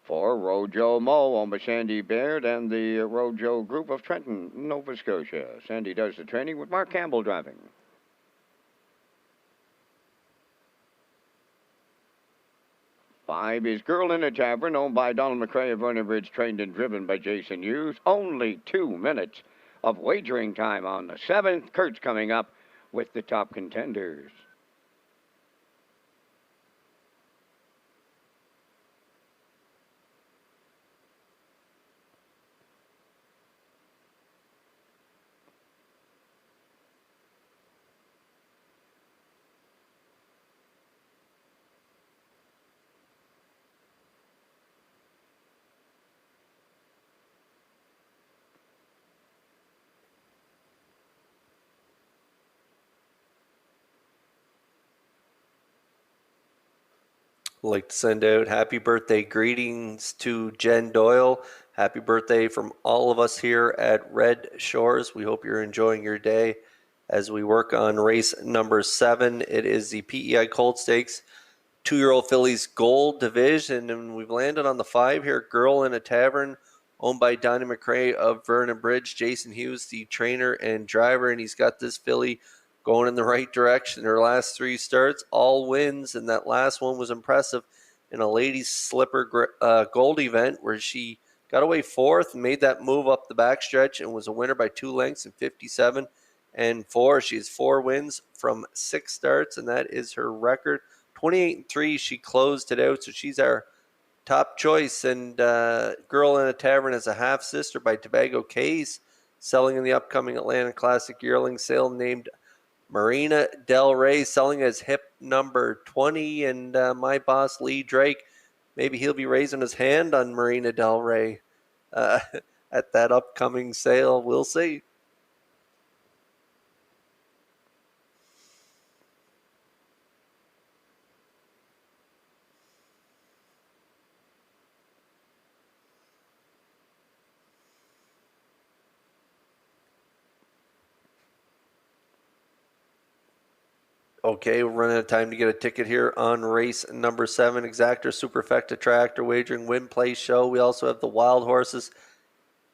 4 Rojo Mo, owned by Sandy Baird and the Rojo Group of Trenton, Nova Scotia. Sandy does the training with Mark Campbell driving. 5 is Girl in a Tavern, owned by Donald McCrae of Vernon Bridge, trained and driven by Jason Hughes. Only 2 minutes of wagering time on the 7th. Kurt's coming up with the top contenders.
I'd like to send out happy birthday greetings to Jen Doyle. Happy birthday from all of us here at Red Shores. We hope you're enjoying your day as we work on race number 7. It is the PEI Colt Stakes 2-year-old fillies gold division, and we've landed on the 5 here. Girl in a Tavern, owned by Donnie McRae of Vernon Bridge. Jason Hughes, the trainer and driver, and he's got this filly going in the right direction. Her last 3 starts, all wins, and that last one was impressive in a ladies slipper gold event where she got away 4th and made that move up the backstretch and was a winner by 2 lengths in 57 and 4. She has 4 wins from 6 starts, and that is her record. 28-3, she closed it out, so she's our top choice. And Girl in a Tavern is a half sister by Tobago Case, selling in the upcoming Atlanta Classic yearling sale, named Marina Del Rey, selling as hip number 20. And my boss, Lee Drake, maybe he'll be raising his hand on Marina Del Rey at that upcoming sale. We'll see. Okay, we're running out of time to get a ticket here on race number 7. Exactor, Superfecta, Tractor, Wagering, Win, Play, Show. We also have the Wild Horses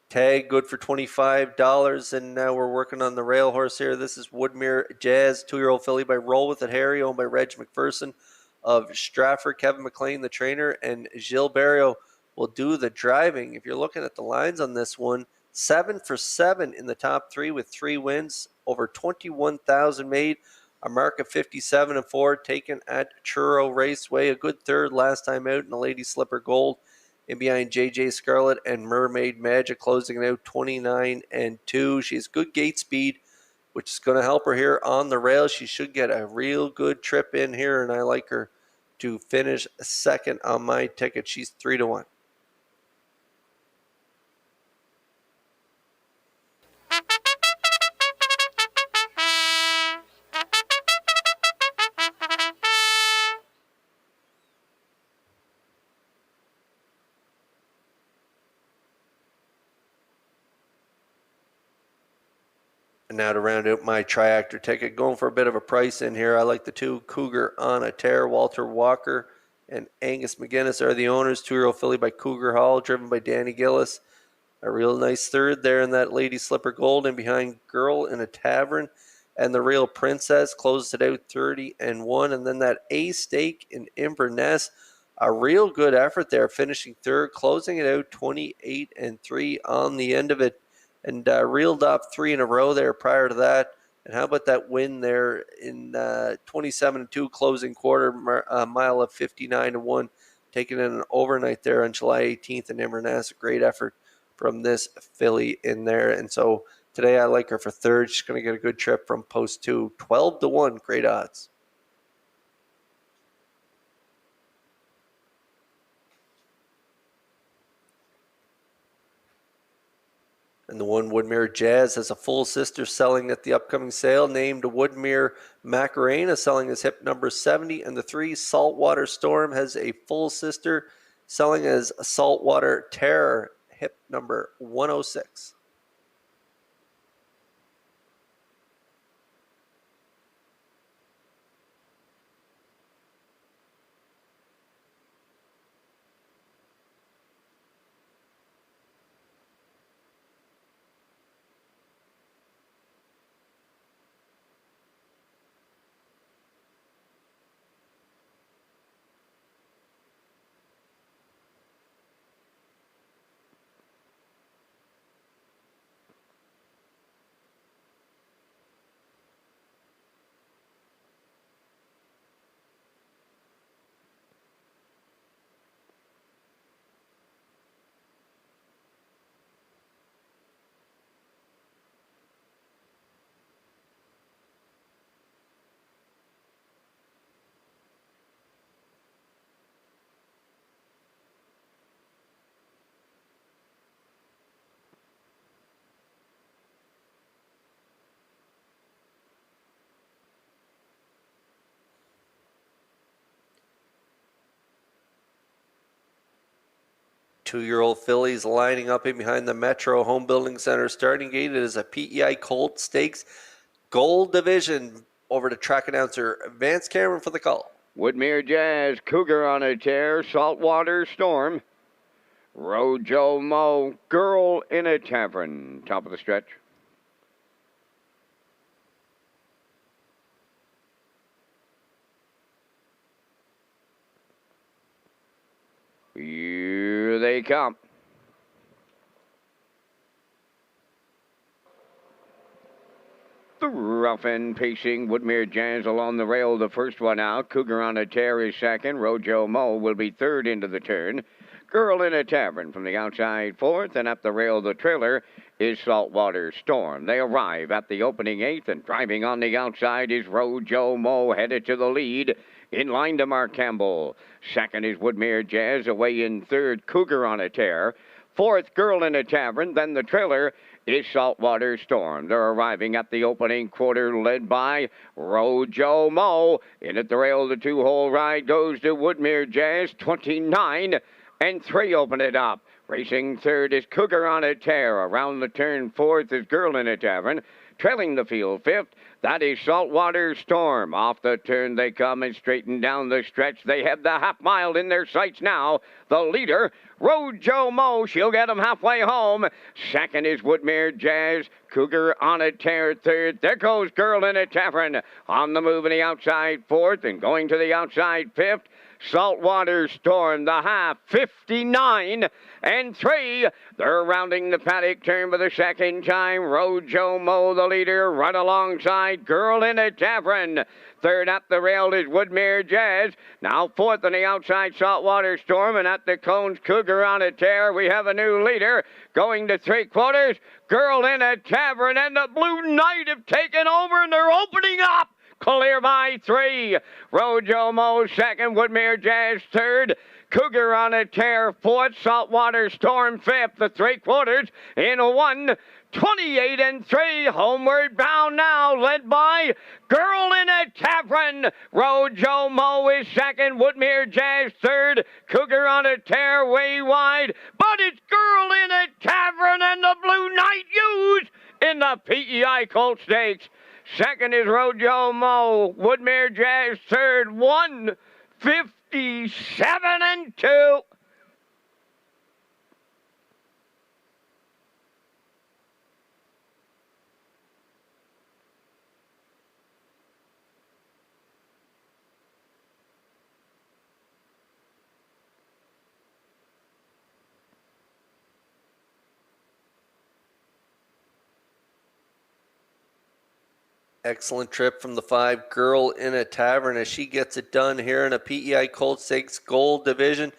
tag, good for $25. And now we're working on the rail horse here. This is Woodmere Jazz, 2-year-old filly by Roll With It Harry, owned by Reg McPherson of Stratford. Kevin McLean, the trainer, and Gilles Barrio will do the driving. If you're looking at the lines on this one, 7 for 7 in the top 3 with 3 wins, over 21,000 made. A mark of 57 and 4 taken at Churro Raceway. A good third last time out in the Lady Slipper Gold. In behind JJ Scarlet and Mermaid Magic, closing it out 29 and 2. She has good gate speed, which is going to help her here on the rail. She should get a real good trip in here, and I like her to finish second on my ticket. She's 3-1. And now to round out my triactor ticket, going for a bit of a price in here. I like the 2 Cougar on a Tear. Walter Walker and Angus McGuinness are the owners. 2-year-old filly by Cougar Hall, driven by Danny Gillis. A real nice third there in that Lady Slipper Gold. And behind Girl in a Tavern and the Real Princess closed it out 30 and 1. And then that A Stake in Inverness, a real good effort there, finishing third, closing it out 28 and 3 on the end of it. And reeled up 3 in a row there prior to that. And how about that win there in 27-2 closing quarter mile of 59-1, taking in an overnight there on July 18th in Inverness. A great effort from this filly in there. And so today I like her for third. She's going to get a good trip from post 2. 12-1, great odds. And the one Woodmere Jazz has a full sister selling at the upcoming sale, named Woodmere Macarena, selling as hip number 70. And the 3 Saltwater Storm has a full sister selling as Saltwater Terror, hip number 106. 2-year-old fillies lining up in behind the Metro Home Building Center starting gate. It is a PEI Colt Stakes Gold Division. Over to track announcer Vance Cameron for the call.
Woodmere Jazz, Cougar on a Tear, Saltwater Storm, Rojo Mo, Girl in a Tavern. Top of the stretch. Here they come. The rough end pacing Woodmere Jazz along the rail, the first one out. Cougar on a Tear is second. Rojo Mo will be third into the turn. Girl in a Tavern from the outside fourth, and up the rail the trailer is Saltwater Storm. They arrive at the opening eighth, and driving on the outside is Rojo Mo, headed to the lead. In line to Mark Campbell. Second is Woodmere Jazz, away in third, Cougar on a Tear. Fourth, Girl in a Tavern. Then the trailer is Saltwater Storm. They're arriving at the opening quarter, led by Rojo Mo. In at the rail, the two-hole ride goes to Woodmere Jazz, 29 and 3 open it up. Racing third is Cougar on a Tear. Around the turn, fourth is Girl in a Tavern. Trailing the field, fifth, that is Saltwater Storm. Off the turn they come and straighten down the stretch. They have the half mile in their sights now. The leader, Rojo Mo, she'll get them halfway home. Second is Woodmere Jazz. Cougar on a Tear third. There goes Girl in a Tavern. On the move in the outside fourth, and going to the outside fifth, Saltwater Storm, the half, 59 and 3. They're rounding the paddock turn for the second time. Rojo Mo, the leader, right alongside Girl in a Tavern. Third up the rail is Woodmere Jazz. Now fourth on the outside, Saltwater Storm. And at the cones, Cougar on a Tear. We have a new leader going to three quarters. Girl in a Tavern, and the Blue Knight have taken over, and they're opening up. Clear by 3. Rojo Mo second, Woodmere Jazz third. Cougar on a Tear fourth, Saltwater Storm fifth. The three quarters in 1, 28 and 3. Homeward bound now, led by Girl in a Tavern. Rojo Mo is second, Woodmere Jazz third. Cougar on a Tear way wide, but it's Girl in a Tavern and the Blue Knight used in the PEI Colt Stakes. Second is Rojo Mo. Woodmere Jazz third, 157 and 2.
Excellent trip from the 5, Girl in a Tavern, as she gets it done here in a PEI Colt Stakes Gold Division,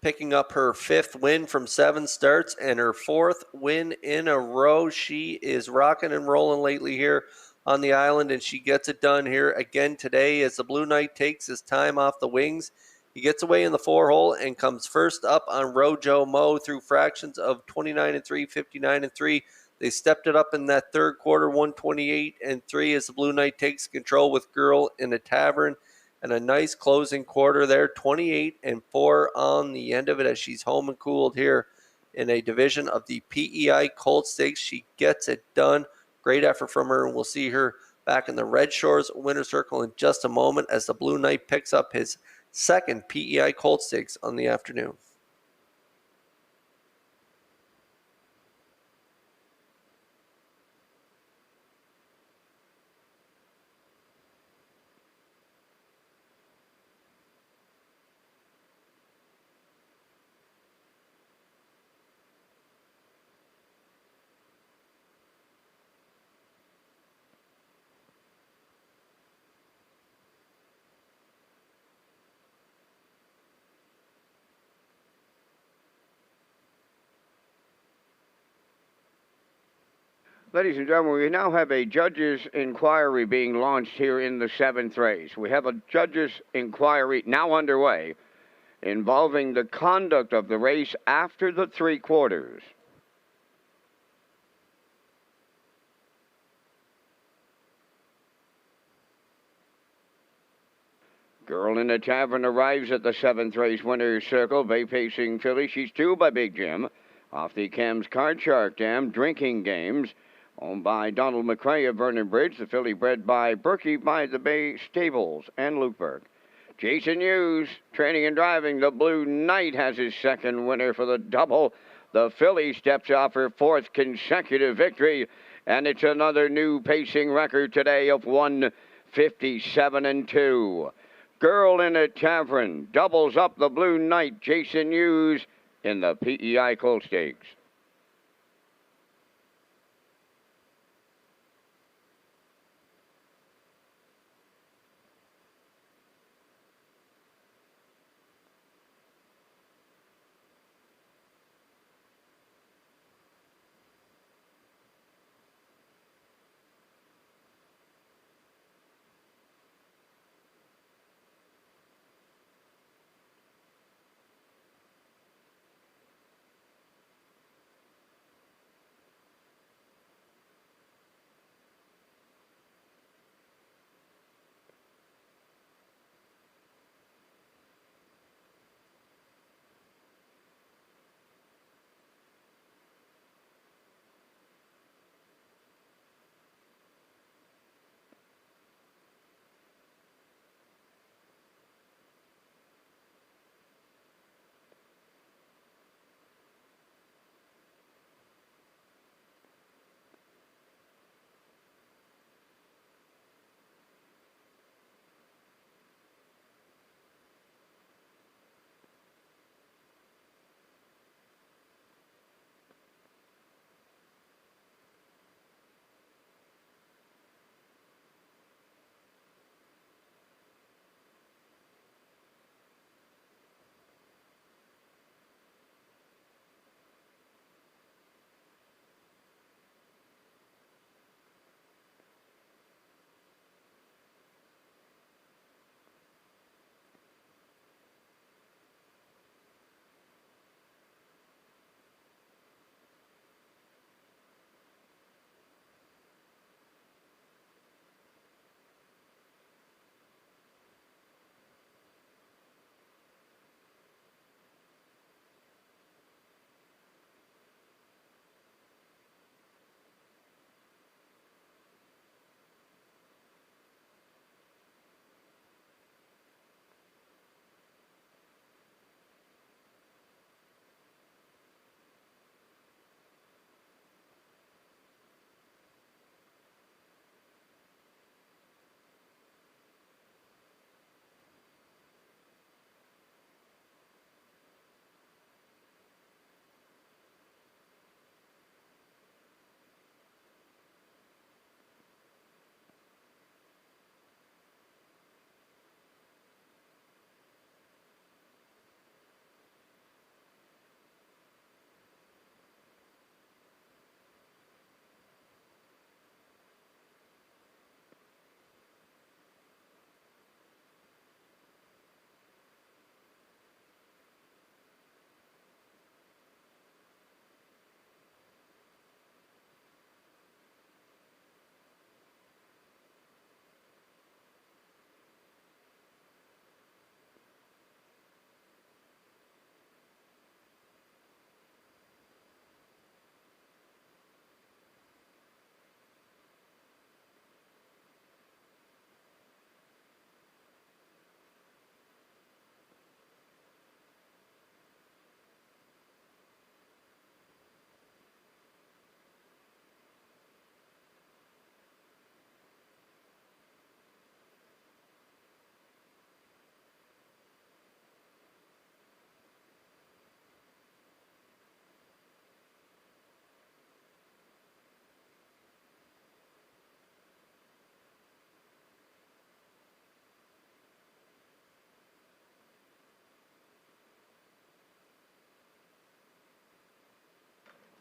picking up her 5th win from 7 starts and her 4th win in a row. She is rocking and rolling lately here on the island, and she gets it done here again today as the Blue Knight takes his time off the wings. He gets away in the 4-hole and comes first up on Rojo Mo through fractions of 29 and 3, 59 and 3. They stepped it up in that third quarter, 128 and 3, as the Blue Knight takes control with Girl in a Tavern, and a nice closing quarter there, 28 and 4 on the end of it, as she's home and cooled here in a division of the PEI Colt Stakes. She gets it done. Great effort from her, and we'll see her back in the Red Shores winner circle in just a moment as the Blue Knight picks up his 2nd PEI Colt Stakes on the afternoon.
Ladies and gentlemen, we now have a judge's inquiry being launched here in the 7th race. We have a judge's inquiry now underway involving the conduct of the race after the three quarters. Girl in the Tavern arrives at the 7th race winner's circle. Bay Pacing filly. She's 2 by Big Jim. Off the Cam's Card Shark Dam Drinking Games. Owned by Donald McCrae of Vernon Bridge. The filly bred by Berkey by the Bay Stables and Luke Burke. Jason Hughes, training and driving. The Blue Knight has his 2nd winner for the double. The filly steps off her 4th consecutive victory. And it's another new pacing record today of 1:57-2. Girl in a Tavern doubles up the Blue Knight, Jason Hughes, in the PEI Colt Stakes.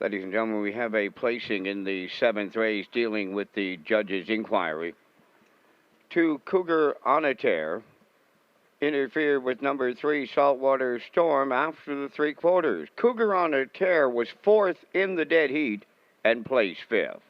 Ladies and gentlemen, we have a placing in the 7th race dealing with the judge's inquiry. 2, Cougar on a Tear interfered with number 3, Saltwater Storm, after the 3/4. Cougar on a Tear was 4th in the dead heat and placed 5th.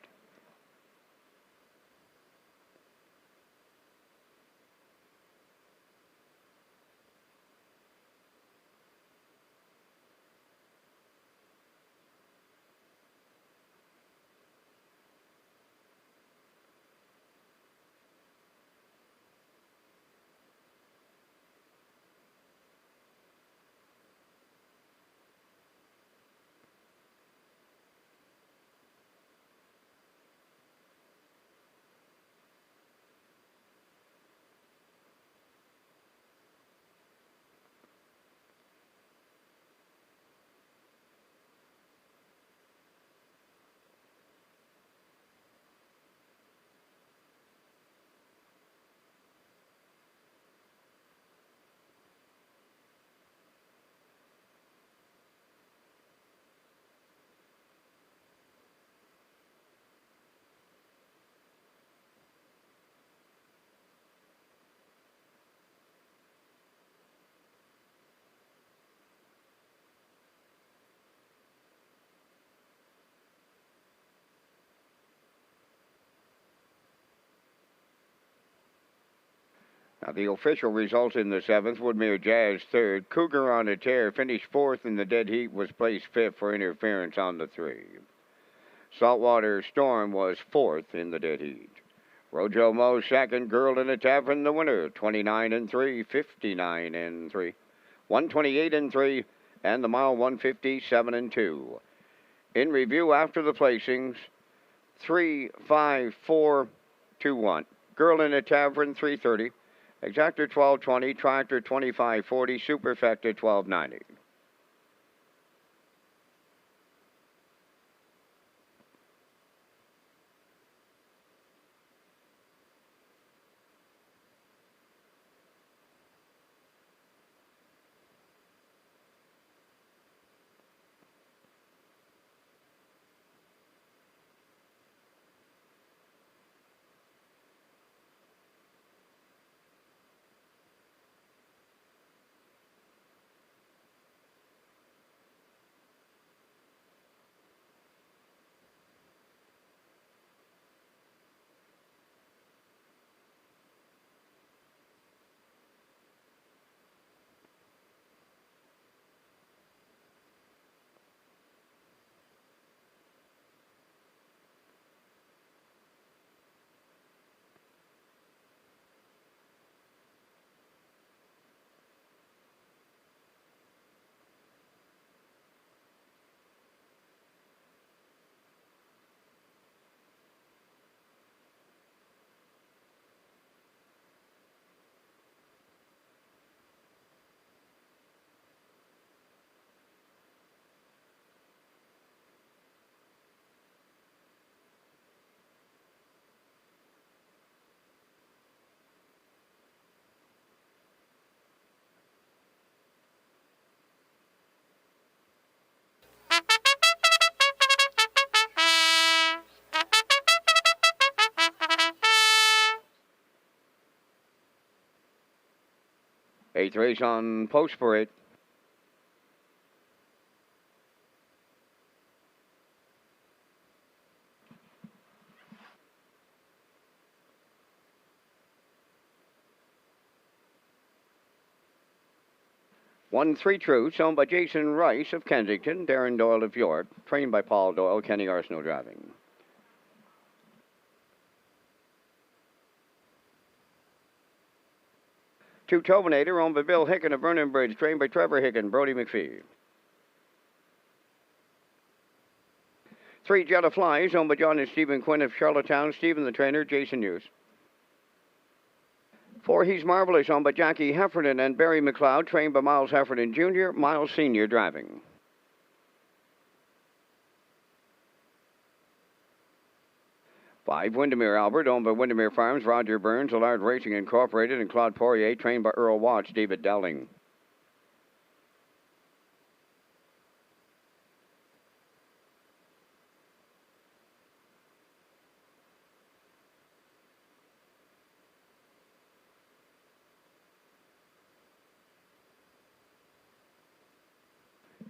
Now, the official results in the 7th, Woodmere Jazz 3rd. Cougar on a Tear finished 4th in the dead heat, was placed 5th for interference on the 3. Saltwater Storm was 4th in the dead heat. Rojo Mo 2nd, Girl in a Tavern the winner, 29-3, 59-3, 128-3, and the mile 157-2. In review after the placings, 3, 5, 4, 2, 1. Girl in a Tavern 330. Exactor 1220, Tractor 2540, Superfecta 1290. Eighth race on Post Parade. Won 3 Truths, owned by Jason Rice of Kensington, Darren Doyle of York, trained by Paul Doyle, Kenny Arsenault driving. Two Tobinator, owned by Bill Hicken of Vernon Bridge, trained by Trevor Hicken, Brody McPhee. 3 Jetta Flies, owned by John and Stephen Quinn of Charlottetown, Stephen the trainer, Jason Hughes. 4 He's Marvelous, owned by Jackie Heffernan and Barry McLeod, trained by Miles Heffernan Jr., Miles Sr. driving. 5 Windermere Albert, owned by Windermere Farms, Roger Burns, Allard Racing Incorporated, and Claude Poirier, trained by Earl Watts, David Dowling.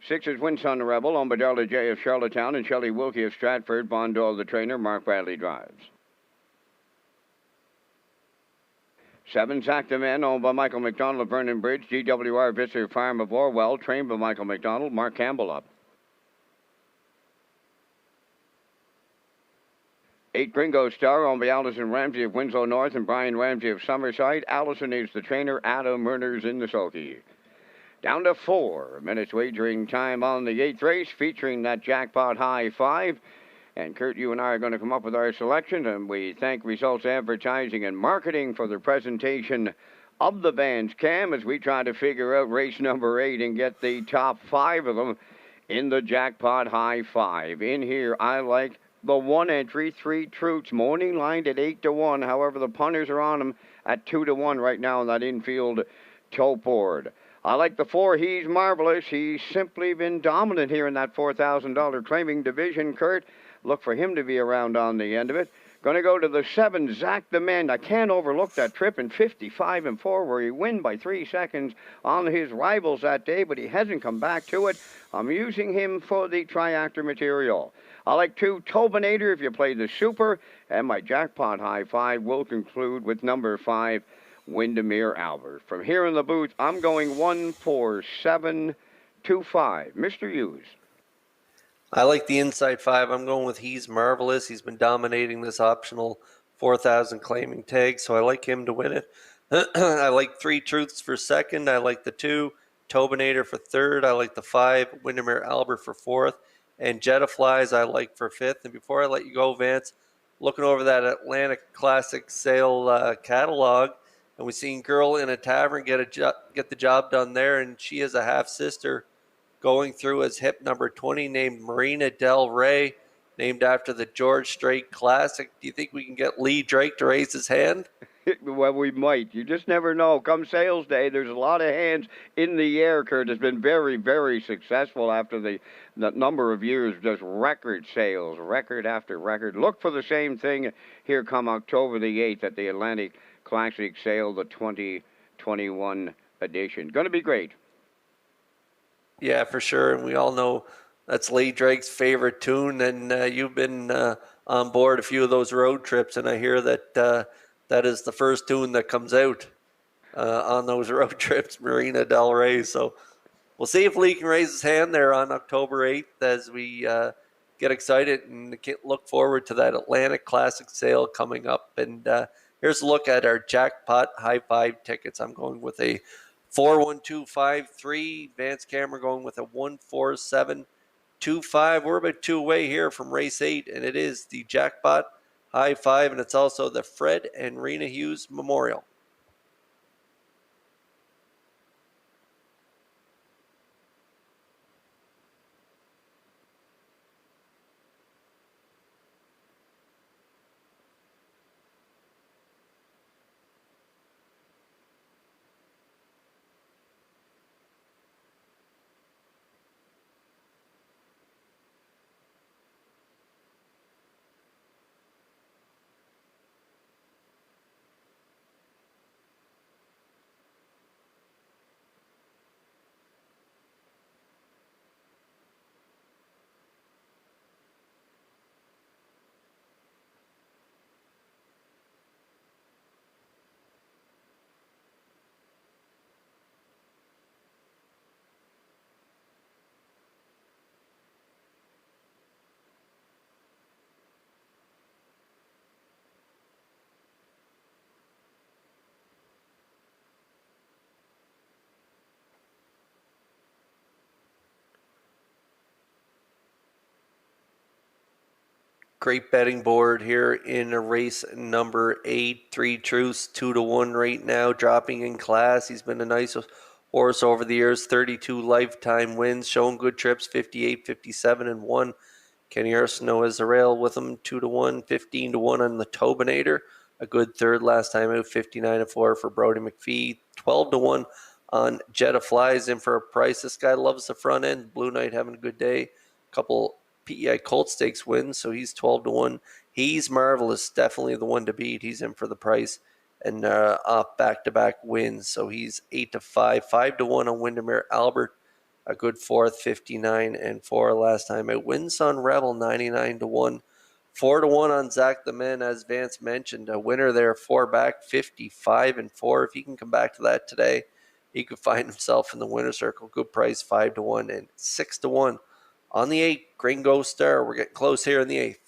6 is Winson Rebel, owned by Darla J. of Charlottetown and Shelley Wilkie of Stratford. Bondol the trainer, Mark Bradley drives. 7 Zach the Man, owned by Michael McDonald of Vernon Bridge, GWR Visser Farm of Orwell, trained by Michael McDonald, Mark Campbell up. 8 Gringo Star, owned by Allison Ramsey of Winslow North and Brian Ramsey of Summerside. Allison is the trainer, Adam Murners in the sulky. Down to 4 minutes wagering time on the 8th race, featuring that jackpot high 5. And Kurt, you and I are going to come up with our selection, and we thank Results Advertising and Marketing for the presentation of the band's cam as we try to figure out race number 8 and get the top 5 of them in the jackpot high 5. In here, I like the 1 entry, 3 Truths, morning lined at 8-1. However, the punters are on them at 2-1 right now on that infield tote board. I like the 4, He's Marvelous. He's simply been dominant here in that $4,000 claiming division, Kurt. Look for him to be around on the end of it. Going to go to the 7, Zach the Man. I can't overlook that trip in 55-4 where he won by 3 seconds on his rivals that day, but he hasn't come back to it. I'm using him for the triactor material. I like 2, Tobinator if you play the Super, and my jackpot high 5 will conclude with number 5, Windermere Albert. From here in the booth, I'm going 14725. Mr. Hughes.
I like the inside 5. I'm going with He's Marvelous. He's been dominating this optional 4,000 claiming tag, so I like him to win it. I like 3 Truths for second. I like the 2 Tobinator for third. I like the 5 Windermere Albert for fourth. And Jetta Flies I like for fifth. And before I let you go, Vance, looking over that Atlantic Classic sale catalog, and we seen Girl in a Tavern get the job done there, and she is a half-sister going through as hip number 20 named Marina Del Rey, named after the George Strait Classic. Do you think we can get Lee Drake to raise his hand?
Well, we might. You just never know. Come sales day, there's a lot of hands in the air, Kurt. Has been very, very successful after the number of years, just record sales, record after record. Look for the same thing here come October the 8th at the Atlantic Classic Sale, the 2021 edition. Going to be great.
Yeah, for sure. And we all know that's Lee Drake's favorite tune. And you've been on board a few of those road trips, and I hear that that is the first tune that comes out on those road trips, Marina Del Rey. So we'll see if Lee can raise his hand there on October 8th as we get excited and look forward to that Atlantic Classic sale coming up. And here's a look at our jackpot high five tickets. I'm going with a 41253. Vance Cameron going with a 14725. We're about 2 away here from race 8, and it is the jackpot high five, and it's also the Fred and Rena Hughes Memorial. Great betting board here in race number 8. 3 Truths, 2-1 right now, dropping in class. He's been a nice horse over the years. 32 lifetime wins, showing good trips, 58, 57, and 1. Kenny Arsenault has a rail with him, 2-1, 15-1 on the Tobinator. A good third last time out, 59-4 for Brody McPhee. 12-1 on Jetta Flies in for a price. This guy loves the front end. Blue Knight having a good day. Couple PEI Colt Stakes wins, so he's 12-1. He's Marvelous, definitely the one to beat. He's in for the price, and off back-to-back wins, so he's 8-5. 5-1 on Windermere Albert, a good fourth, 59-4 last time out. Winson Rebel, 99-1. 4-1 on Zach the Man, as Vance mentioned. A winner there, 4 back, 55-4. If he can come back to that today, he could find himself in the winner's circle. Good price, 5-1 and 6-1. On the 8th, Gringo Star. We're getting close here in the 8th.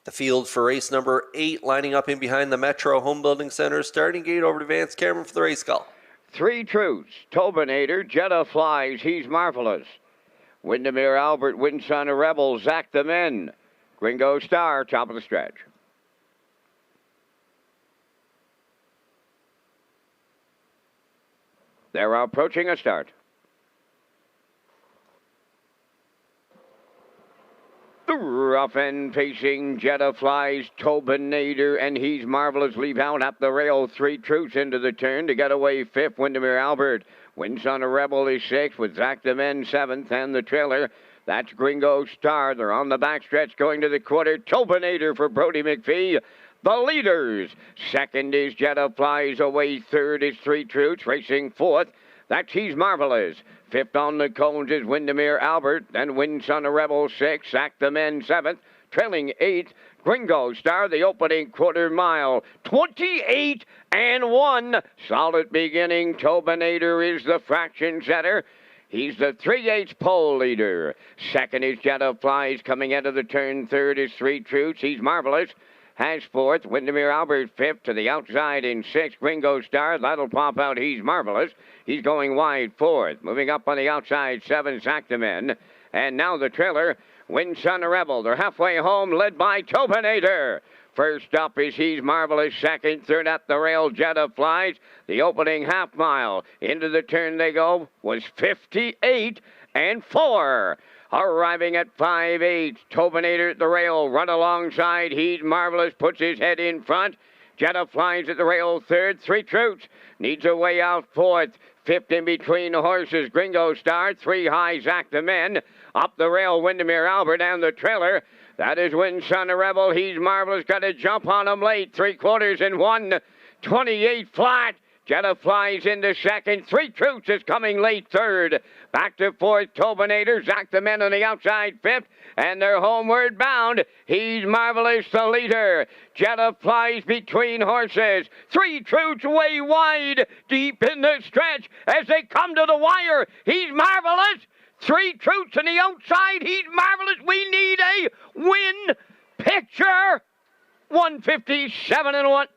The field for race number 8, lining up in behind the Metro Home Building Center. Starting gate over to Vance Cameron for the race call.
3 Truths, Tobinator, Jetta Flies, He's Marvelous. Windermere Albert, Winson Rebel, Zach the Men. Gringo Star, top of the stretch. They're approaching a start. off and pacing Jetta Flies, Tobinator, and He's Marvelous leave out up the rail. 3 Truths into the turn to get away 5th. Windermere Albert wins on a Rebel is 6th with Zach the Men 7th, and the trailer. That's Gringo Star. They're on the backstretch going to the quarter. Tobinator for Brody McPhee. The leaders. 2nd is Jetta Flies away. 3rd is 3 Truths racing 4th. That's He's Marvelous. 5th on the cones is Windermere Albert. Then wins on a Rebel 6th. Sack the Men 7th. Trailing 8th. Gringo Star, the opening quarter mile. 28 and 1. Solid beginning. Tobinator is the fraction setter. He's the 3/8 pole leader. 2nd is Jetta Flies coming into the turn. 3rd is 3 Truths. He's Marvelous. Has 4th. Windermere Albert 5th to the outside in 6th. Gringo Star. That'll pop out. He's Marvelous. He's going wide 4th. Moving up on the outside 7. Sack the Men. And now the trailer. Win Sun Rebel. They're halfway home led by Tobinator. First up is He's Marvelous. 2nd, 3rd at the rail. Jetta Flies. The opening half mile. Into the turn they go. Was 58 and 4. Arriving at 5/8. Tobinator at the rail. Run alongside. He's Marvelous. Puts his head in front. Jetta Flies at the rail. 3rd. 3 Truths. Needs a way out 4th. 5th in between the horses. Gringo Star. 3 high. Zach the Men. Up the rail. Windermere Albert and the trailer. That is Win Son of Rebel. He's Marvelous. Got to jump on him late. 3/4 and 1. 28 flat. Jetta Flies into 2nd. 3 Truths is coming late 3rd. Back to 4th. Tobinator. Zach the Men on the outside 5th. And they're homeward bound. He's Marvelous, the leader. Jetta Flies between horses. 3 Truths way wide. Deep in the stretch as they come to the wire. He's Marvelous. 3 Truths on the outside. He's Marvelous. We need a win picture. 157 and 1.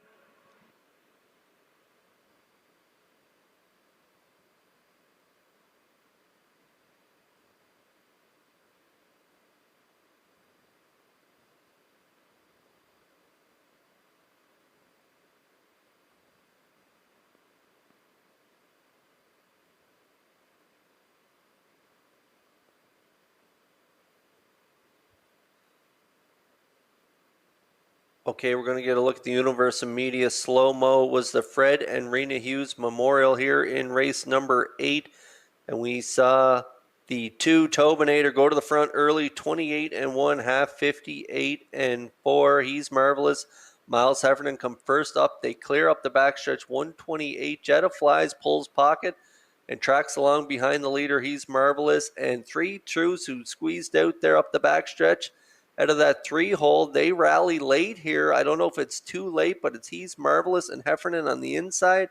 Okay, we're going to get a look at the Universal Media slow-mo. Was the Fred and Rena Hughes Memorial here in race number 8. And we saw the 2 Tobinator go to the front early, 28 and 1, half 58 and 4. He's Marvelous. Miles Heffernan come first up. They clear up the backstretch, 128. Jetta Flies pulls pocket and tracks along behind the leader. He's Marvelous. And 3 Truths who squeezed out there up the backstretch. Out of that 3 hole, they rally late here. I don't know if it's too late, but it's He's Marvelous and Heffernan on the inside.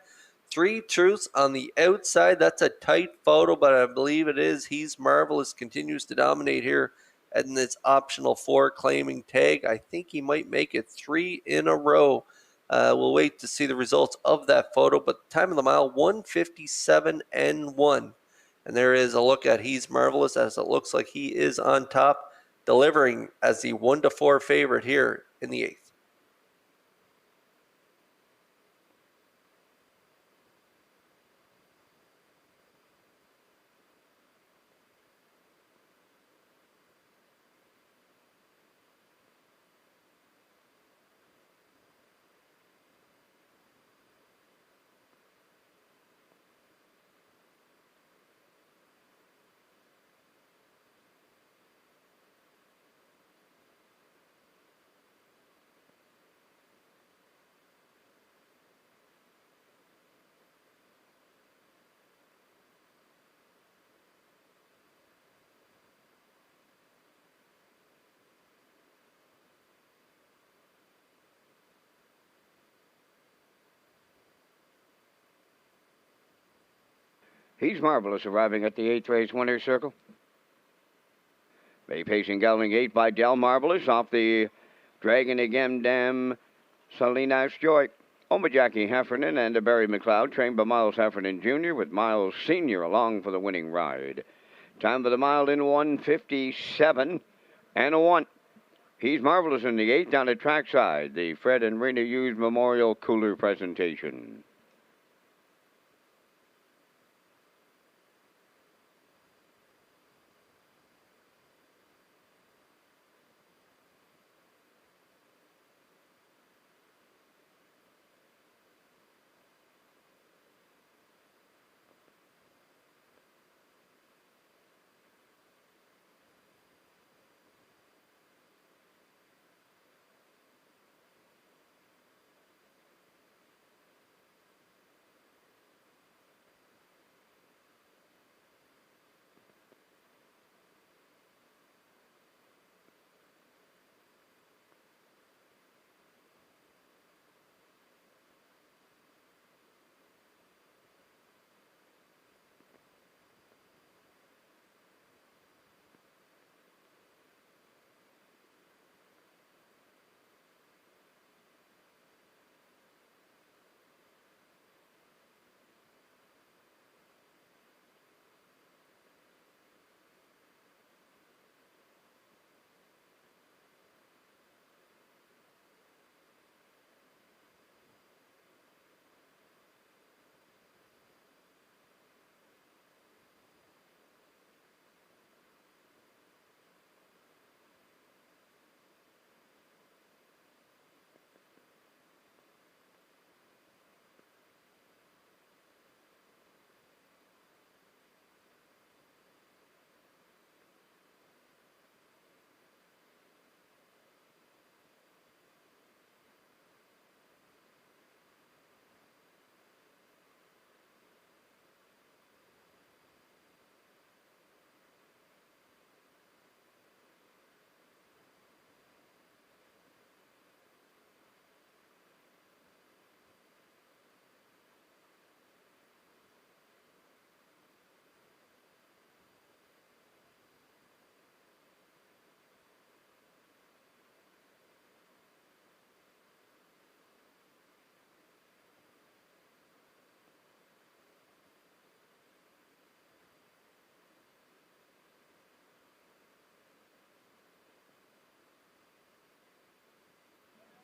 3 Truths on the outside. That's a tight photo, but I believe it is. He's Marvelous continues to dominate here in this optional 4 claiming tag. I think he might make it 3 in a row. We'll wait to see the results of that photo, but time of the mile, 157 and 1. And there is a look at He's Marvelous as it looks like he is on top, delivering as the 1-4 favorite here in the 8th.
He's Marvelous arriving at the 8th race winner's circle. Bay pacing gelding 8 by Del Marvelous off the Dragon Again Dam Salinas Joy. Oma Jackie Heffernan and Barry McLeod, trained by Miles Heffernan Jr. with Miles Sr. along for the winning ride. Time for the mile in 157 and a 1. He's Marvelous in the 8th down at trackside. The Fred and Rena Hughes Memorial Cooler presentation.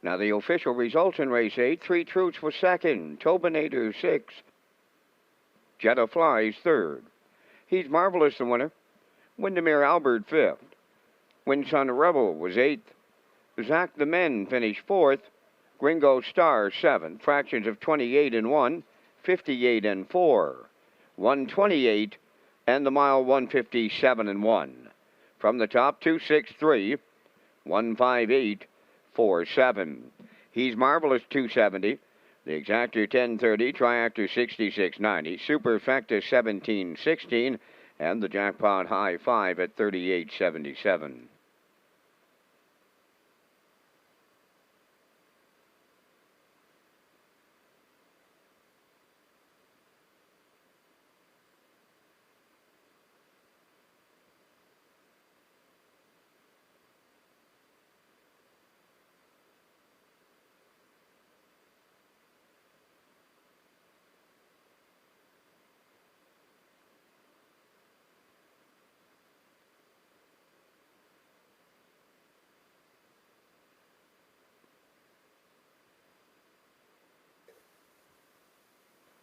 Now the official results in race 8, 3 Truths was second, Tobinator 6, Jetta Flies third. He's Marvelous the winner, Windermere Albert fifth, Windsun Rebel was eighth, Zach the Men finished fourth, Gringo Star seventh, fractions of 28 and 1, 58 and 4, 128, and the mile 157 and 1. From the top, 263, 158, 47. He's Marvelous 270. The Exactor 1030, Triactor 6690, Superfecta 1716, and the Jackpot High 5 at 3877.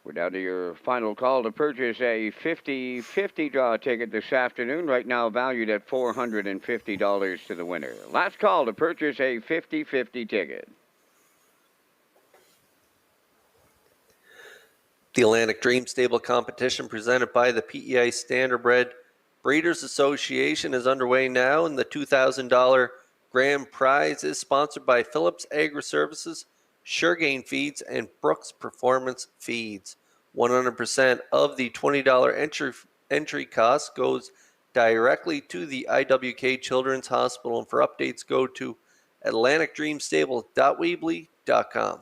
We're down to your final call to purchase a 50-50 draw ticket this afternoon, right now valued at $450 to the winner. Last call to purchase a 50-50 ticket.
The Atlantic Dream Stable competition presented by the PEI Standardbred Breeders Association is underway now, and the $2,000 grand prize is sponsored by Phillips Agri Services, Suregain Feeds, and Brooks Performance Feeds. 100% of the $20 entry cost goes directly to the IWK Children's Hospital, and for updates go to atlanticdreamstable.weebly.com.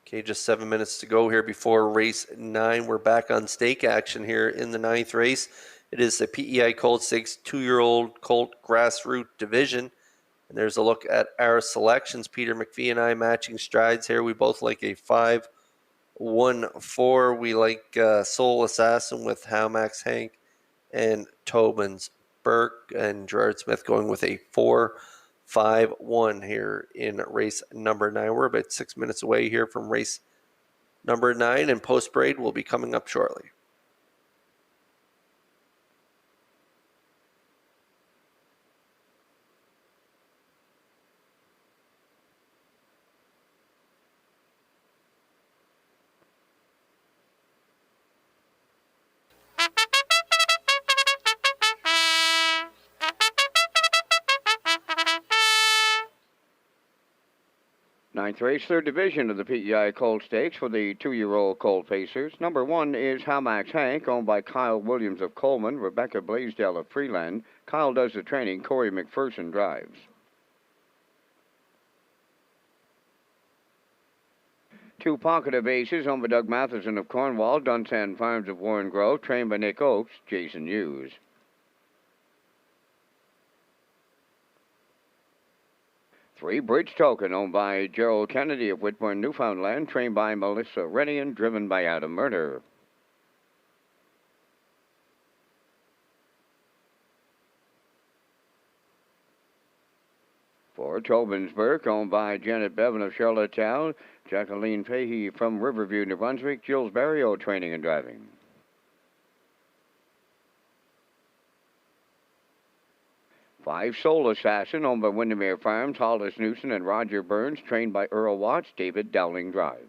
Okay, just 7 minutes to go here before race 9. We're back on stake action here in the 9th race. It is the PEI Colt Stakes 2-year-old Colt Grassroots Division. And there's a look at our selections. Peter McPhee and I matching strides here. We both like a 5-1-4. We like Soul Assassin with Howmax Hank and Tobin's Burke, and Gerard Smith going with a 4-5-1 here in race number 9. We're about 6 minutes away here from race number 9, and post-braid will be coming up shortly.
Ninth race, third division of the PEI Colt Stakes for the 2-year-old Colt Pacers. Number 1 is Howmax Hank, owned by Kyle Williams of Coleman, Rebecca Blaisdell of Freeland. Kyle does the training, Corey McPherson drives. Two Pocket of Aces, owned by Doug Matheson of Cornwall, Dunsan Farms of Warren Grove, trained by Nick Oakes, Jason Hughes. 3 Bridge Token, owned by Gerald Kennedy of Whitburn, Newfoundland, trained by Melissa Rennie and driven by Adam Murder. 4 Tobin's Burke, owned by Janet Bevan of Charlottetown, Jacqueline Fahey from Riverview, New Brunswick, Jules Barrio training and driving. 5 Soul Assassin, owned by Windermere Farms, Hollis Newson and Roger Burns, trained by Earl Watts, David Dowling drives.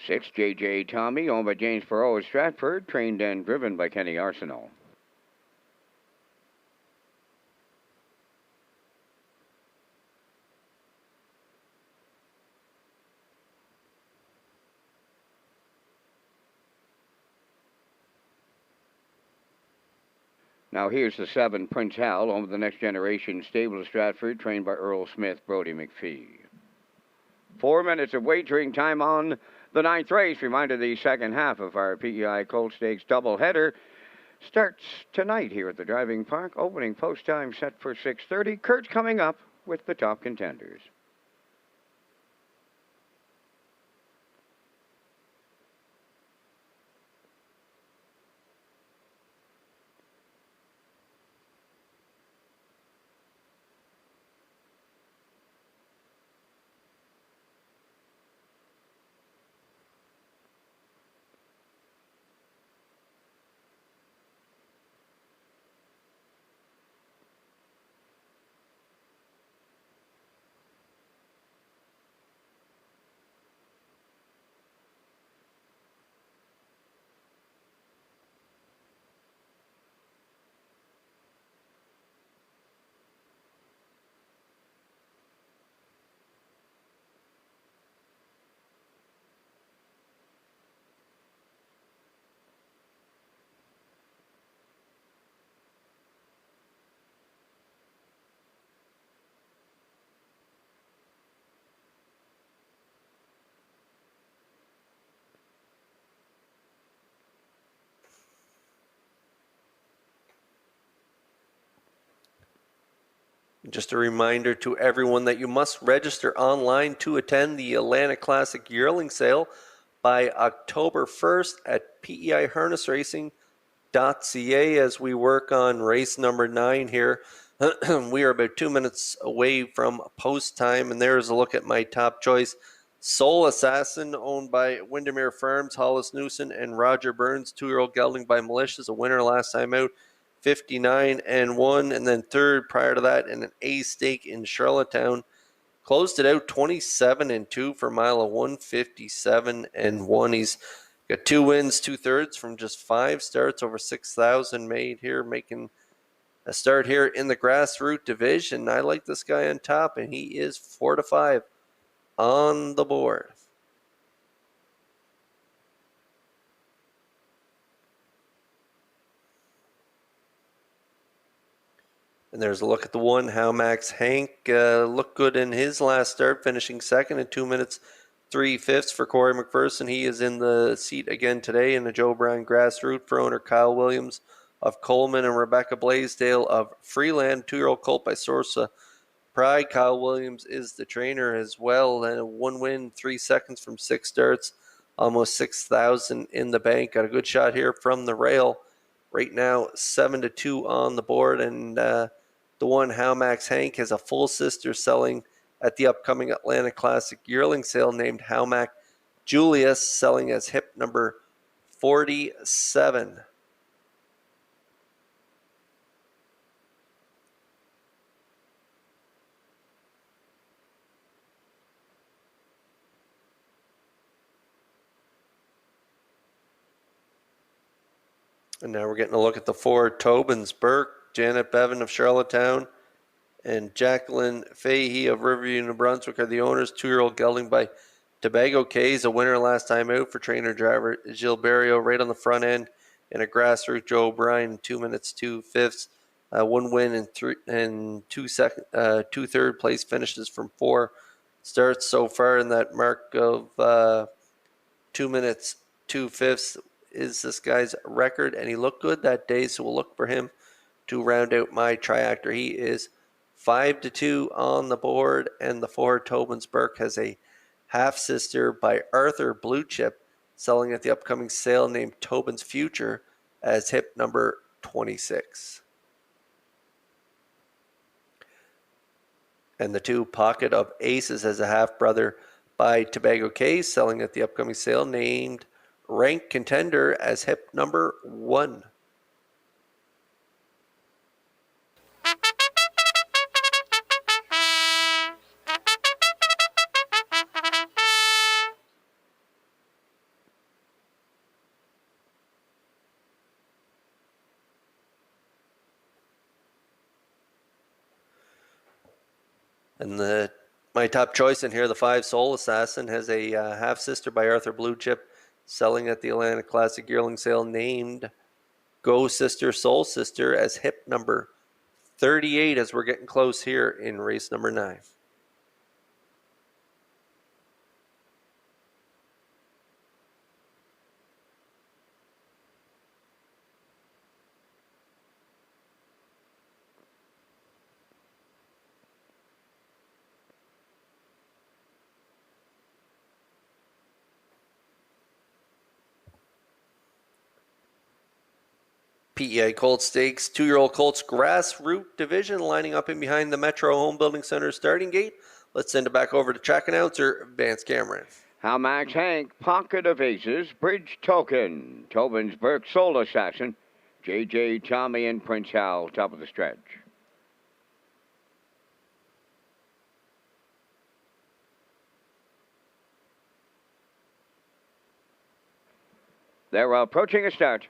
6 J.J. Tommy, owned by James Perot of Stratford, trained and driven by Kenny Arsenault. 'Now here's the 7 Prince Hal, owned by the Next Generation Stable of Stratford, trained by Earl Smith, Brody McPhee. 4 minutes of wagering time on The 9th race, reminder the second half of our PEI Colt Stakes doubleheader, starts tonight here at the driving park. Opening post time set for 6:30. Kurt's coming up with the top contenders.
Just a reminder to everyone that you must register online to attend the Atlanta Classic Yearling Sale by October 1st at peiharnessracing.ca as we work on race number 9 here. We are about 2 minutes away from post time, and there's a look at my top choice. Soul Assassin, owned by Windermere Farms, Hollis Newson, and Roger Burns. 2-year-old gelding by Militia's, a winner last time out. 59-1, and then third prior to that in an A stake in Charlottetown. Closed it out 27-2 for a mile of 157-1. He's got 2 wins, 2/3 from just 5 starts, over 6,000 made here, making a start here in the grassroots division. I like this guy on top, and he is 4-5 on the board. And there's a look at the 1, How Max Hank. Looked good in his last start, finishing second in 2 minutes 3/5 for Corey McPherson. He is in the seat again today in the Joe Brown Grassroots for owner Kyle Williams of Coleman and Rebecca Blaisdell of Freeland. 2-year-old colt by Source of Pride. Kyle Williams is the trainer as well. And 1 win, 3 seconds from 6 starts, almost 6,000 in the bank. Got a good shot here from the rail. Right now, 7-2 on the board, and the 1, How Max Hank, has a full sister selling at the upcoming Atlanta Classic Yearling Sale named How Mac Julius, selling as hip number 47. And now we're getting a look at the 4, Tobin's Burke. Janet Bevan of Charlottetown and Jacqueline Fahey of Riverview, New Brunswick are the owners. 2-year-old gelding by Tobago K's, a winner last time out for trainer driver Gilles Barrio, right on the front end in a grassroots Joe O'Brien, 2 minutes 2/5. 1 win and 2 third place finishes from 4 starts so far, in that mark of 2 minutes 2/5 is this guy's record, and he looked good that day, so we'll look for him to round out my triactor. He is 5-2 on the board, and the 4, Tobin's Burke, has a half-sister by Arthur Blue Chip, selling at the upcoming sale named Tobin's Future as hip number 26. And the 2, Pocket of Aces, has a half-brother by Tobago K, selling at the upcoming sale named Rank Contender as hip number 1. And my top choice in here, the 5, Soul Assassin, has a half-sister by Arthur Blue Chip, selling at the Atlanta Classic Yearling Sale named Go Sister Soul Sister as hip number 38, as we're getting close here in race number 9. PEI Colt Stakes 2-year-old Colts Grassroot Division lining up in behind the Metro Home Building Center starting gate. Let's send it back over to track announcer Vance Cameron.
How Max Hank, Pocket of Aces, Bridge Token, Tobin's Burke, Soul Assassin, J.J. Tommy, and Prince Hal, top of the stretch. They're approaching a start.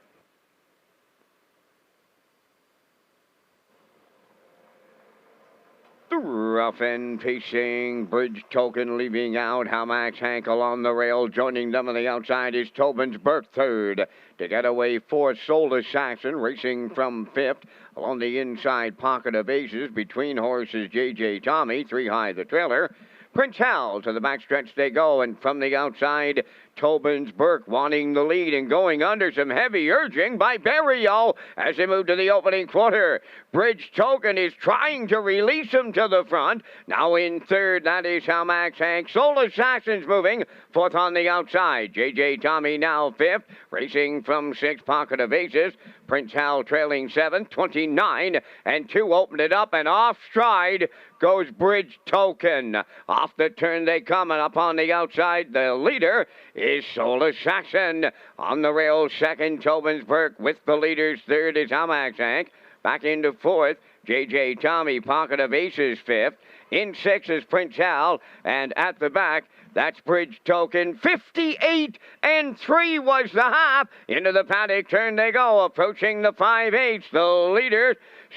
Rough and pacing, Bridge Token leaving out. How Max Hank along the rail. Joining them on the outside is Tobin's Burke third. To get away fourth, Soul Assassin racing from fifth. Along the inside, Pocket of Aces. Between horses, J.J. Tommy. 3 high the trailer. Prince Hal to the backstretch they go, and from the outside, Tobin's Burke wanting the lead and going under some heavy urging by Barrio as they move to the opening quarter. Bridge Token is trying to release him to the front. Now in third, that is How Max Hank. Soul Assassin's moving. Fourth on the outside. J.J. Tommy now fifth. Racing from sixth, Pocket of Aces. Prince Hal trailing seventh, 29, and 2 opened it up, and off stride goes Bridge Token. Off the turn they come, and up on the outside, the leader is Soul Assassin. On the rail, second, Tobin's Burke. With the leaders, third is How Max Hank. Back into fourth, J.J. Tommy, Pocket of Aces fifth. In sixth is Prince Hal, and at the back, that's Bridge Token. 58 and 3 was the half. Into the paddock turn they go, approaching the 5/8. The leader,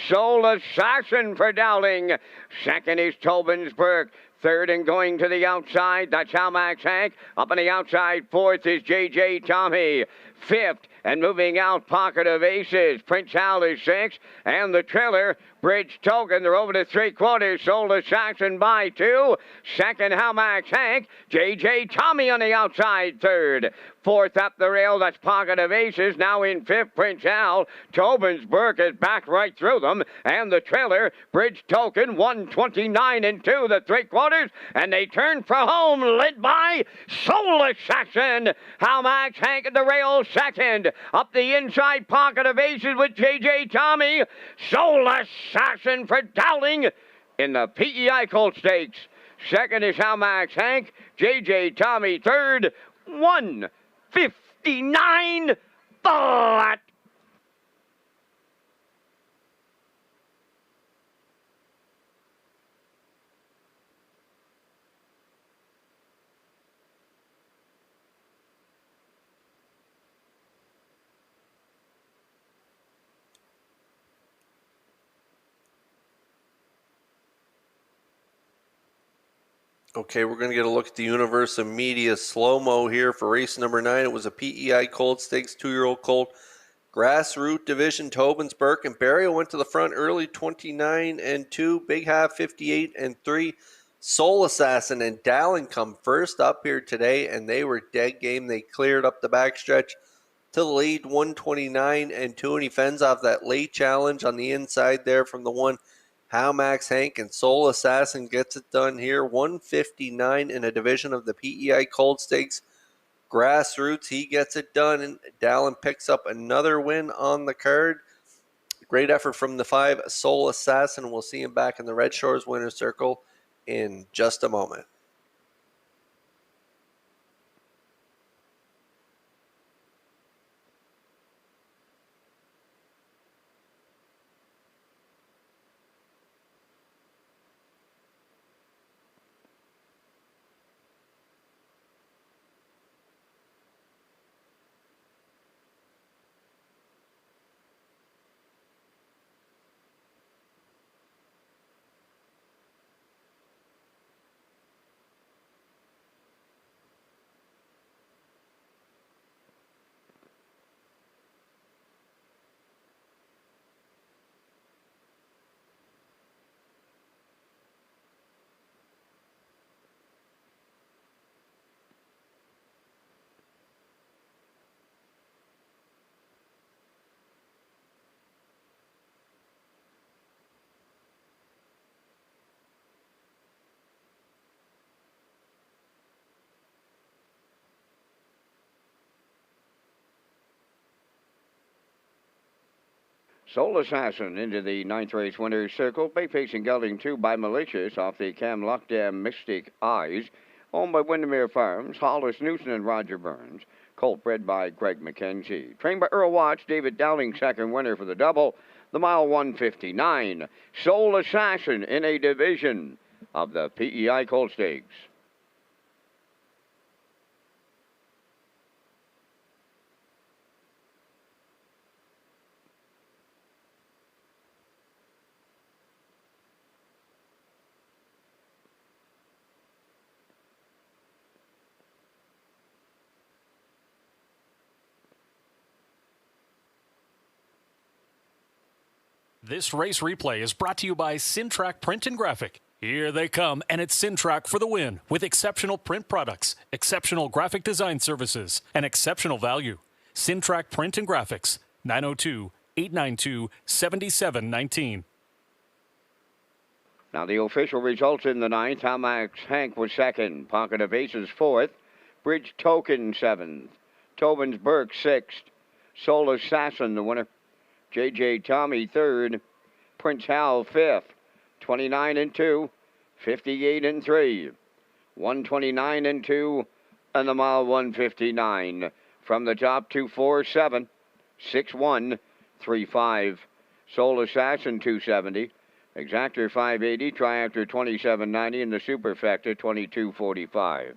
Soul Assassin for Dowling. Second is Tobin's Burke. Third and going to the outside, that's How Max Hank. Up on the outside, fourth is J.J. Tommy. Fifth and moving out, Pocket of Aces. Prince Hal is sixth, and the trailer, Bridge Token. They're over to 3/4. Soul Assassin by 2. Second, How Max Hank. J.J. Tommy on the outside, third. Fourth up the rail, that's Pocket of Aces. Now in fifth, Prince Hal. Tobin's Burke is back right through them, and the trailer, Bridge Token, 129 and 2, the 3/4, and they turn for home, led by Soul Assassin. How Max Hank at the rail, second. Up the inside, Pocket of Aces with J.J. Tommy. Soul Assassin for Dowling in the PEI Colt Stakes. Second is How Max Hank. J.J. Tommy third. 159 flat.
Okay, we're going to get a look at the Universe of Media slow-mo here for race number 9. It was a PEI Colt Stakes 2-year-old colt. Grassroot Division, Tobin's Burke and Barrio went to the front early, 29 and 2. Big Half, 58 and 3. Soul Assassin and Dallin come first up here today, and they were dead game. They cleared up the backstretch to the lead, 129 and 2, and he fends off that late challenge on the inside there from the one. How Max Hank, and Soul Assassin gets it done here. 159 in a division of the PEI Colt Stakes. Grassroots, he gets it done, and Dallin picks up another win on the card. Great effort from the 5, Soul Assassin. We'll see him back in the Red Shores winner's circle in just a moment.
Soul Assassin into the ninth race winner's circle. Bay Facing Gelding 2 by Malicious off the Cam Lockdam Mystic Eyes. Owned by Windermere Farms, Hollis Newson and Roger Burns. Colt bred by Greg McKenzie. Trained by Earl Watts, David Dowling, second winner for the double. The mile 159. Soul Assassin in a division of the PEI Colt Stakes.
This race replay is brought to you by Sintrack Print and Graphic. Here they come, and it's Sintrack for the win with exceptional print products, exceptional graphic design services, and exceptional value. Sintrack Print and Graphics, 902-892-7719.
Now the official results in the ninth. Hamax Hank was second. Pocket of Aces fourth. Bridge Token seventh. Tobin's Burke sixth. Soul Assassin the winner. J.J. Tommy third. Prince Hal fifth. 29 and 2. 58 and 3. 129 and 2. And the mile 159. From the top 247. 61. 35. Soul Assassin 270. Exactor 580. Triactor 2790. And the Superfecta 2245.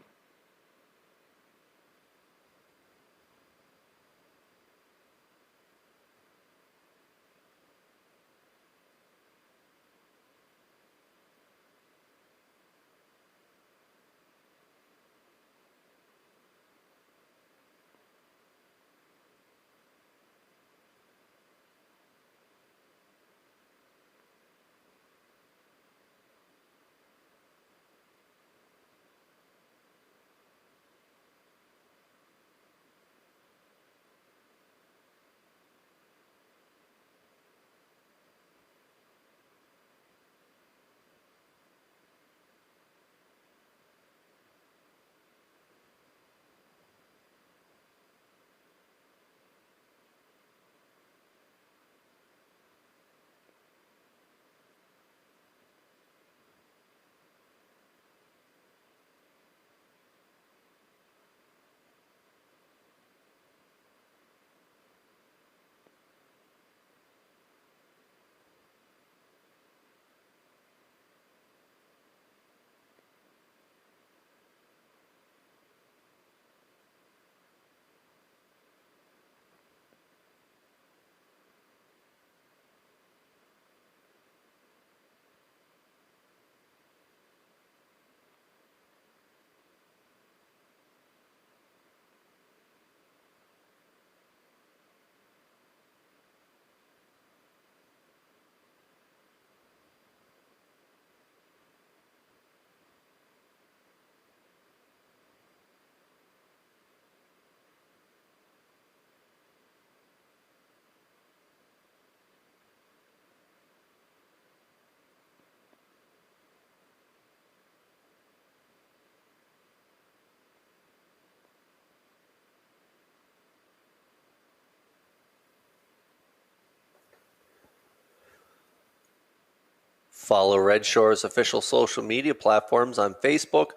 Follow Red Shores official social media platforms on Facebook,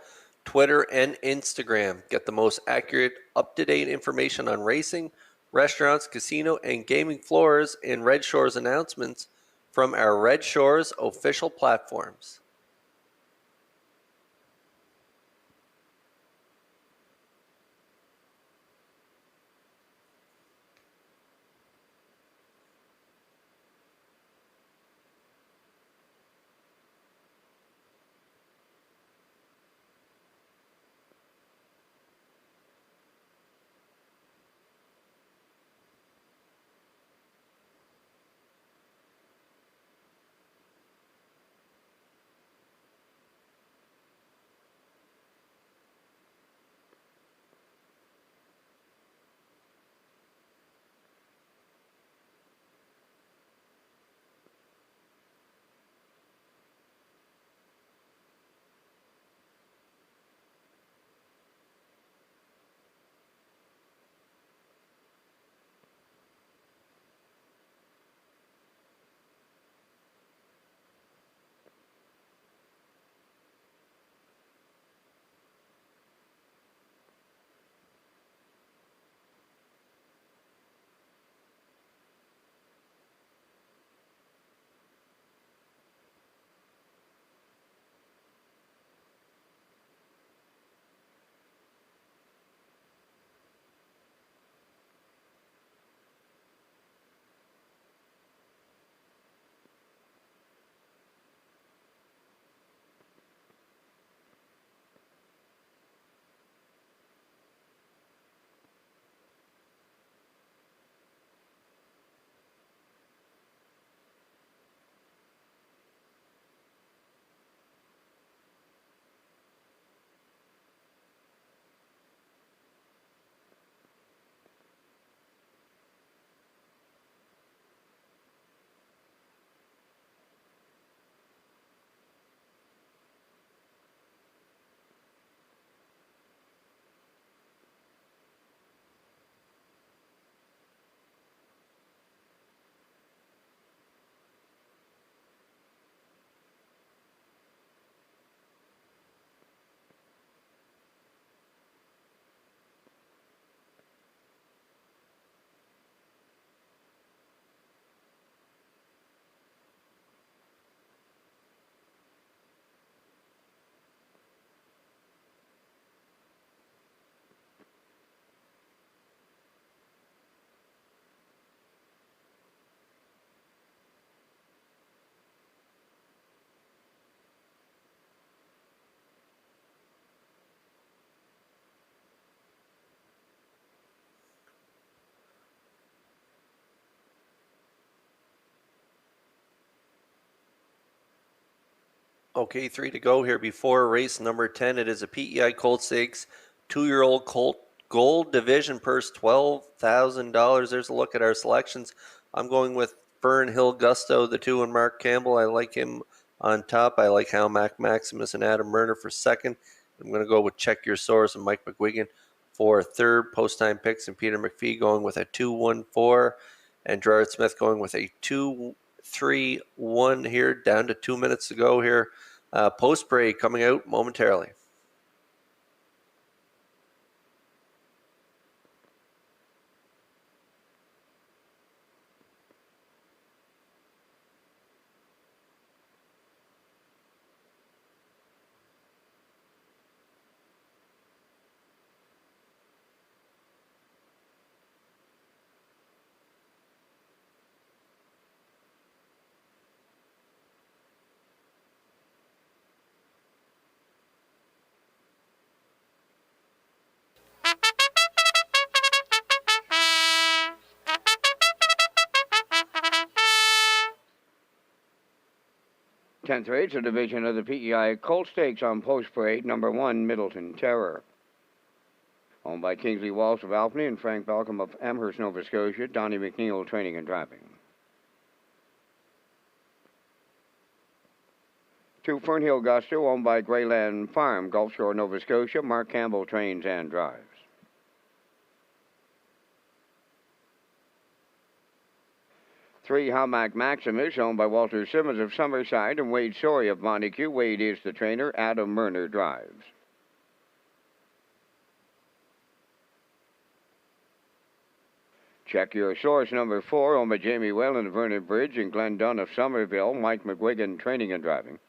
Twitter, and Instagram. Get the most accurate, up-to-date information on racing, restaurants, casino, and gaming floors and Red Shores announcements from our Red Shores official platforms. Okay, 3 to go here before race number 10. It is a PEI Colt Stakes 2-year-old Colt Gold Division purse, $12,000. There's a look at our selections. I'm going with Fern Hill Gusto, the 2, and Mark Campbell. I like him on top. I like Hal Maximus and Adam Murner for second. I'm going to go with Check Your Source and Mike McGuigan for third. Post time picks, and Peter McPhee going with a 2-1-4, and Gerard Smith going with a 2-3-1 here, down to 2 minutes to go here. Post break coming out momentarily.
Tenth race, a division of the PEI Colt Stakes on Post Parade, number 1, Middleton Terror. Owned by Kingsley Walsh of Albany and Frank Balcom of Amherst, Nova Scotia. Donnie McNeil, training and driving. 2, Fernhill Gusto, owned by Greyland Farm, Gulf Shore, Nova Scotia. Mark Campbell trains and drives. 3, Hamac Maximus, owned by Walter Simmons of Summerside and Wade Sawyer of Montague. Wade is the trainer. Adam Murner drives. Check Your Source, number 4, owned by Jamie Whelan of Vernon Bridge and Glenn Dunn of Somerville. Mike McGuigan, training and driving.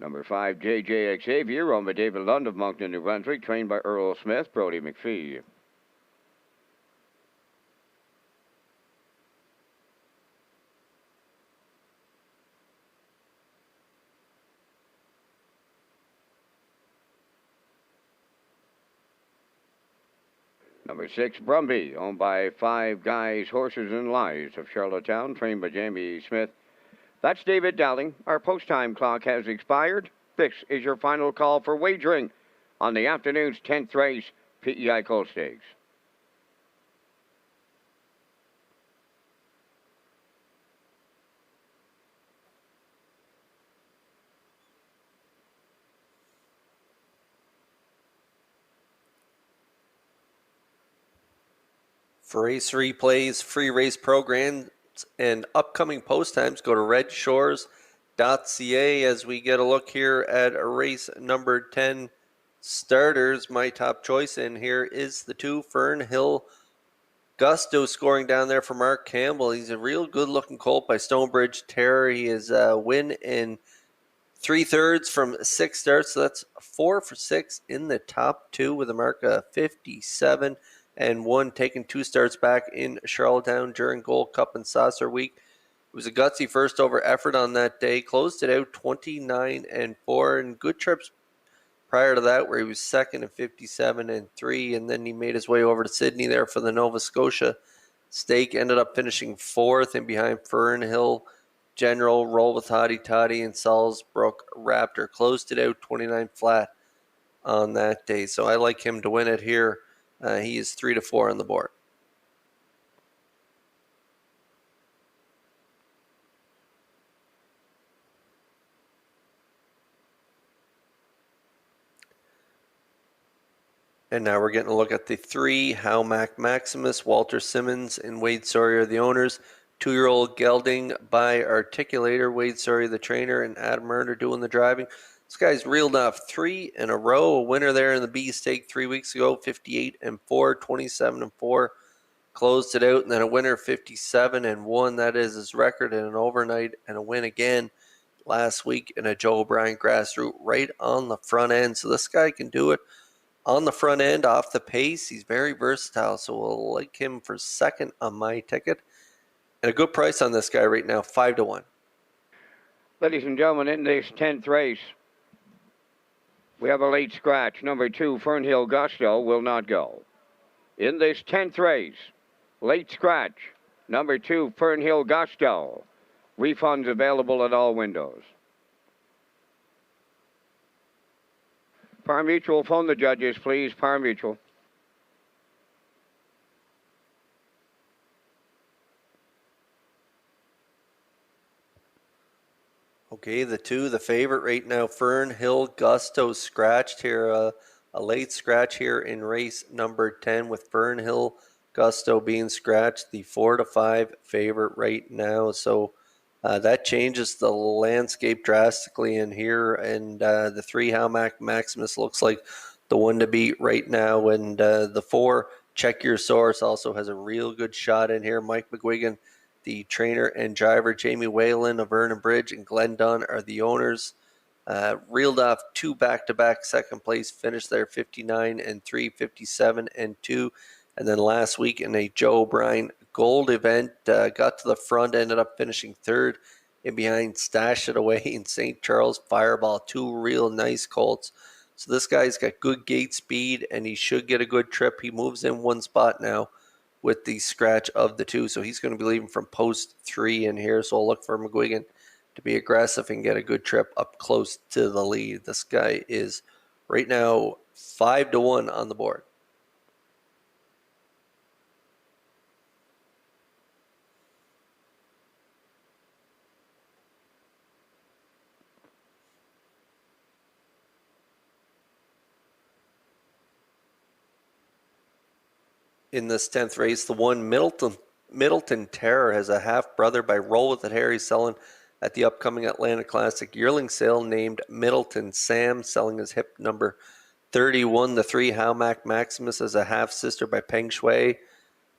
Number 5, J.J. Xavier, owned by David Lund of Moncton, New Brunswick, trained by Earl Smith, Brody McPhee. Number 6, Brumby, owned by Five Guys Horses and Lies of Charlottetown, trained by Jamie Smith. That's David Dowling. Our post-time clock has expired. This is your final call for wagering on the afternoon's 10th race, PEI Colt Stakes.
For race replays, free race programs, and upcoming post times, go to Redshores.ca as we get a look here at race number 10 starters. My top choice in here is the 2, Fern Hill Gusto, scoring down there for Mark Campbell. He's a real good-looking colt by Stonebridge Terror. He is a win in 3/3 from 6 starts, so that's 4 for 6 in the top 2 with a mark of 57. And 1 taking 2 starts back in Charlottetown during Gold Cup and Saucer Week. It was a gutsy first over effort on that day. Closed it out 29-4, and good trips prior to that where he was second in 57-3, and then he made his way over to Sydney there for the Nova Scotia stake. Ended up finishing 4th and behind Fern Hill General, Roll with Hottie Toddy, and Salzbrook Raptor. Closed it out 29 flat on that day, so I like him to win it here. He is 3-4 on the board. And now we're getting a look at the 3, Hamac Maximus, Walter Simmons, and Wade Sawyer, the owners. 2-year-old gelding by Articulator, Wade Sawyer, the trainer, and Adam Murner doing the driving. This guy's reeled off 3 in a row. A winner there in the B stake 3 weeks ago, 58-4, 27-4. Closed it out, and then a winner 57-1. That is his record in an overnight, and a win again last week in a Joe O'Brien grassroots right on the front end. So this guy can do it on the front end, off the pace. He's very versatile, so we'll like him for second on my ticket. And a good price on this guy right now, 5-1.
Ladies and gentlemen, in this 10th race, We have a late scratch. Number 2, Fernhill Gusto, will not go. In this 10th race, late scratch. Number 2, Fernhill Gusto. Refunds available at all windows. Par Mutual, phone the judges, please. Par Mutual.
Okay, the 2, the favorite right now, Fernhill Gusto, scratched here. A late scratch here in race number 10 with Fernhill Gusto being scratched. The 4 to 5 favorite right now. So that changes the landscape drastically in here. And the 3, Howmack Maximus, looks like the one to beat right now. And the 4, Check Your Source, also has a real good shot in here. Mike McGuigan, the trainer and driver. Jamie Whalen of Vernon Bridge and Glenn Dunn are the owners. Reeled off 2 back-to-back second place, finished there 59 and 3, 57 and 2. And then last week in a Joe O'Brien Gold event, got to the front, ended up finishing 3rd in behind Stash It Away in St. Charles, Fireball, 2 real nice colts. So this guy's got good gate speed and he should get a good trip. He moves in 1 spot now with the scratch of the 2. So he's going to be leaving from post 3 in here. So I'll look for McGuigan to be aggressive and get a good trip up close to the lead. This guy is right now 5 to 1 on the board. In this 10th race, the 1, Middleton Terror, has a half-brother by Roll With It Harry, selling at the upcoming Atlanta Classic yearling sale, named Middleton Sam, selling his hip number 31. The 3, Howmack Maximus, as a half-sister by Peng Shui,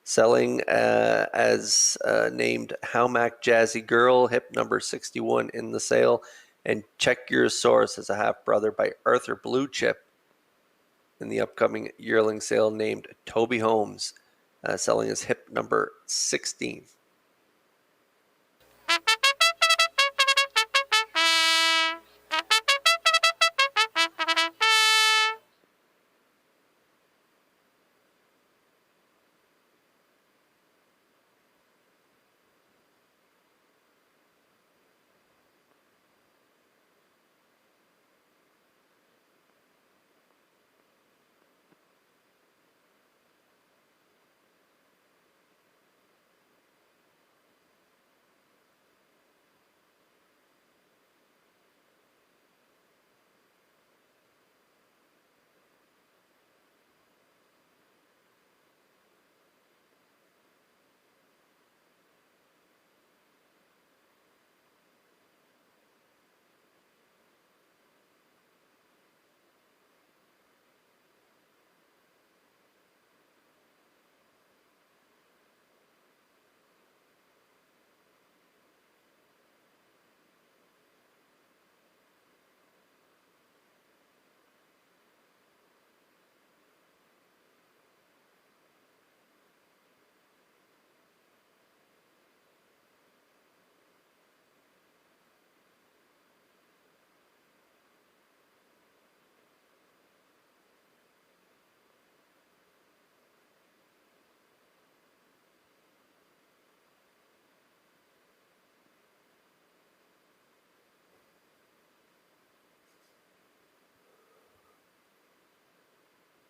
selling as named Howmack Jazzy Girl, hip number 61 in the sale. And Check Your Source as a half-brother by Arthur Blue Chip in the upcoming yearling sale, named Toby Holmes, selling his hip number 16.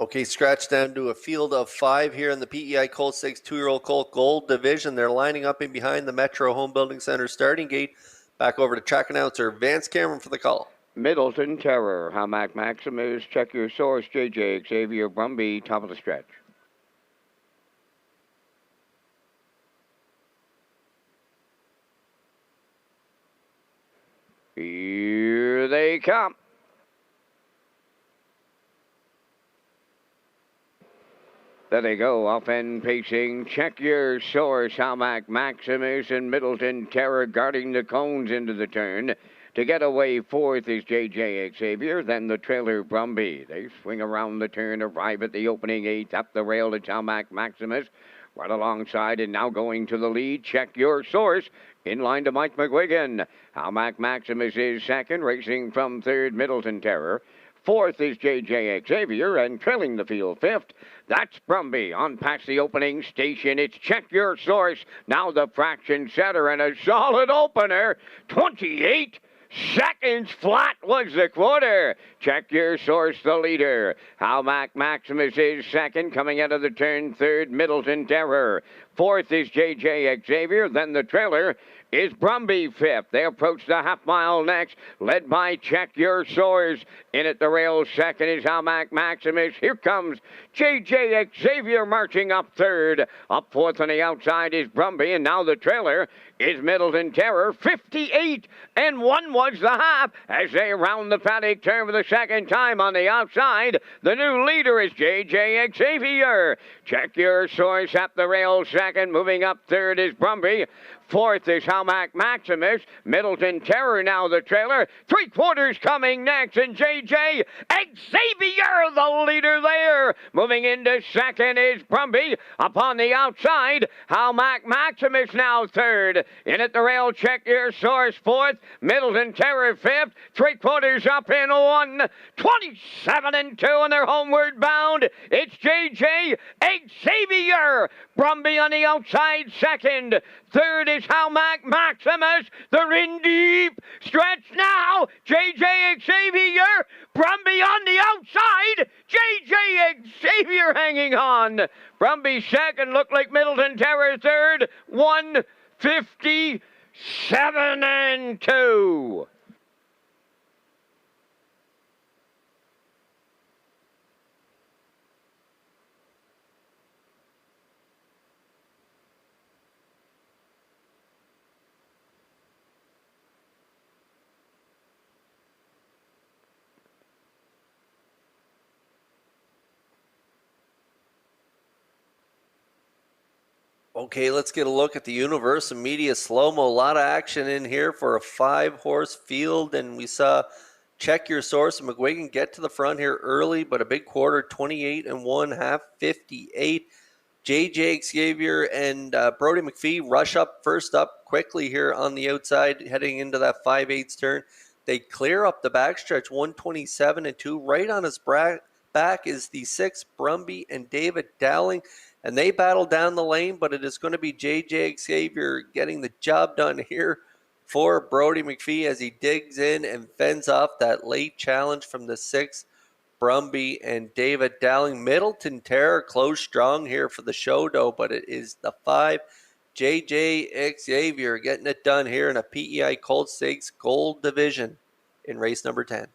Okay, scratch down to a field of 5 here in the PEI Colt Stakes 2-year-old Colt Gold Division. They're lining up in behind the Metro Home Building Center starting gate. Back over to track announcer Vance Cameron for the call.
Middleton Terror, Howmack Maximus, Check Your Source, JJ Xavier Brumby, top of the stretch. Here they come. There they go, off and pacing. Check Your Source, Howmack Maximus and Middleton Terror guarding the cones into the turn. To get away 4th is JJ Xavier, then the trailer Brumby. They swing around the turn, arrive at the opening 8th, up the rail to Howmack Maximus. Right alongside and now going to the lead, Check Your Source. In line to Mike McGuigan. Howmack Maximus is 2nd, racing from 3rd, Middleton Terror. Fourth is JJ Xavier, and trailing the field fifth, that's Brumby. On past the opening station, it's Check Your Source. Now the fraction setter and a solid opener. 28 seconds flat was the quarter. Check Your Source, the leader. How Maximus is second, coming out of the turn third, Middleton Terror. Fourth is JJ Xavier, then the trailer is Brumby fifth. They approach the half mile next, led by Check Your Source. In at the rail second is Almac Maximus. Here comes JJ Xavier marching up third. Up fourth on the outside is Brumby, and now the trailer is Middleton Terror. 58 and 1 was the half as they round the paddock turn for the second time on the outside. The new leader is JJ Xavier. Check Your Source at the rail second. Moving up third is Brumby. Fourth is Halmac Maximus. Middleton Terror now the trailer. Three quarters coming next, and JJ Xavier the leader there. Moving into second is Brumby. Upon the outside, Halmac Maximus now third. In at the rail, Check Your Source fourth. Middleton Terror fifth. Three quarters up in one. 27 and 2, and they're homeward bound. It's JJ Xavier. Brumby on the outside second. Third is Halmac Maximus. They're in deep stretch now. JJ Xavier. Brumby on the outside. JJ Xavier hanging on. Brumby second. Looked like Middleton Terror third. 157 and 2.
Okay, let's get a look at the Universal Media slow-mo. A lot of action in here for a 5-horse field, and we saw Check Your Source and McGuigan get to the front here early, but a big quarter, 28 and 1, half 58. JJ Xavier and Brody McPhee rush up first up quickly here on the outside, heading into that 5/8 turn. They clear up the backstretch, 127 and 2. Right on his back is the 6, Brumby and David Dowling. And they battle down the lane, but it is going to be JJ Xavier getting the job done here for Brody McPhee as he digs in and fends off that late challenge from the 6, Brumby and David Dowling. Middleton Terror close strong here for the show, though, but it is the 5, JJ Xavier, getting it done here in a PEI Colt Stakes Gold Division in race number 10.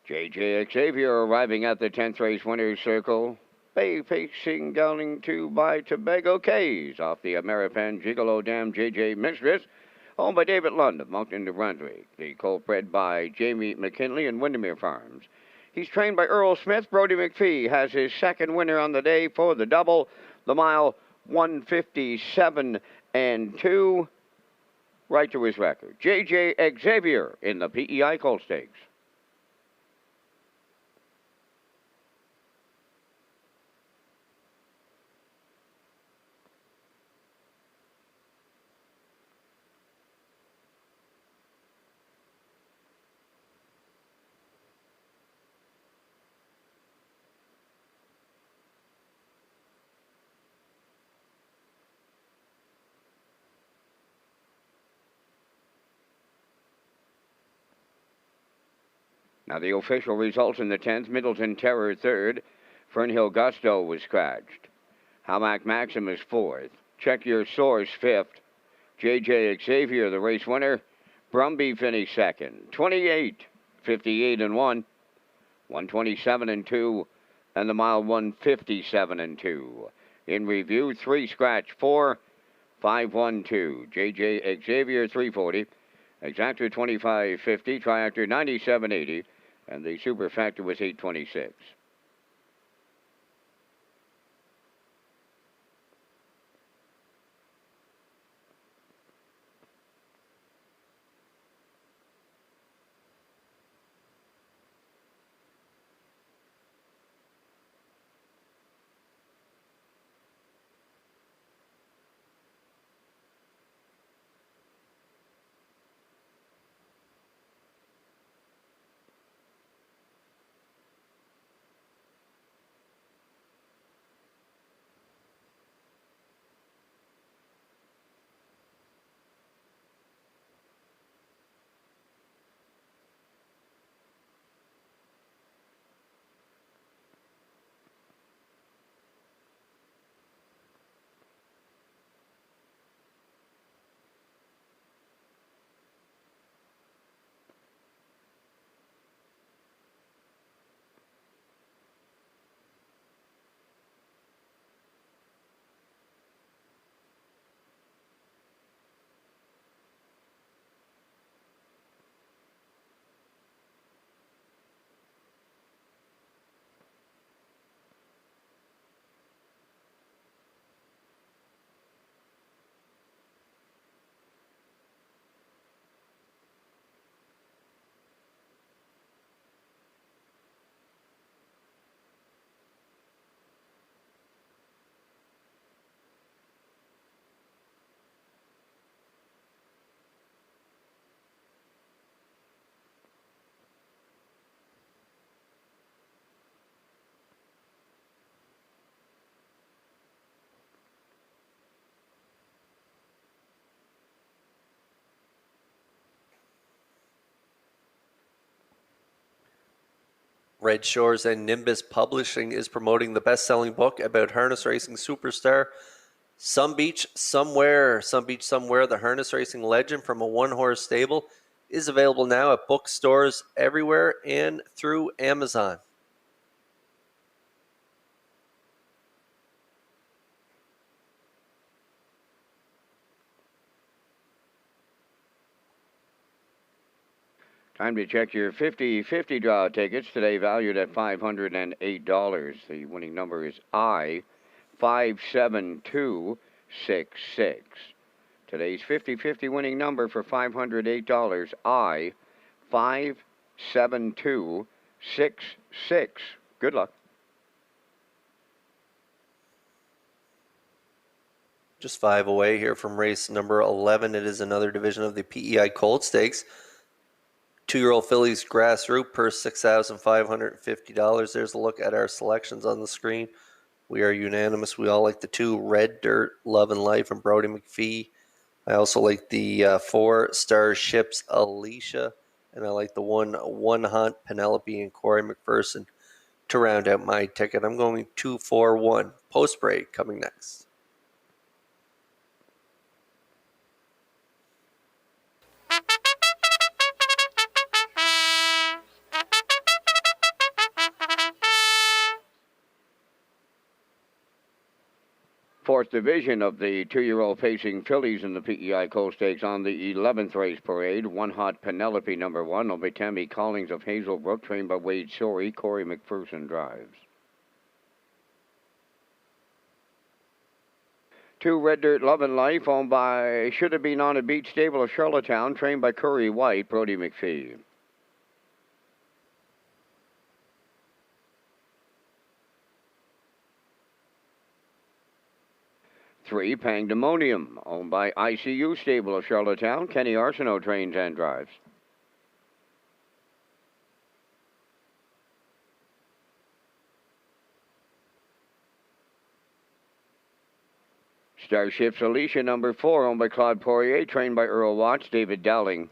JJ Xavier arriving at the 10th race winner's circle. Bay facing Dowling 2 by Tobago Cays off the Ameripan Gigolo Dam JJ Mistress. Owned by David Lund of Moncton, New Brunswick. The colt bred by Jamie McKinley and Windermere Farms. He's trained by Earl Smith. Brody McPhee has his second winner on the day for the double. The mile 157 and 2. Right to his record. JJ Xavier in the PEI Colt Stakes. Now the official results in the 10th, Middleton Terror 3rd, Fernhill Gusto was scratched. Hamac Maximus 4th, Check Your Source 5th, JJ Xavier the race winner, Brumby finished 2nd, 28, 58 and 1, 127 and 2, and the mile 157 and 2. In review, 3 scratch 4, 512, JJ Xavier 340, Exactor 2550, Triactor 9780, and the Superfactor was 826.
Red Shores and Nimbus Publishing is promoting the best-selling book about harness racing superstar Some Beach Somewhere. Some Beach Somewhere, the harness racing legend from a one-horse stable, is available now at bookstores everywhere and through Amazon.
Time to check your 50-50 draw tickets, today valued at $508. The winning number is I-57266. Today's 50-50 winning number for $508, I-57266. Good luck.
Just 5 away here from race number 11. It is another division of the PEI Colt Stakes. 2-year-old fillies grassroots per $6,550. There's a look at our selections on the screen. We are unanimous. We all like the 2 Red Dirt, Love and Life, and Brody McPhee. I also like the 4 Star Ships Alicia, and I like the 1 Hunt Penelope and Corey McPherson to round out my ticket. I'm going 2-4-1. Post break coming next.
Fourth division of the 2-year-old facing fillies in the PEI Colt Stakes on the 11th race parade. 1 Hot Penelope, number 1, will be Tammy Collins of Hazelbrook, trained by Wade Sorey. Corey McPherson drives. 2 Red Dirt, Love and Life, owned by Should Have Been on a Beach stable of Charlottetown, trained by Curry White, Brody McPhee. 3 Pandemonium, owned by ICU stable of Charlottetown, Kenny Arsenault trains and drives. 4 Starships Alicia, number 4, owned by Claude Poirier, trained by Earl Watts, David Dowling.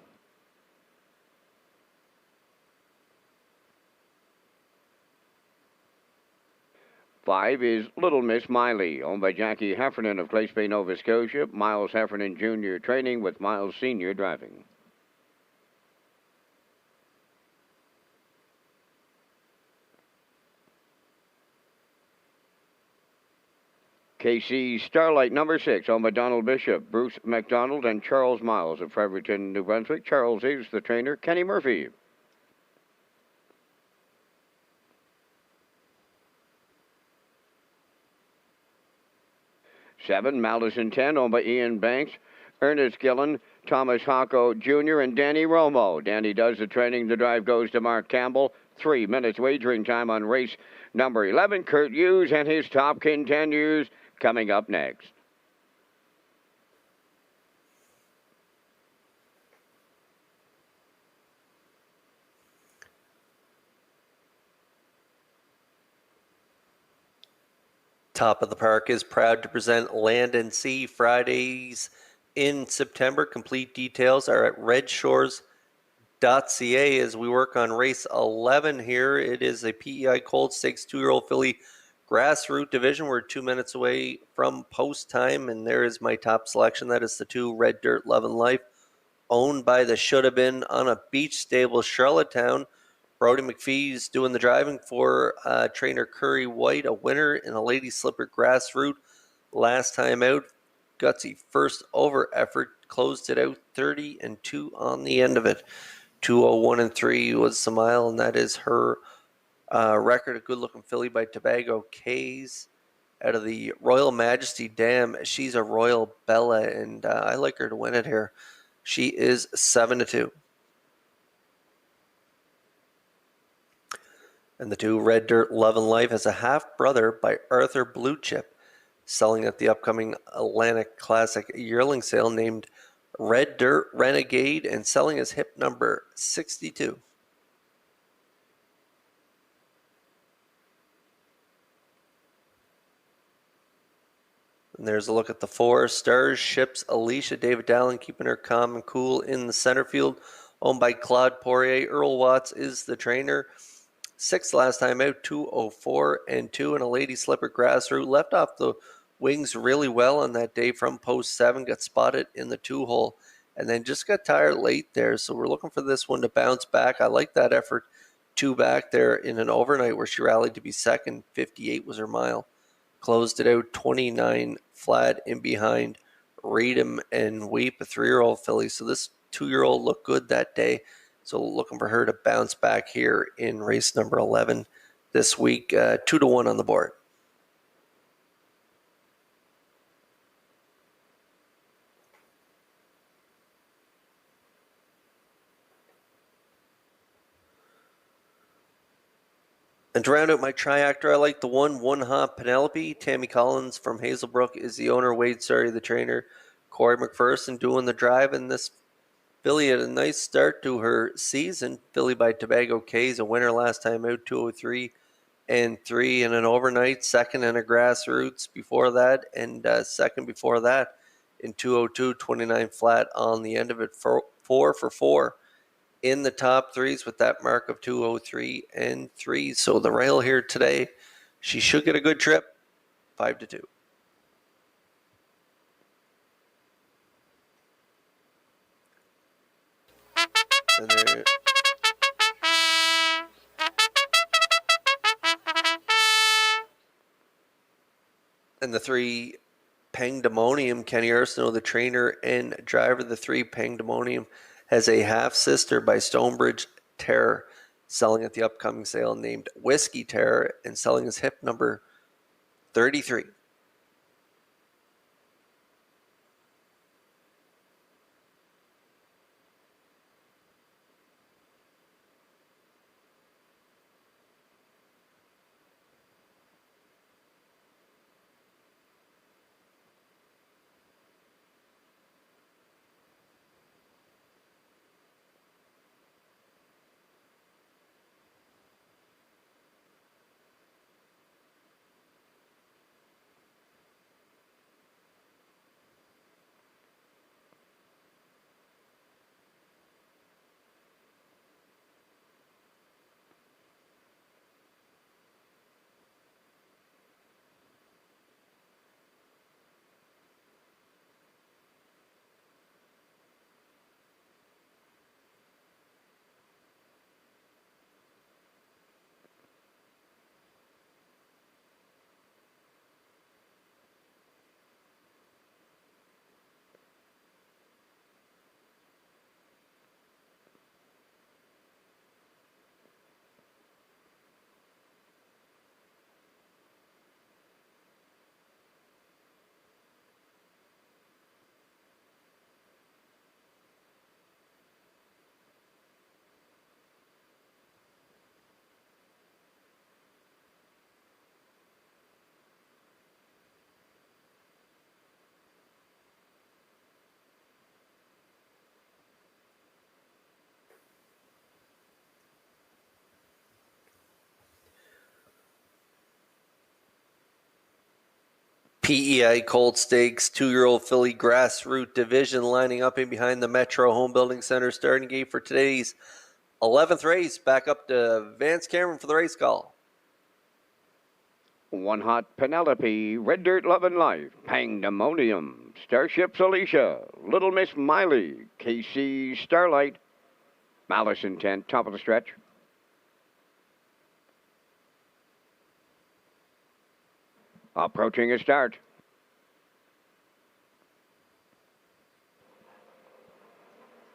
5 is Little Miss Miley, owned by Jackie Heffernan of Clace Bay, Nova Scotia. Miles Heffernan Jr. training with Miles Sr. driving. KC Starlight number 6, owned by Donald Bishop, Bruce McDonald, and Charles Miles of Fredericton, New Brunswick. Charles is the trainer. Kenny Murphy. 7, Madison 10, owned by Ian Banks, Ernest Gillen, Thomas Hocko Jr., and Danny Romo. Danny does the training. The drive goes to Mark Campbell. 3 minutes wagering time on race number 11. Kurt Hughes and his top contenders coming up next.
Top of the Park is proud to present Land and Sea Fridays in September. Complete details are at Redshores.ca as we work on race 11 here. It is a PEI Colt Stakes 2-year-old filly grassroots division. We're 2 minutes away from post time, and there is my top selection. That is the 2 Red Dirt Love and Life, owned by the Should Have Been on a Beach Stable, Charlottetown. Brody McPhee's doing the driving for trainer Curry White, a winner in a Lady Slipper grassroots last time out. Gutsy first over effort, closed it out 30-2 on the end of it. 2:01-3 was the mile, and that is her record. A good-looking filly by Tobago Kays out of the Royal Majesty Dam. She's a Royal Bella, and I like her to win it here. She is 7-2. And the 2 Red Dirt Love and Life has a half-brother by Arthur Blue Chip, selling at the upcoming Atlantic Classic yearling sale, named Red Dirt Renegade, and selling as hip number 62. And there's a look at the 4 Stars Ships. Alicia David Dallin keeping her calm and cool in the center field, owned by Claude Poirier. Earl Watts is the trainer. 6th last time out, 2:04-2 in a Lady Slipper grassroots. Left off the wings really well on that day from post 7. Got spotted in the 2-hole and then just got tired late there. So we're looking for this one to bounce back. I like that effort. 2 back there in an overnight where she rallied to be second. 58 was her mile. Closed it out 29 flat in behind Read 'em and Weep, a 3-year-old filly. So this 2-year-old looked good that day. So looking for her to bounce back here in race number 11 this week. 2-1 on the board. And to round out my triactor, I like the 1 Hop Penelope. Tammy Collins from Hazelbrook is the owner. Wade Surrey, the trainer. Corey McPherson doing the drive, and this filly had a nice start to her season. Filly by Tobago Kays, a winner last time out, 2:03-3 in an overnight. Second in a grassroots before that, and second before that in 2:02, 29 flat on the end of it. 4 for 4 in the top threes with that mark of 2:03-3. So the rail here today, she should get a good trip. 5-2. And the 3 Pangdemonium, Kenny Arsenault, the trainer and driver. The 3 Pangdemonium has a half-sister by Stonebridge Terror, selling at the upcoming sale, named Whiskey Terror, and selling as hip number 33. PEI Colt Stakes 2-year-old filly grassroots division lining up in behind the Metro Home Building Center starting gate for today's 11th race. Back up to Vance Cameron for the race call.
One Hot Penelope, Red Dirt Love and Life, Pandemonium, Starship's Alicia, Little Miss Miley, KC Starlight, Malice Intent, top of the stretch. Approaching a start.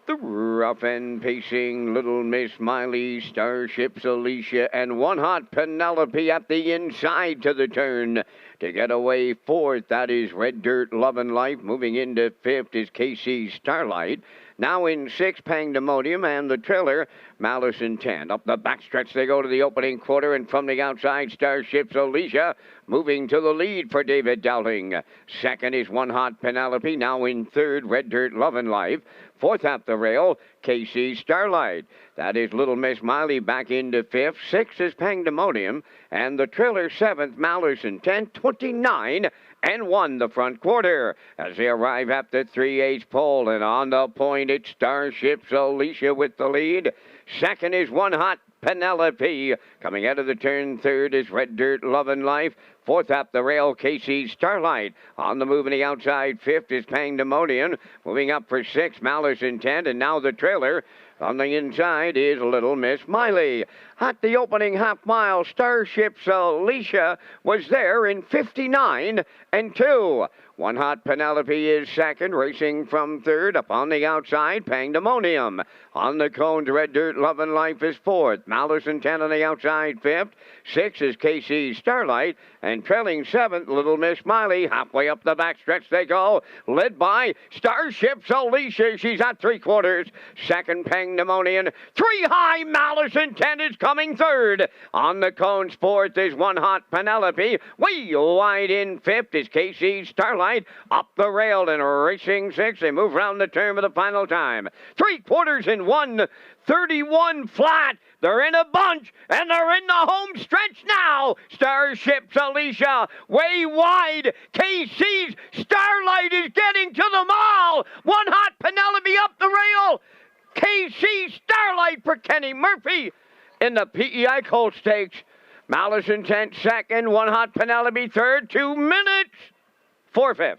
The rough and pacing Little Miss Miley, Starship's Alicia, and One Hot Penelope at the inside to the turn. To get away fourth, that is Red Dirt Love and Life. Moving into fifth is KC Starlight. Now in sixth, Pandemonium, and the trailer, Malice Intent. Up the backstretch they go to the opening quarter, and from the outside, Starship's Alicia moving to the lead for David Dowling. Second is One Hot Penelope. Now in third, Red Dirt Love and Life. Fourth at the rail, KC Starlight. That is Little Miss Miley back into fifth. Sixth is Pandemonium. And the trailer seventh, Malice Intent, 29 and 1 the front quarter. As they arrive at the 3/8 pole, and on the point, it's Starship's Alicia with the lead. Second is One Hot Penelope. Coming out of the turn, third is Red Dirt Love and Life. Fourth up the rail, KC Starlight. On the move in the outside, fifth is Pandemonium. Moving up for sixth, Malice Intent. And now the trailer on the inside is Little Miss Miley. At the opening half mile, Starship's Alicia was there in 59 and 2. One Hot Penelope is second, racing from third. Up on the outside, Pandemonium. On the cones, Red Dirt Love and Life is fourth. Malice Intent on the outside, fifth. Sixth is KC Starlight. And trailing seventh, Little Miss Miley. Halfway up the backstretch they go, led by Starship's Alicia. She's at three-quarters. Second, Pandemonium. Three high, Malice Intent is coming third. On the cones, fourth is One Hot Penelope. Way wide in fifth is KC Starlight. Up the rail and racing six. They move round the turn for the final time. 3/4 in 1:31 flat. They're in a bunch, and they're in the home stretch now. Starship's Alicia way wide. KC's Starlight is getting to the mall. One Hot Penelope up the rail. KC Starlight for Kenny Murphy in the PEI Colt Stakes. Malice Intent second. One Hot Penelope third. 2 minutes. 4/5.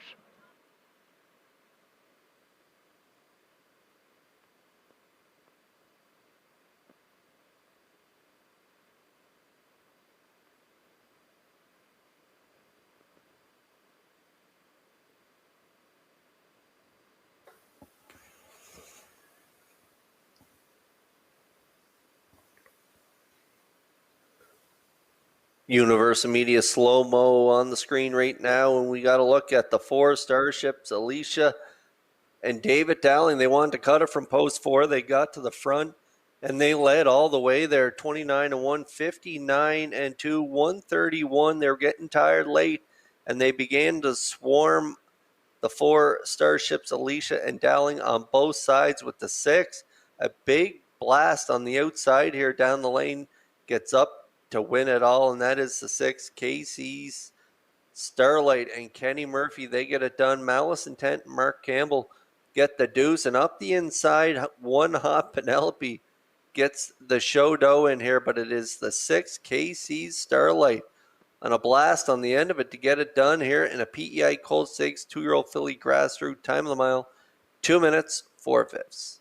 Universal Media slow-mo on the screen right now, and we got to look at the four Starships, Alicia and David Dowling. They wanted to cut it from post 4. They got to the front, and they led all the way there, 29 and 1, 59 and 2, 131. They were getting tired late, and they began to swarm the four Starships, Alicia and Dowling, on both sides with the 6. A big blast on the outside here down the lane gets up to win it all, and that is the 6, KC's Starlight and Kenny Murphy. They get it done. Malice Intent and Mark Campbell get the deuce, and up the inside, One Hot Penelope gets the show dough in here, but it is the 6, KC's Starlight, and a blast on the end of it to get it done here in a PEI Colt Stakes 2-year-old filly grassroots. Time of the mile, 2 minutes, 4/5.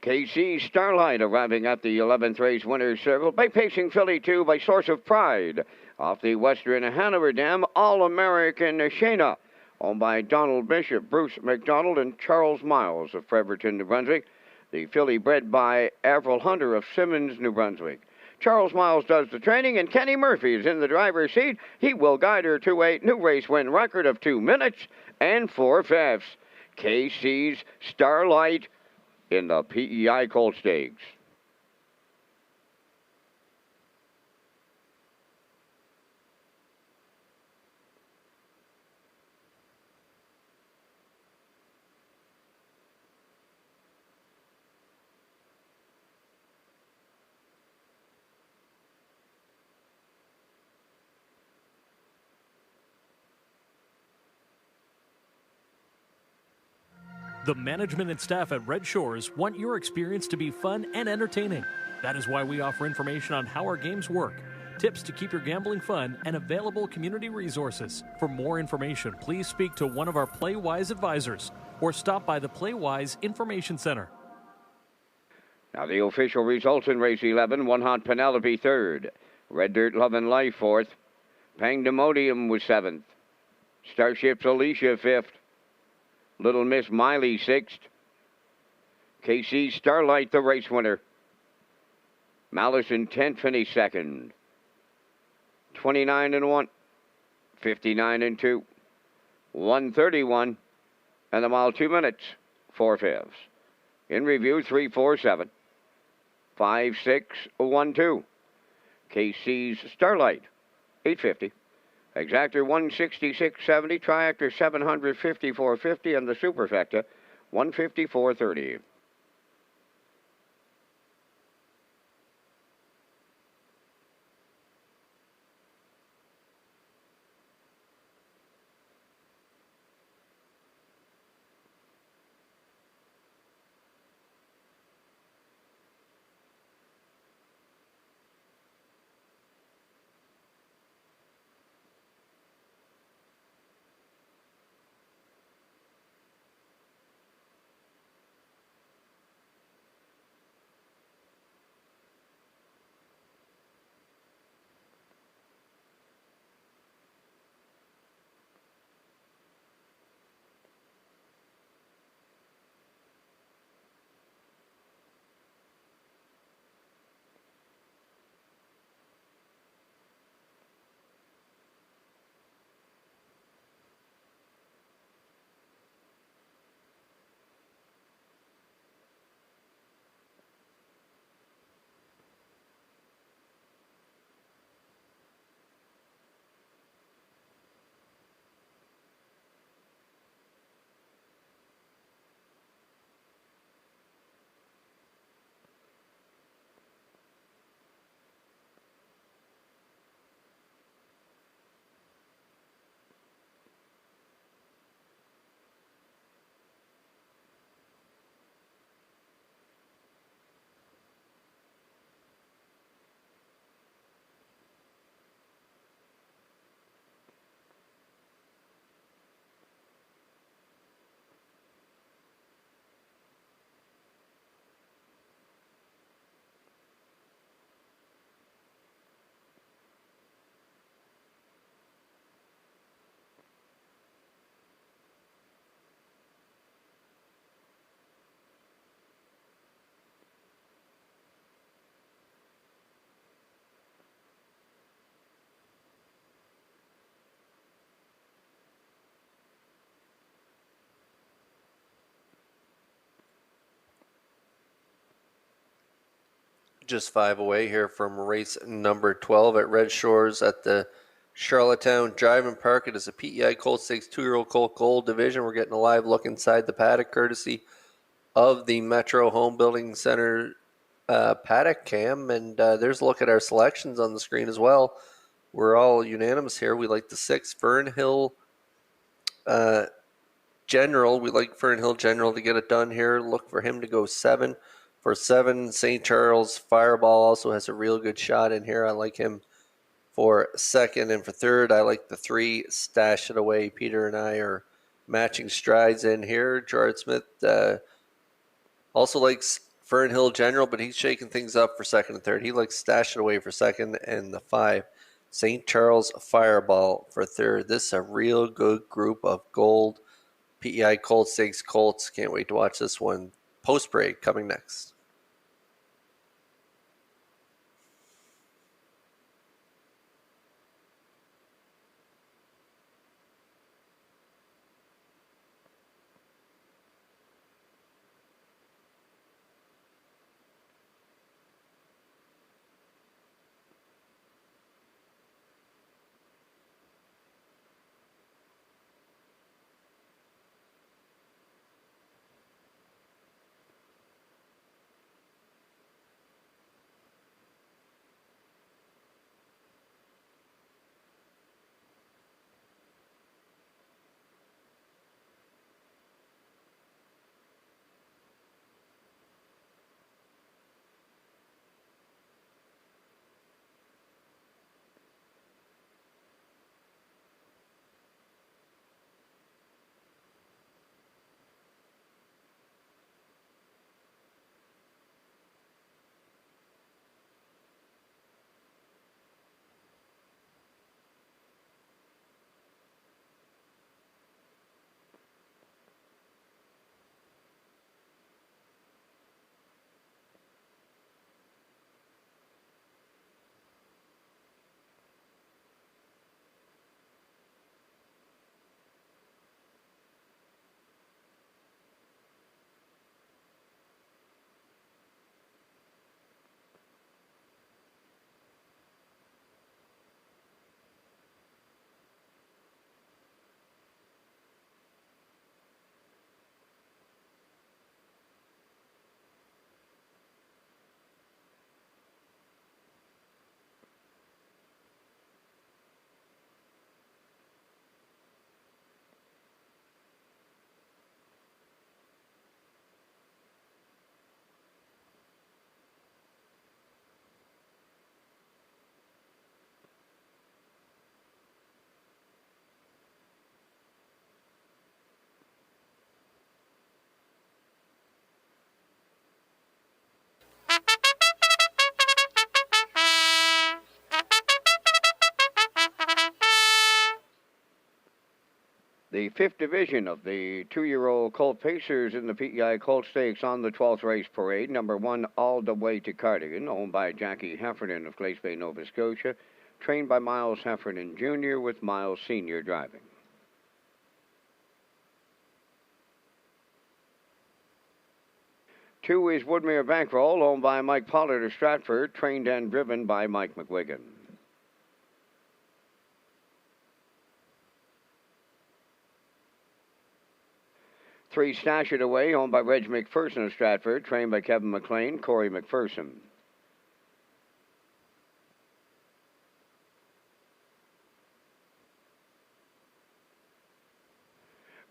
KC Starlight arriving at the 11th race winner's circle by pacing filly 2 by Source of Pride. Off the Western Hanover Dam, All-American Shayna, owned by Donald Bishop, Bruce McDonald, and Charles Miles of Fredericton, New Brunswick. The filly bred by Avril Hunter of Simmons, New Brunswick. Charles Miles does the training, and Kenny Murphy is in the driver's seat. He will guide her to a new race win record of 2 minutes and 4/5. KC's Starlight in the PEI Colt Stakes.
The management and staff at Red Shores want your experience to be fun and entertaining. That is why we offer information on how our games work, tips to keep your gambling fun, and available community resources. For more information, please speak to one of our PlayWise advisors or stop by the PlayWise Information Center.
Now the official results in race 11. One Hot Penelope 3rd. Red Dirt Love and Life 4th. Pandemonium was 7th. Starship's Alicia 5th. Little Miss Miley 6th. KC Starlight, the race winner. Malice Intent finished 2nd. 29-1. 59-2. 131. And the mile 2 minutes, 4/5. In review, 3-4-7. 5-6-1-2. KC's Starlight, 850. Exactor 166.70, Triactor 754.50, and the Superfecta 154.30.
Just 5 away here from race number 12 at Red Shores at the Charlottetown Driving Park. It is a PEI Colt Stakes 2-year-old Colt Gold division. We're getting a live look inside the paddock courtesy of the Metro Home Building Center paddock cam. And there's a look at our selections on the screen as well. We're all unanimous here. We like the 6 Fernhill General. We like Fernhill General to get it done here. Look for him to go 7. For 7, St. Charles Fireball also has a real good shot in here. I like him for 2nd. And for 3rd, I like the 3 Stash It Away. Peter and I are matching strides in here. Gerard Smith also likes Fernhill General, but he's shaking things up for second and third. He likes stash it away for second, and the 5, St. Charles Fireball for third. This is a real good group of gold PEI Colt Stakes colts. Can't wait to watch this one. Post break coming next.
The 5th division of the 2-year-old Colt Pacers in the PEI Colt Stakes on the 12th race parade. Number 1, All the Way to Cardigan, owned by Jackie Heffernan of Glace Bay, Nova Scotia, trained by Miles Heffernan Jr. with Miles Sr. driving. Two is Woodmere Bankroll, owned by Mike Pollard of Stratford, trained and driven by Mike McGuigan. 3, Stash It Away, owned by Reg McPherson of Stratford, trained by Kevin McLean, Corey McPherson.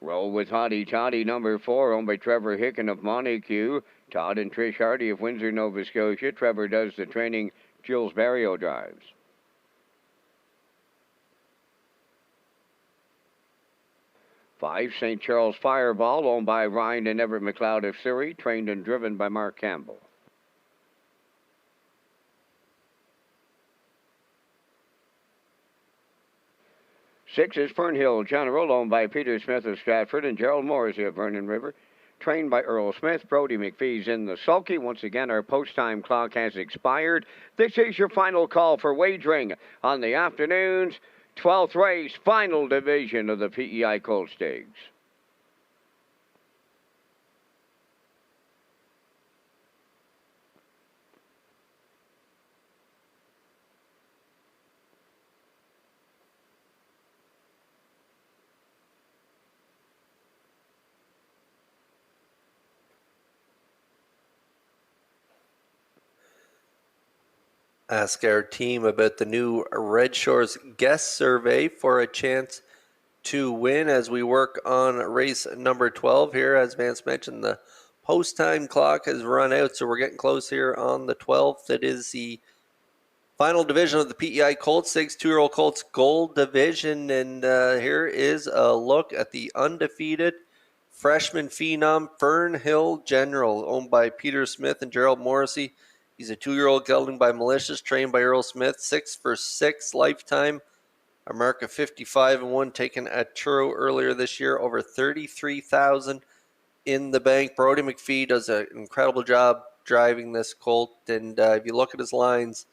'Roll with Hottie Toddy, number 4, owned by Trevor Hicken of Montague, Todd and Trish Hardy of Windsor, Nova Scotia. Trevor does the training, Jules Barrio drives. 5, St. Charles Fireball, owned by Ryan and Everett McLeod of Surrey, trained and driven by Mark Campbell. 6 is Fernhill General, owned by Peter Smith of Stratford and Gerald Morrissey of Vernon River, trained by Earl Smith. Brody McPhee's in the sulky. Once again, our post-time clock has expired. This is your final call for wagering on the afternoon's 12th race, final division of the PEI Colt Stakes.
Ask our team about the new Red Shores guest survey for a chance to win as we work on race number 12 here. As Vance mentioned, the post-time clock has run out, so we're getting close here on the 12th. It is the final division of the PEI Colt Stakes, 2-year-old Colts Gold Division, and here is a look at the undefeated freshman phenom Fernhill General, owned by Peter Smith and Gerald Morrissey. He's a 2-year-old gelding by Malicious, trained by Earl Smith. 6 for 6 lifetime. A mark of 55-1 taken at Truro earlier this year. Over 33,000 in the bank. Brody McPhee does an incredible job driving this colt. And if you look at his lines,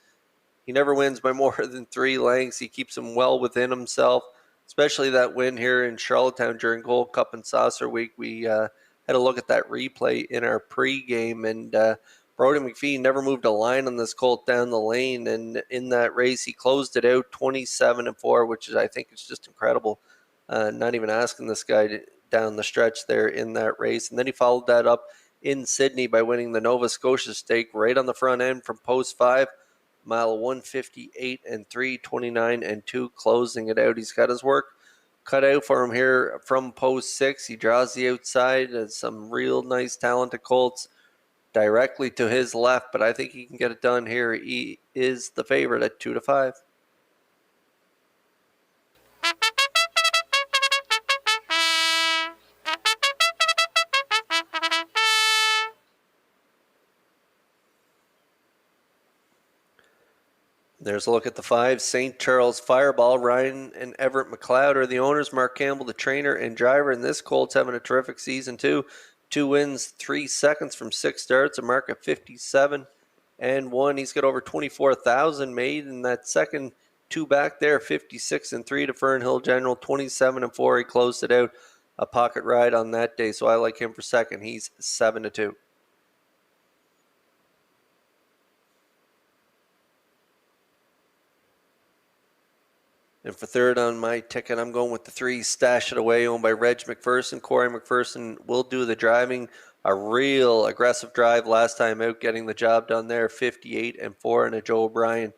he never wins by more than 3 lengths. He keeps him well within himself, especially that win here in Charlottetown during Gold Cup and Saucer Week. We had a look at that replay in our pregame, and Brody McPhee never moved a line on this colt down the lane. And in that race, he closed it out 27-4, which is, I think, is just incredible. Not even asking this guy down the stretch there in that race. And then he followed that up in Sydney by winning the Nova Scotia Stake right on the front end from post 5. Mile 158 and 3, 29 and 2, closing it out. He's got his work cut out for him here from post 6. He draws the outside and some real nice talented colts directly to his left, but I think he can get it done here. He is the favorite at 2-5. There's a look at the 5. St. Charles Fireball. Ryan and Everett McLeod are the owners. Mark Campbell, the trainer and driver. And this colt's having a terrific season, too. 2 wins, 3 seconds from 6 starts. A mark of 57-1. He's got over 24,000 made in that second 2 back there. 56-3 to Fernhill General. 27-4. He closed it out. A pocket ride on that day, so I like him for second. He's 7-2. And for third on my ticket, I'm going with the 3, Stash It Away, owned by Reg McPherson. Corey McPherson will do the driving. A real aggressive drive last time out, getting the job done there. 58-4 and a Joe O'Brien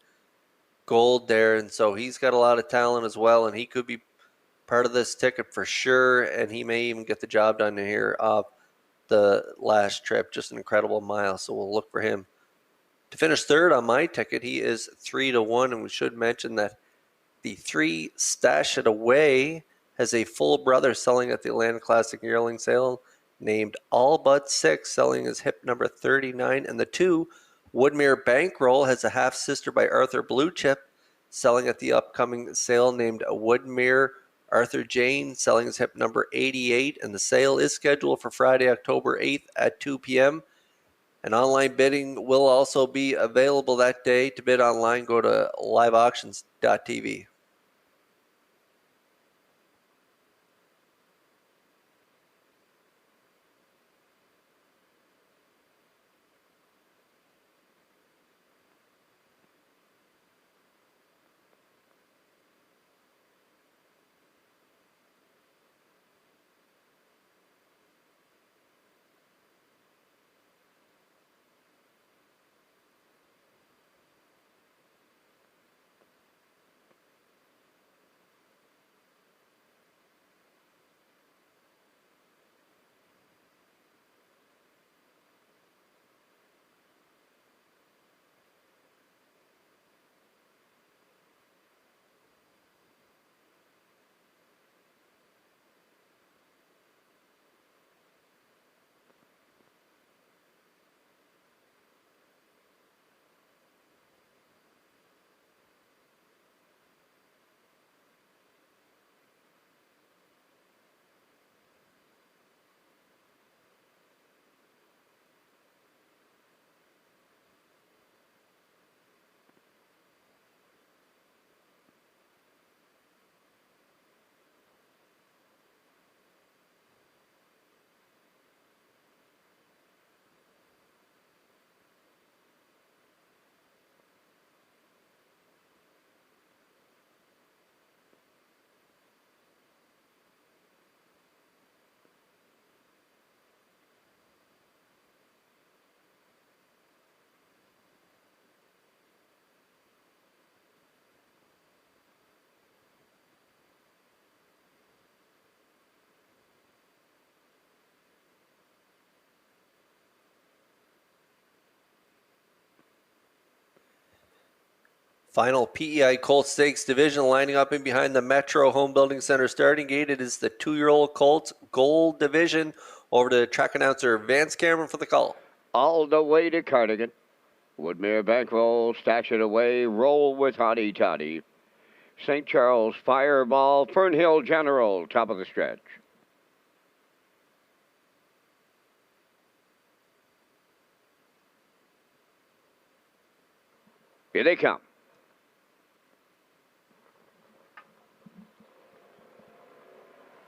gold there. And so he's got a lot of talent as well, and he could be part of this ticket for sure. And he may even get the job done here off the last trip. Just an incredible mile, so we'll look for him to finish third on my ticket. He is 3-1, and we should mention that the 3, Stash It Away, has a full brother selling at the Atlanta Classic yearling sale named All But 6, selling his hip number 39. And the 2, Woodmere Bankroll, has a half-sister by Arthur Blue Chip, selling at the upcoming sale named Woodmere Arthur Jane, selling his hip number 88. And the sale is scheduled for Friday, October 8th at 2 p.m. And online bidding will also be available that day. To bid online, go to liveauctions.tv. Final PEI Colts Stakes division lining up in behind the Metro Home Building Center starting gate. It is the 2-year-old Colts Gold division. Over to track announcer Vance Cameron for the call.
All the way to Cardigan. Woodmere Bankroll, Stash It Away, Roll with Hottie Toddy. St. Charles Fireball, Fernhill General, top of the stretch. Here they come.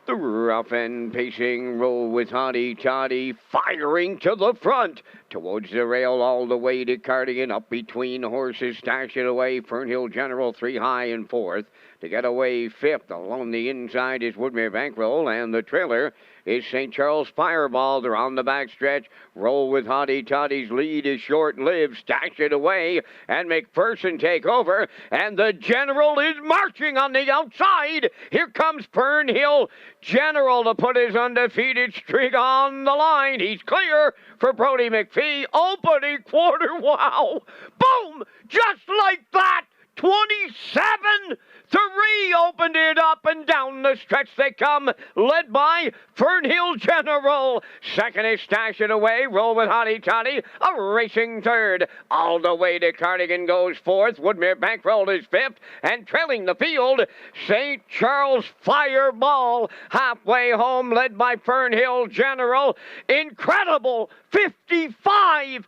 The rough and pacing Roll with Hottie Toddy, firing to the front. Towards the rail all the way to Cardigan, up between horses, Stash It Away, Fernhill General, 3 high and 4th. To get away 5th, along the inside is Woodmere Bankroll, and the trailer is St. Charles Fireball. They're on the backstretch. Roll with Hottie Toddy's lead is short-lived. Stash It Away, and McPherson take over, and the General is marching on the outside. Here comes Fernhill General to put his undefeated streak on the line. He's clear for Brody McPhee. Opening quarter, wow! Boom! Just like that! 27-3 opened it up, and down the stretch they come, led by Fernhill General. Second is Stash It Away, Roll with Hottie Toddy, a racing third. All the way to Cardigan goes 4th, Woodmere Bankroll is 5th, and trailing the field, St. Charles Fireball. Halfway home, led by Fernhill General. Incredible 55-3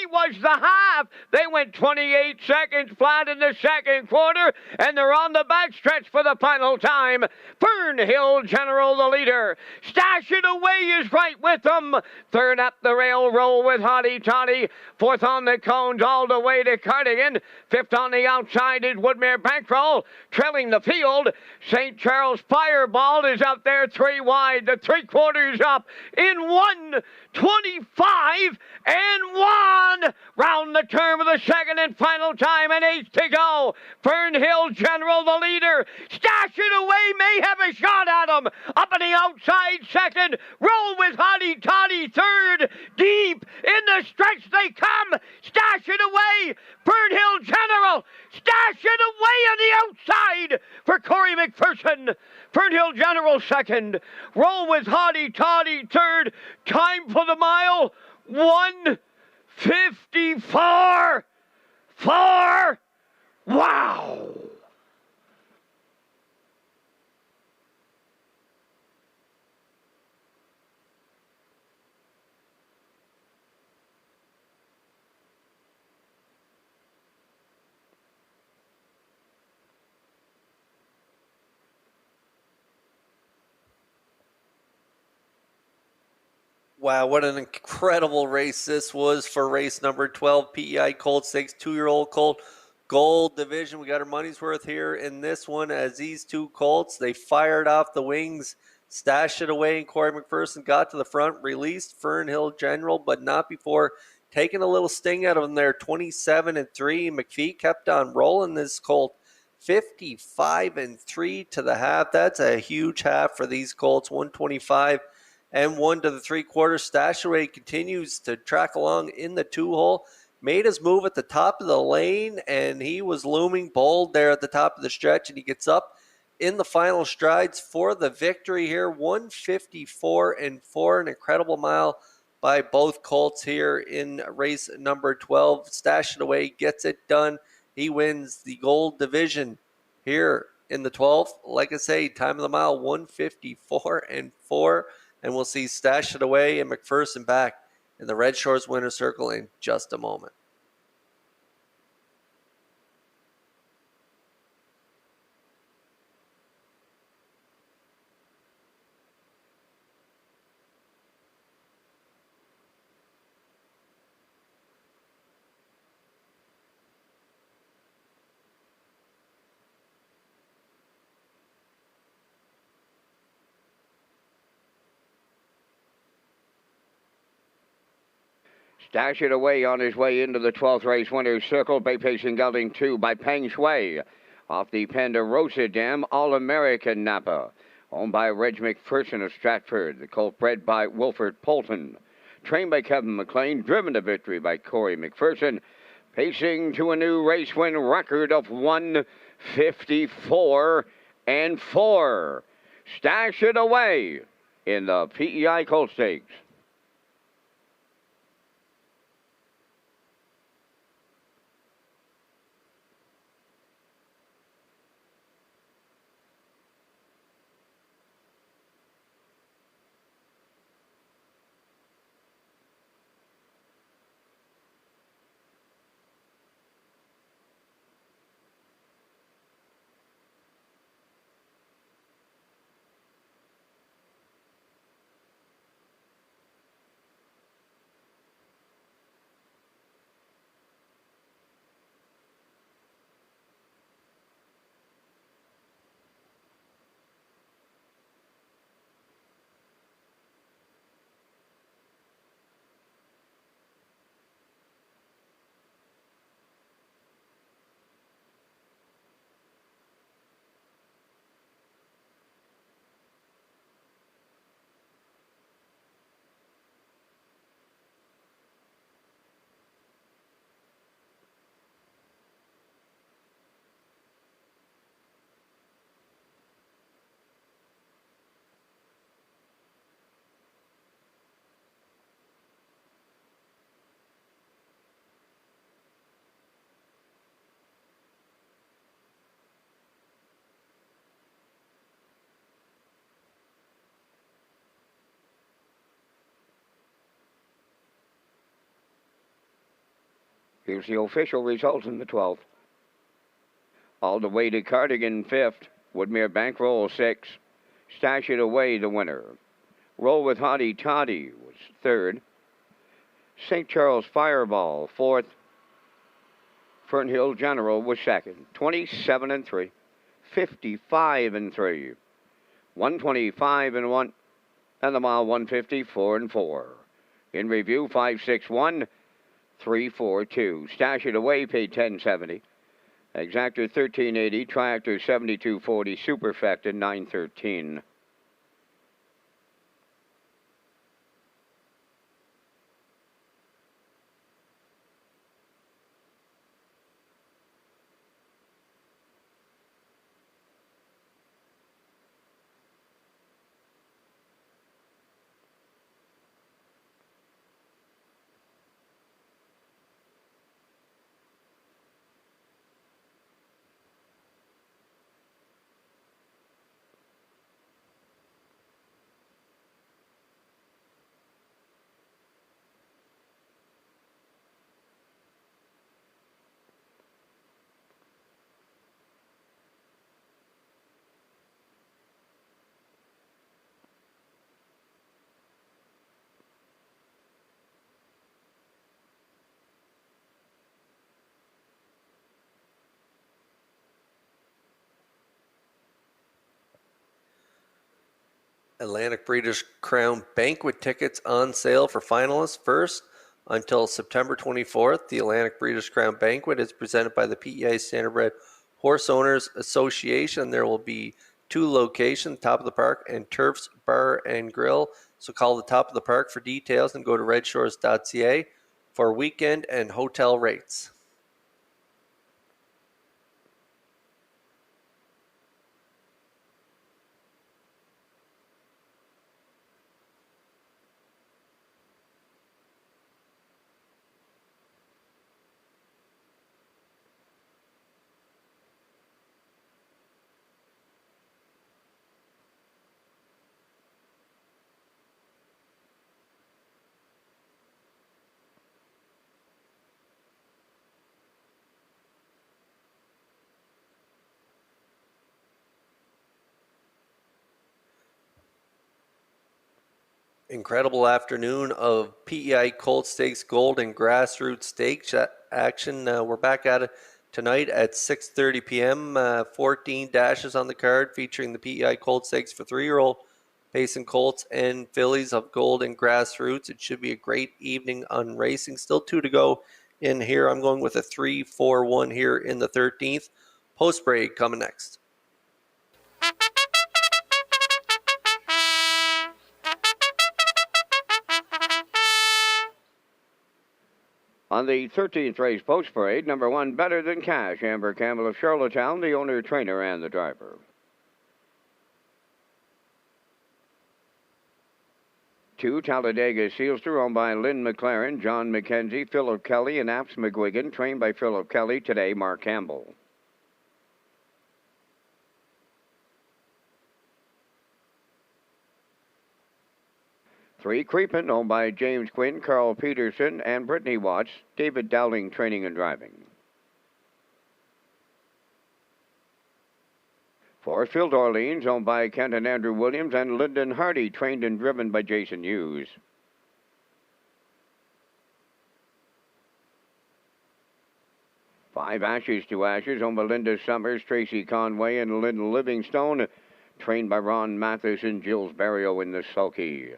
was the half. They went 28 seconds flat in the second quarter, and they're on the backstretch for the final time. Fernhill General, the leader. Stash It Away is right with them. Third up the rail, Roll with Hottie Toddy. 4th on the cones all the way to Cardigan. 5th on the outside is Woodmere Bankroll. Trailing the field, St. Charles Fireball is out there 3 wide. The 3/4 up in 1:25 and 1. Round the turn of the second and final time, and 8 to go. Fernhill General, the leader. Stash It Away may have a shot at him. Up on the outside second. Roll with Hottie Toddy third. Deep in the stretch they come. Stash It Away. Fernhill General. Stash It Away on the outside for Corey McPherson. Fernhill General second. Roll with Hottie Toddy third. Time for the mile, 1:54.4. Wow!
Wow, what an incredible race this was for race number 12, PEI Colt Stakes, 2-year-old Colt Gold division. We got our money's worth here in this one, as these two colts, they fired off the wings, stashed it away, and Corey McPherson got to the front, released Fernhill General, but not before taking a little sting out of him there. 27-3. McPhee kept on rolling this colt. 55-3 to the half. That's a huge half for these colts. 125 and 1 to the 3/4. Stashaway continues to track along in the 2-hole. Made his move at the top of the lane, and he was looming bold there at the top of the stretch, and he gets up in the final strides for the victory here. 154-4, an incredible mile by both colts here in race number 12. Stash It Away gets it done. He wins the gold division here in the 12th. Like I say, time of the mile, 154-4. And we'll see Stash It Away and McPherson back in the Red Shores winner's circle in just a moment.
Stash It Away on his way into the 12th race winner's circle. Bay Pacing Gelding 2 by Peng Shui. Off the Ponderosa Dam, All-American Napa. Owned by Reg McPherson of Stratford. The colt bred by Wilford Polton. Trained by Kevin McLean. Driven to victory by Corey McPherson. pacing to a new race win record of 154-4. Stash it away in the PEI Colt Stakes. Here's the official result in the 12th. All the way to Cardigan, 5th. Woodmere Bankroll, 6th. Stash It Away, the winner. Roll with Hottie Toddy was 3rd. St. Charles Fireball, 4th. Fernhill General was 2nd. 27-3. 55-3. 125-1. And the mile 154-4. In review, 561. 342. Stash It Away paid $10.70. Exactor $13.80. Triactor $72.40. Superfecta $9.13.
Atlantic Breeders' Crown Banquet tickets on sale for finalists first until September 24th. The Atlantic Breeders' Crown Banquet is presented by the PEI Standardbred Horse Owners Association. There will be 2 locations, Top of the Park and Turf's Bar and Grill. So call the Top of the Park for details and go to Redshores.ca for weekend and hotel rates. Incredible afternoon of PEI Colt Stakes Gold and Grassroots Stakes action. We're back at it tonight at 6:30 p.m. 14 dashes on the card featuring the PEI Colt Stakes for 3-year-old pacing colts and fillies of Gold and Grassroots. It should be a great evening on racing. Still 2 to go in here. I'm going with a 3-4-1 here in the 13th. Post break coming next.
On the 13th race post parade, number 1, Better Than Cash, Amber Campbell of Charlottetown, the owner, trainer, and the driver. 2, Talladega Sealster, owned by Lynn McLaren, John McKenzie, Philip Kelly, and Apps McGuigan, trained by Philip Kelly. Today, Mark Campbell. 3, Creepin', owned by James Quinn, Carl Peterson, and Brittany Watts, David Dowling, training and driving. 4, Phil Orleans, owned by Kent and Andrew Williams, and Lyndon Hardy, trained and driven by Jason Hughes. 5, Ashes to Ashes, owned by Linda Summers, Tracy Conway, and Lynn Livingstone, trained by Ron Mathis and Gilles Barrio in the sulky.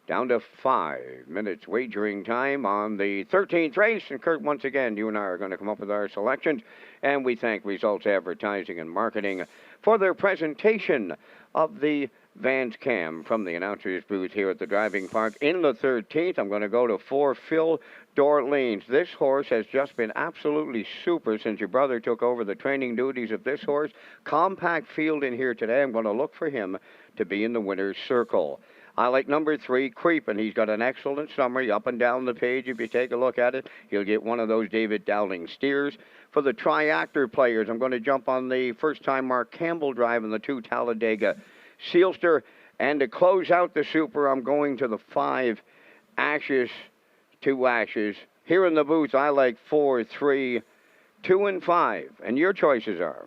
Down to 5 minutes wagering time on the 13th race. And Kurt, once again, you and I are going to come up with our selections. And we thank Results Advertising and Marketing for their presentation of the Vans Cam from the announcer's booth here at the driving park. In the 13th, I'm going to go to 4, Phil Dorleans. This horse has just been absolutely super since your brother took over the training duties of this horse. Compact field in here today. I'm going to look for him to be in the winner's circle. I like number 3, Creepin'. He's got an excellent summary up and down the page. If you take a look at it, you'll get one of those David Dowling steers. For the triactor players, I'm going to jump on the first-time Mark Campbell drive in the 2, Talladega Sealster. And to close out the super, I'm going to the 5, Ashes to Ashes. Here in the booth, I like 4, 3, 2, and 5. And your choices are?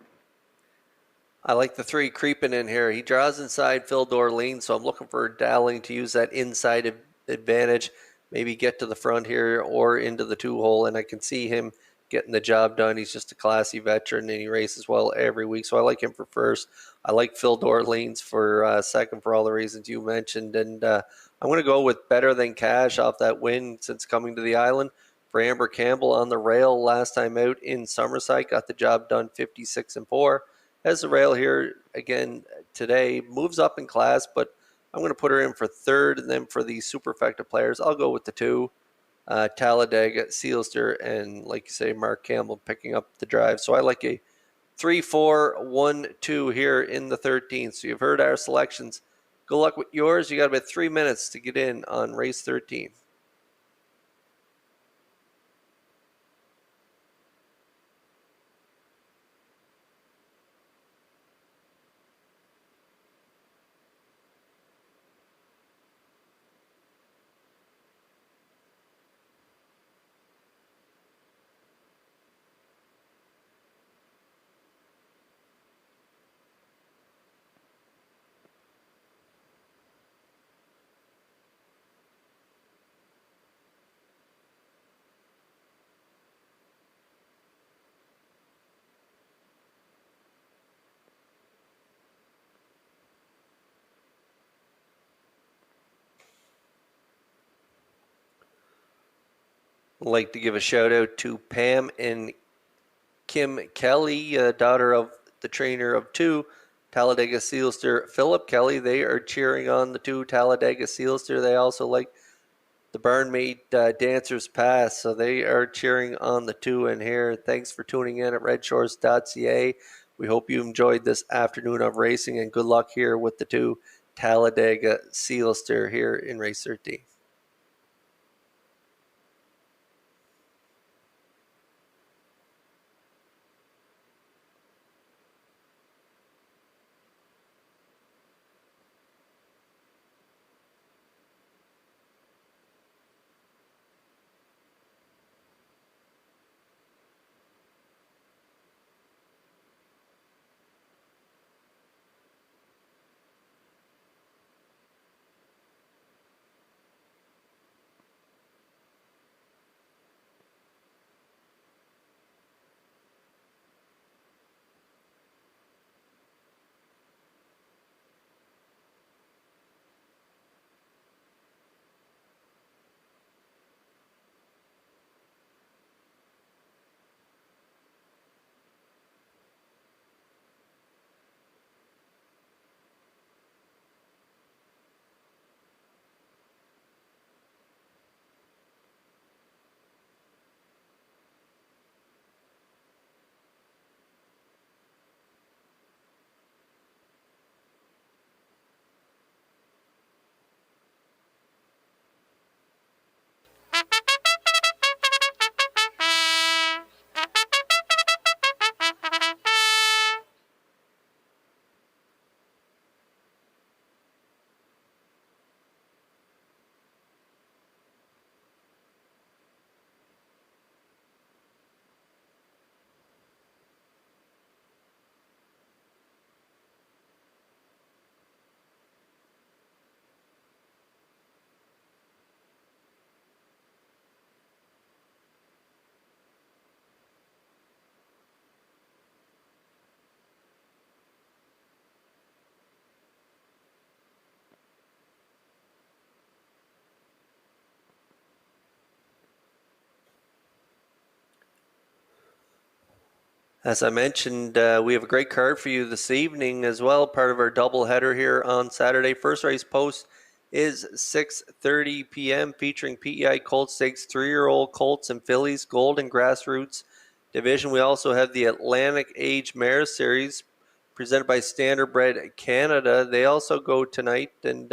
I like the 3, Creeping in here. He draws inside Phil Dorleans, so I'm looking for Dowling to use that inside advantage, maybe get to the front here or into the 2-hole, and I can see him getting the job done. He's just a classy veteran, and he races well every week, so I like him for first. I like Phil Dorleans for second for all the reasons you mentioned, and I'm going to go with Better Than Cash off that win since coming to the island. For Amber Campbell on the rail last time out in Summerside, got the job done 56-4. Has the rail here again today, moves up in class, but I'm going to put her in for third. And then for the superfecta players, I'll go with the 2, Talladega Sealster, and like you say, Mark Campbell picking up the drive. So I like a 3, 4, 1, 2 here in the 13th. So you've heard our selections. Good luck with yours. You got about 3 minutes to get in on race 13. I'd like to give a shout out to Pam and Kim Kelly, daughter of the trainer of 2, Talladega Sealster, Philip Kelly. They are cheering on the 2, Talladega Sealster. They also like the Barnmate Dancers Pass, so they are cheering on the 2 in here. Thanks for tuning in at Redshores.ca. We hope you enjoyed this afternoon of racing, and good luck here with the 2, Talladega Sealster here in race 13. As I mentioned, we have a great card for you this evening as well, part of our doubleheader here on Saturday. First race post is 6:30 p.m. featuring PEI Colts Stakes 3-year-old Colts and Fillies Gold and Grassroots Division. We also have the Atlantic Age Mare Series presented by Standardbred Canada. They also go tonight, and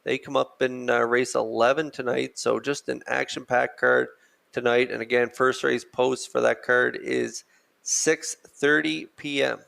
they come up in race 11 tonight. So just an action-packed card tonight. And again, first race post for that card is 6:30 p.m.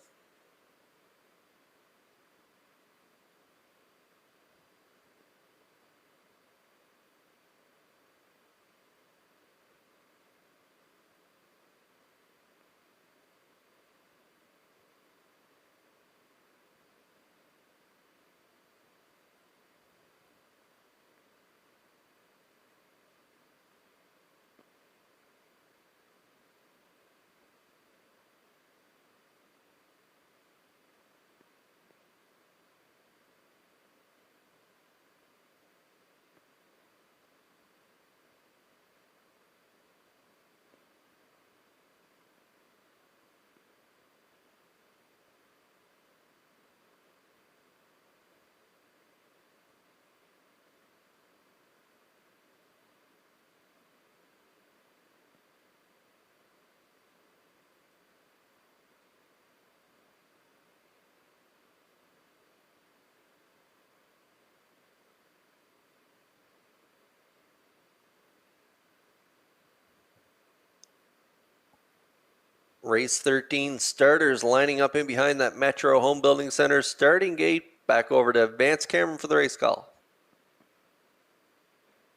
Race 13 starters lining up in behind that Metro Home Building Center starting gate. Back over to Vance Cameron for the race call.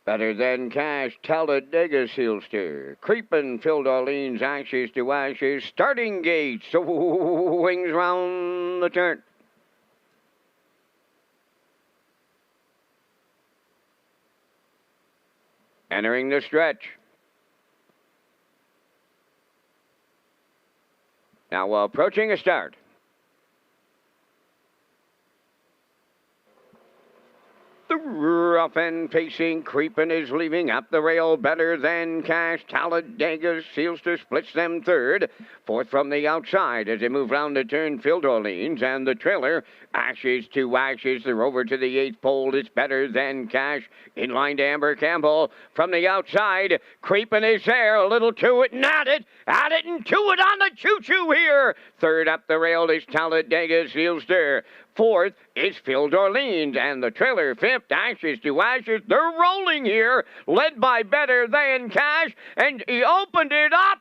Better Than Cash, Talladega Sealster. Creepin' Phil Darlene's Ashes to Ashes. Starting gate, swings round the turn. Entering the stretch. Now approaching a start. The rough and pacing Creepin' is leaving up the rail. Better Than Cash. Talladega Sealster splits them third. Fourth from the outside as they move round the turn. Phil Darlene's and the trailer. Ashes to Ashes. They're over to the eighth pole. It's Better Than Cash. In line to Amber Campbell. From the outside, Creepin' is there. A little to it and at it and to it on the choo-choo here. Third up the rail is Talladega Sealster. Fourth is Phil Darlene's and the trailer. Fifth, Ashes to Ashes. They're rolling here, led by Better Than Cash, and he opened it up.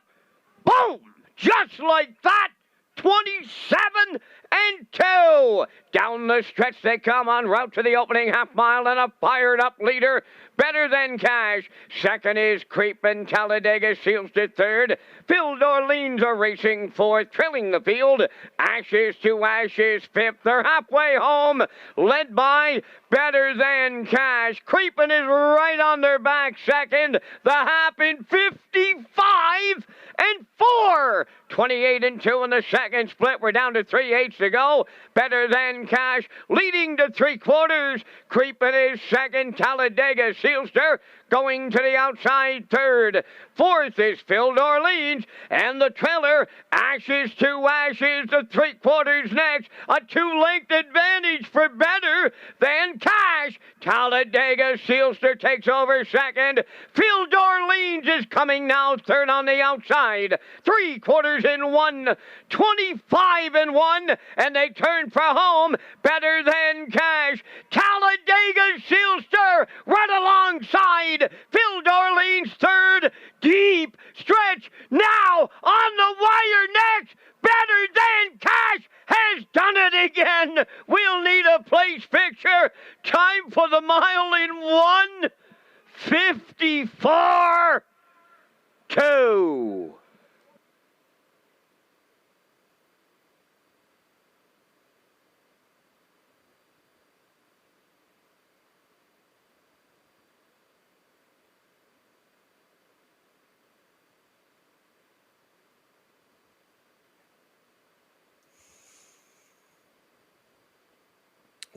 Boom! Just like that. 27 and 2. Down the stretch they come en route to the opening half mile, and a fired up leader. Better Than Cash. Second is Creepin'. Talladega Sealster third. Phil Darlene's are racing fourth, trailing the field. Ashes to Ashes fifth. They're halfway home, led by Better Than Cash. Creepin' is right on their back second. The half in 55 and 4. 28 and 2 in the second split. We're down to 3/8 to go. Better Than Cash leading to 3/4. Creepin' is second. Talladega Sealster going to the outside third. Fourth is Phil Darlene's and the trailer. Ashes to Ashes, the 3/4 next. A 2-length advantage for Better Than Cash. Talladega Sealster takes over second. Phil Darlene's is coming now third on the outside. 3/4 in 1. 25 and 1. And they turn for home. Better Than Cash. Talladega Sealster right alongside. Phil Darlene's third. Deep stretch now on the wire next. Better Than Cash has done it again. We'll need a place picture. Time for the mile in 1:54.2.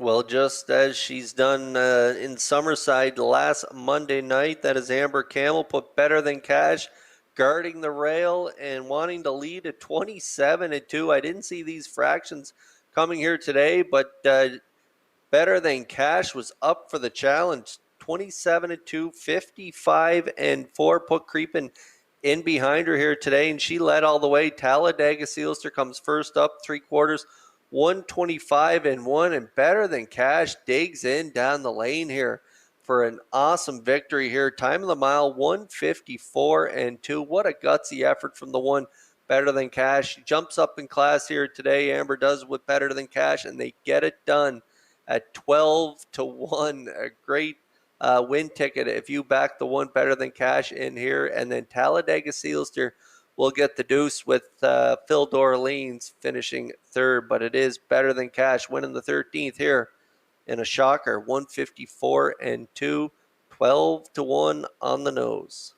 Well, just as she's done in Summerside last Monday night, that is Amber Campbell put Better Than Cash guarding the rail and wanting to lead at 27-2. I didn't see these fractions coming here today, but Better Than Cash was up for the challenge. 27-2, 55-4. Put creeping in behind her here today, and she led all the way. Talladega Sealster comes first up, 3/4, 125-1, and Better Than Cash digs in down the lane here for an awesome victory here. Time of the mile, 154-2. What a gutsy effort from the one Better Than Cash. She jumps up in class here today. Amber does with Better Than Cash, and they get it done at 12-1. A great win ticket if you back the one Better Than Cash in here. And then Talladega Sealster will get the deuce with Phil Dorleans finishing third. But it is Better Than Cash winning the 13th here in a shocker. 154-2, 12-1 on the nose.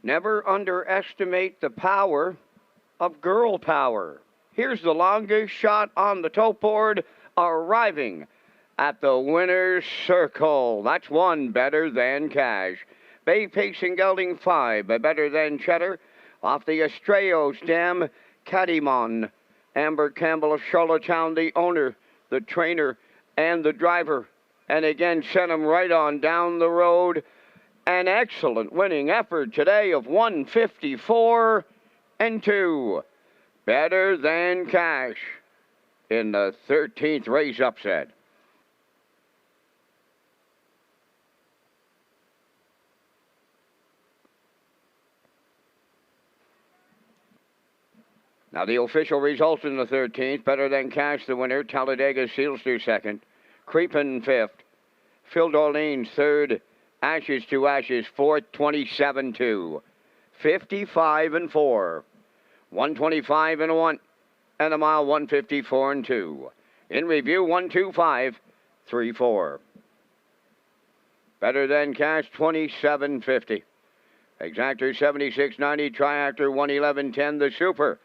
Never underestimate the power of girl power. Here's the longest shot on the tote board, arriving at the winner's circle. That's one Better Than Cash. Bay Pacing Gelding 5, Better Than Cheddar. Off the Estrello stem, Cadimon. Amber Campbell of Charlottetown, the owner, the trainer, and the driver. And again, sent him right on down the road. An excellent winning effort today of 154-2. Better Than Cash in the 13th race upset. Now the official results in the 13th. Better Than Cash, the winner. Talladega Sealster second. Creepin fifth. Phil Dorleans third. Ashes to Ashes fourth. 27-2. 55-4. 125-1. And a mile 154-2. In review 125-34. Better Than Cash 27.50. Exactor 76.90. Triactor 111.10. The Super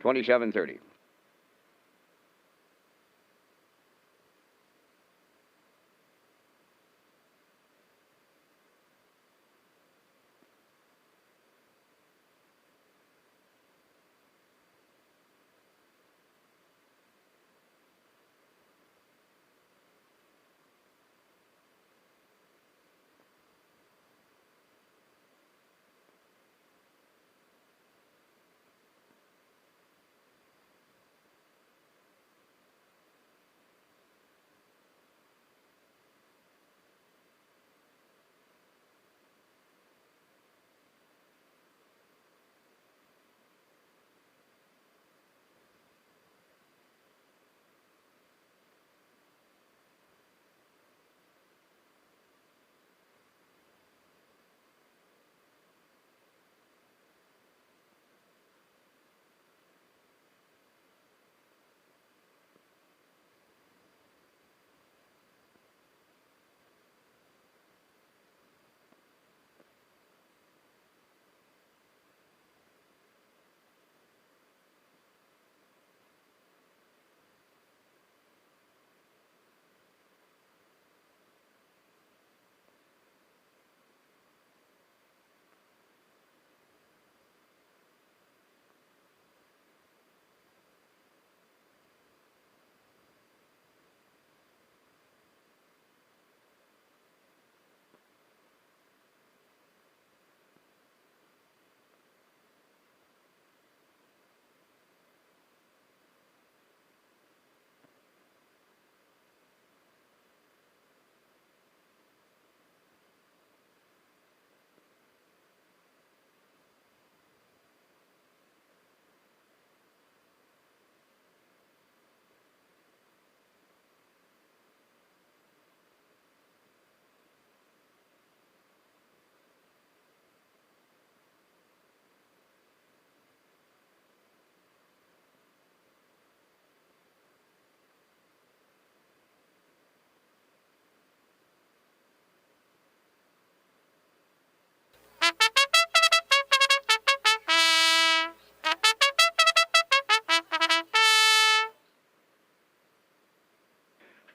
27.30.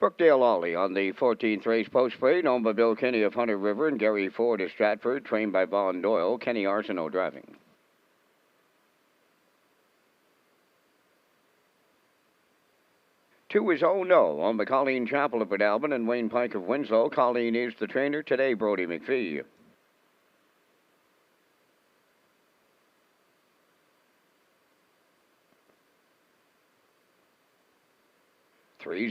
Brookdale Ollie on the 14th race post parade, owned by Bill Kenny of Hunter River and Gary Ford of Stratford, trained by Vaughn Doyle. Kenny Arsenault driving. Two is Oh No, owned by Colleen Chappell of Port Alban and Wayne Pike of Winslow. Colleen is the trainer today, Brody McPhee.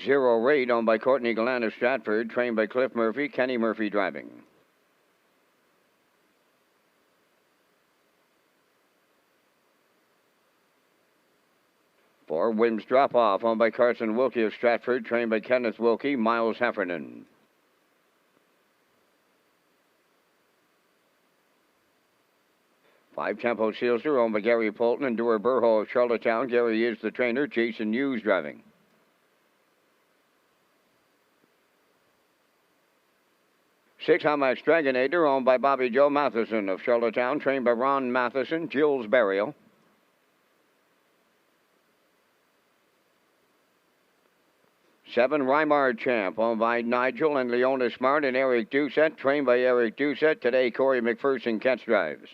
Zero Raid, owned by Courtney Gallant of Stratford, trained by Cliff Murphy, Kenny Murphy driving. Four Wims Drop Off, owned by Carson Wilkie of Stratford, trained by Kenneth Wilkie, Miles Heffernan. Five Tempo Sealster, owned by Gary Polton and Dewar Burho of Charlottetown. Gary is the trainer, Jason Hughes driving. 6 Hamax Dragonator, owned by Bobby Joe Matheson of Charlottetown, trained by Ron Matheson, Jill's Burial. 7 Rymar Champ, owned by Nigel and Leona Smart and Eric Doucette, trained by Eric Doucette. Today, Corey McPherson catch drives.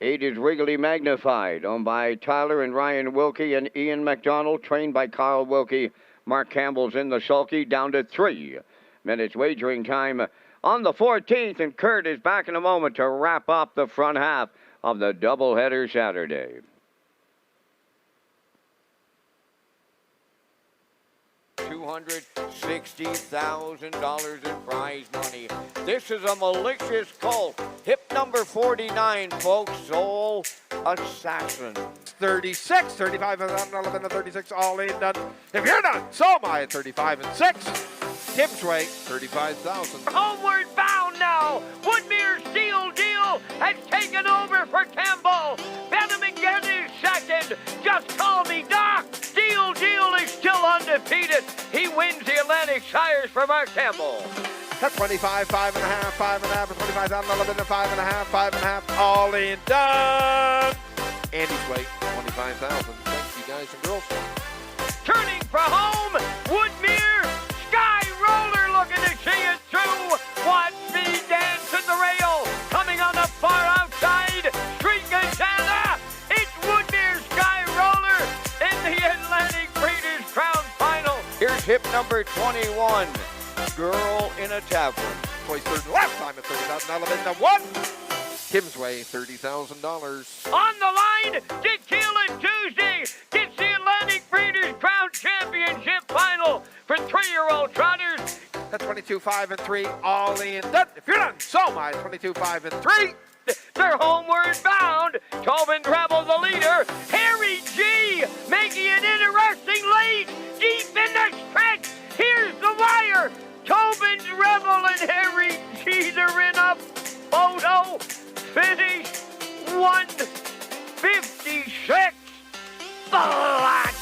8 is Wrigley Magnified, owned by Tyler and Ryan Wilkie and Ian McDonald, trained by Carl Wilkie. Mark Campbell's in the sulky, down to 3 minutes wagering time on the 14th, and Kurt is back in a moment to wrap up the front half of the doubleheader Saturday.
$260,000 in prize money. This is a malicious colt. Hip number 49, folks. Soul Assassin.
36, 35 and 11 and 36, all in done. If you're done, so am I at 35 and 6. Tim's Way, 35,000.
Homeward bound now. Woodmere Steel Deal has taken over for Campbell. Benham again is second. Just call me Doc. Steel Deal is still undefeated. He wins the Atlantic Shires for Mark Campbell.
At 25, 5.5, 5.5, 25,000, 11 and 5.5, 5.5, all in done. Andy's Way, 25,000. Thank you guys and girls.
Turning for home, Woodmere Sky Roller looking to see it through. Watch me dance at the rail. Coming on the far outside, Street Gazana. It's Woodmere Sky Roller in the Atlantic Breeders' Crown Final. Here's hip number 21, Girl in a Tavern.
23rd last time at 30,000, 11 and 1. Tim's Way, $30,000.
On the line, Dick Keelan Tuesday gets the Atlantic Breeders' Crown Championship Final for 3-year-old trotters.
At 22, 5 and 3, all in done. If you're done, so am I. 22, 5 and 3.
They're homeward bound. Tobin Rebel, the leader. Harry G making it interesting late, deep in the stretch. Here's the wire. Tobin Rebel and Harry G, they're in a photo finish. 156. Black.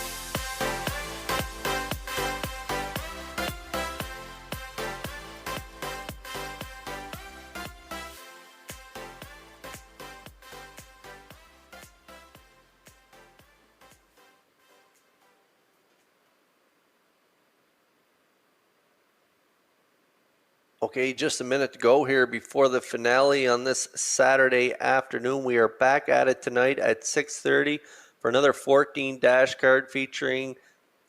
Okay, just a minute to go here before the finale on this Saturday afternoon. We are back at it tonight at 6:30 for another 14 dash card featuring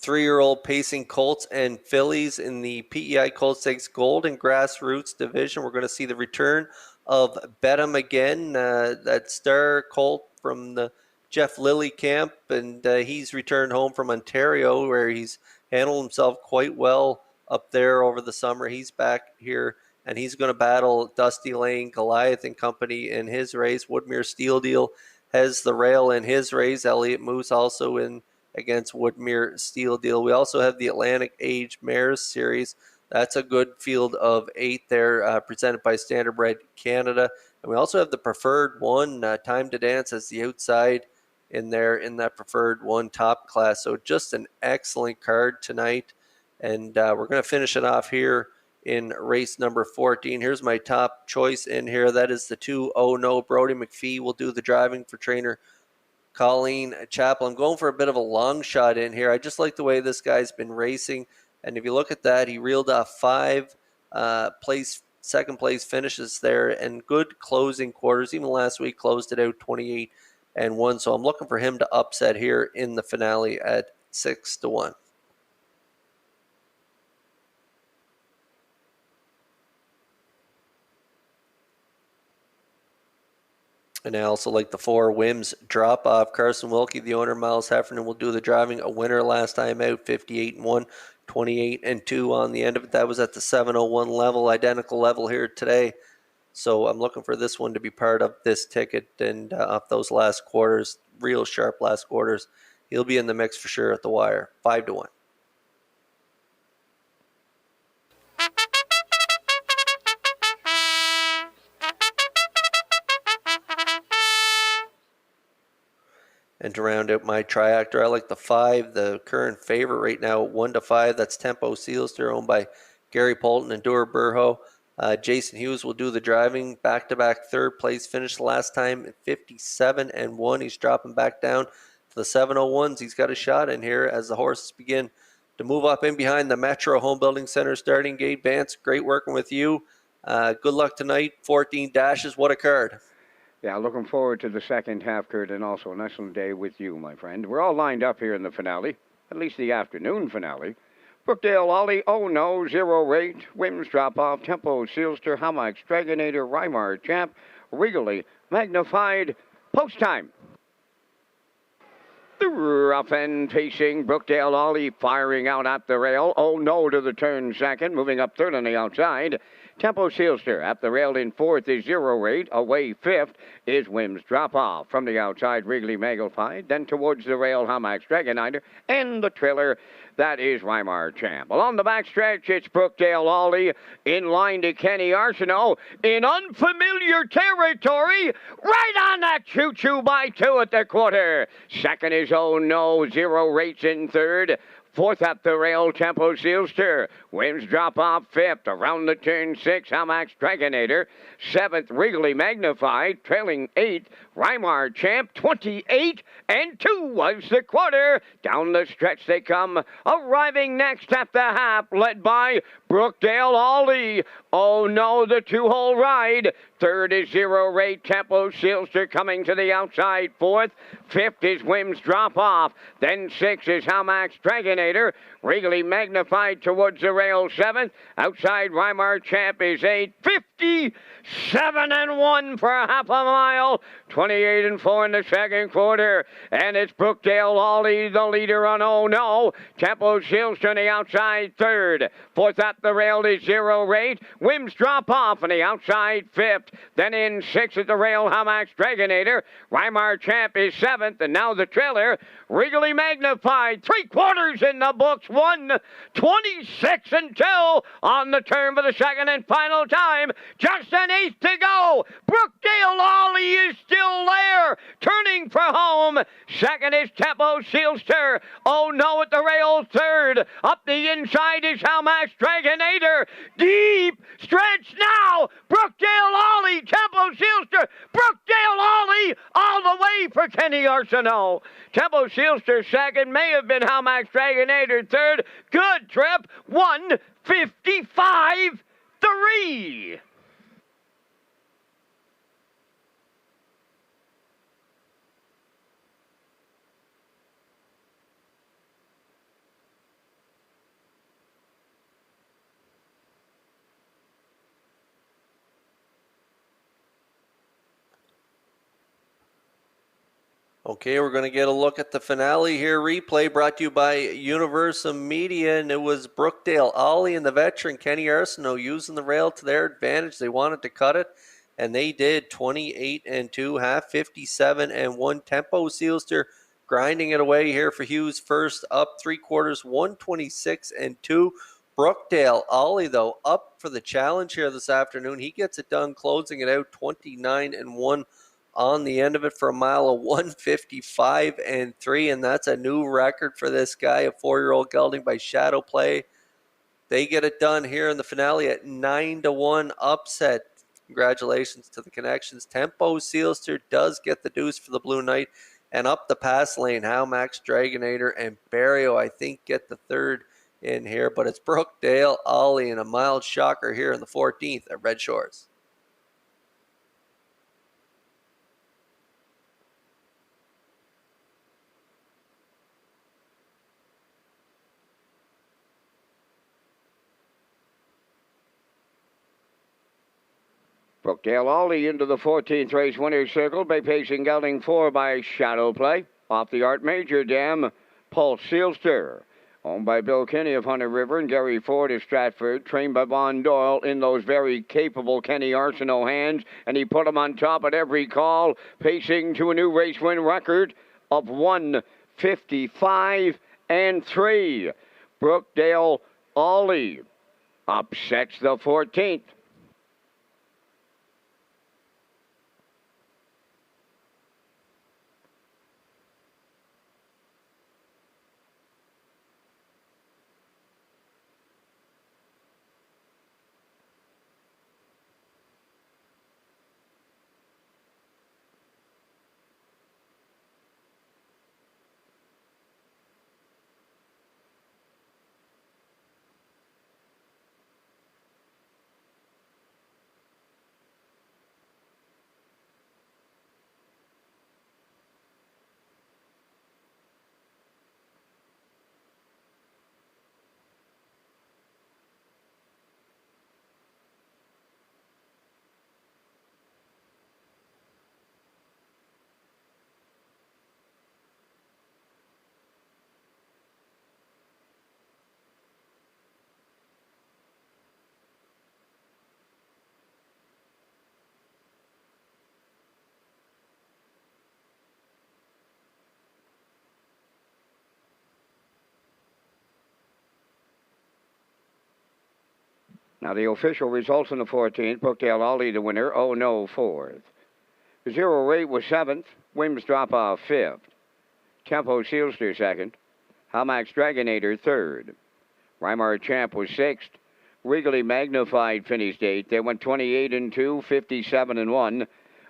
3-year-old pacing colts and fillies in the PEI Colt Stakes Gold and Grassroots division. We're going to see the return of Bedham again, that star colt from the Jeff Lilly camp, and he's returned home from Ontario where he's handled himself quite well up there over the summer. He's back here, and he's going to battle Dusty Lane, Goliath and company in his race. Woodmere Steel Deal has the rail in his race. Elliott Moose also in against Woodmere Steel Deal. We also have the Atlantic Age Mares Series. That's a good field of 8 there, presented by Standardbred Canada. And we also have the Preferred One, Time to Dance as the outside in there in that Preferred One top class. So just an excellent card tonight. And we're going to finish it off here in race number 14. Here's my top choice in here. That is the 2 Oh No. Brody McPhee will do the driving for trainer Colleen Chappell. I'm going for a bit of a long shot in here. I just like the way this guy's been racing. And if you look at that, he reeled off 5 second place finishes there and good closing quarters. Even last week closed it out 28-1. So I'm looking for him to upset here in the finale at 6-1. And I also like the 4 Wims drop off. Carson Wilkie, the owner, Miles Heffernan will do the driving. A winner last time out, 58-1, 28-2 on the end of it. That was at the 701 level, identical level here today. So I'm looking for this one to be part of this ticket and off those last quarters, real sharp last quarters. He'll be in the mix for sure at the wire, 5-1. And to round out my triactor, I like the 5, the current favorite right now, 1-5. That's Tempo Sealster, owned by Gary Polton and Dura Burho. Jason Hughes will do the driving. Back-to-back third place finish last time at 57-1. He's dropping back down to the 701s. He's got a shot in here as the horses begin to move up in behind the Metro Home Building Center starting gate. Vance, great working with you. Good luck tonight. 14 dashes. What a card.
Yeah, looking forward to the second half, Kurt, and also an excellent day with you, my friend. We're all lined up here in the finale, at least the afternoon finale. Brookdale, Ollie, oh no, 0 rate, Wims drop off, Tempo, Sealster, Hamax, Dragonator, Reimar, Champ, Regally, Magnified, post time. The rough end pacing, Brookdale, Ollie firing out at the rail, oh no to the turn second, moving up third on the outside. Tempo Sealster at the rail in fourth is 0 rate. Away fifth is Wims drop off. From the outside, Wrigley Magnified. Then towards the rail, Hamax Dragonator. And the trailer, that is Reimar Champ. Along the backstretch, it's Brookdale Ollie in line to Kenny Arsenault in unfamiliar territory. Right on that choo-choo by 2 at the quarter. Second is oh no, 0 rates in third. Fourth at the rail, Tempo Sealster. Wims drop off fifth. Around the turn 6, Hamax Dragonator. 7th, Regally Magnified. Trailing 8th, Reimar Champ. 28-2 was the quarter. Down the stretch they come. Arriving next at the half, led by Brookdale Ollie. Oh no, the 2-hole ride. Third is 0 rate, Tempo Sealster coming to the outside. Fourth, fifth is Wims drop off. Then 6 is Hamax Dragonator. Regally Magnified towards the rail. 7th. Outside Reimar Champ is 8. 57-1 for half a mile. 28-4 in the second quarter. And it's Brookdale Ollie, the leader on oh no. Tempo Sealster on the outside third. Fourth at the rail is 0 rate. Wims drop off on the outside fifth. Then in 6th at the rail, Hamax Dragonator. Reimar Champ is 7th. And now the trailer, Regally Magnified. 3 quarters in the books. 1:26-2 on the turn for the second and final time. Just an 8th to go. Brookdale Ollie is still there. Turning for home. Second is Tempo Sealster. Oh no at the rail. Third. Up the inside is Hamax Dragonator. Deep stretch now. Brookdale Ollie. Tempo Sealster. Brookdale Ollie all the way for Kenny Arsenault. Tempo Sealster second. May have been Hamax Dragonator third. Good trip. 1:55.3.
Okay, we're going to get a look at the finale here. Replay brought to you by Universum Media, and it was Brookdale Ollie and the veteran Kenny Arsenault using the rail to their advantage. They wanted to cut it, and they did. 28-2, half 57-1. Tempo Sealster grinding it away here for Hughes first, up 3 quarters, 126-2. Brookdale Ollie, though, up for the challenge here this afternoon. He gets it done, closing it out 29-1. On the end of it for a mile of 1:55.3, and that's a new record for this guy, a 4-year-old gelding by Shadow Play. They get it done here in the finale at 9-1 upset. Congratulations to the connections. Tempo Sealster does get the deuce for the Blue Knight. And up the pass lane, Max Dragonator and Barrio, I think, get the third in here. But it's Brookdale, Ollie, and a mild shocker here in the 14th at Red Shores.
Brookdale Ollie into the 14th race winner's circle by pacing gelding 4 by Shadow Play. Off the Art Major Dam, Paul Sealster. Owned by Bill Kinney of Hunter River and Gary Ford of Stratford. Trained by Von Doyle in those very capable Kenny Arsenault hands. And he put him on top at every call. Pacing to a new race win record of 1:55 and 3. Brookdale Ollie upsets the 14th. Now the official results in the 14th. Brookdale Ollie the winner. Oh no, 4th. Zero Rate was 7th. Wims Drop Off 5th. Tempo Sealster 2nd. Hamax Dragonator 3rd. Weimar Champ was 6th. Regally Magnified finished 8th. They went 28 and 2, 57 and 1,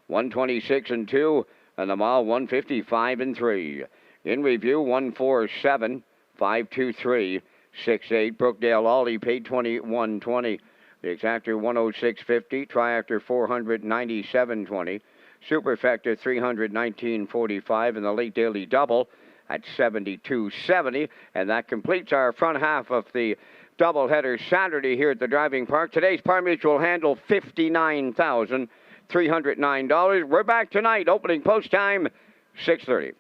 126 and 2, and the mile 155 and 3. In review 147, 523. 6-8. Brookdale Ollie paid 21.20. The exactor 106.50. Triactor 497.20. Superfecta 319.45. And the late daily double at 72.70. And that completes our front half of the doubleheader Saturday here at the driving park. Today's Par Mutual handle $59,309. We're back tonight. Opening post time 6:30.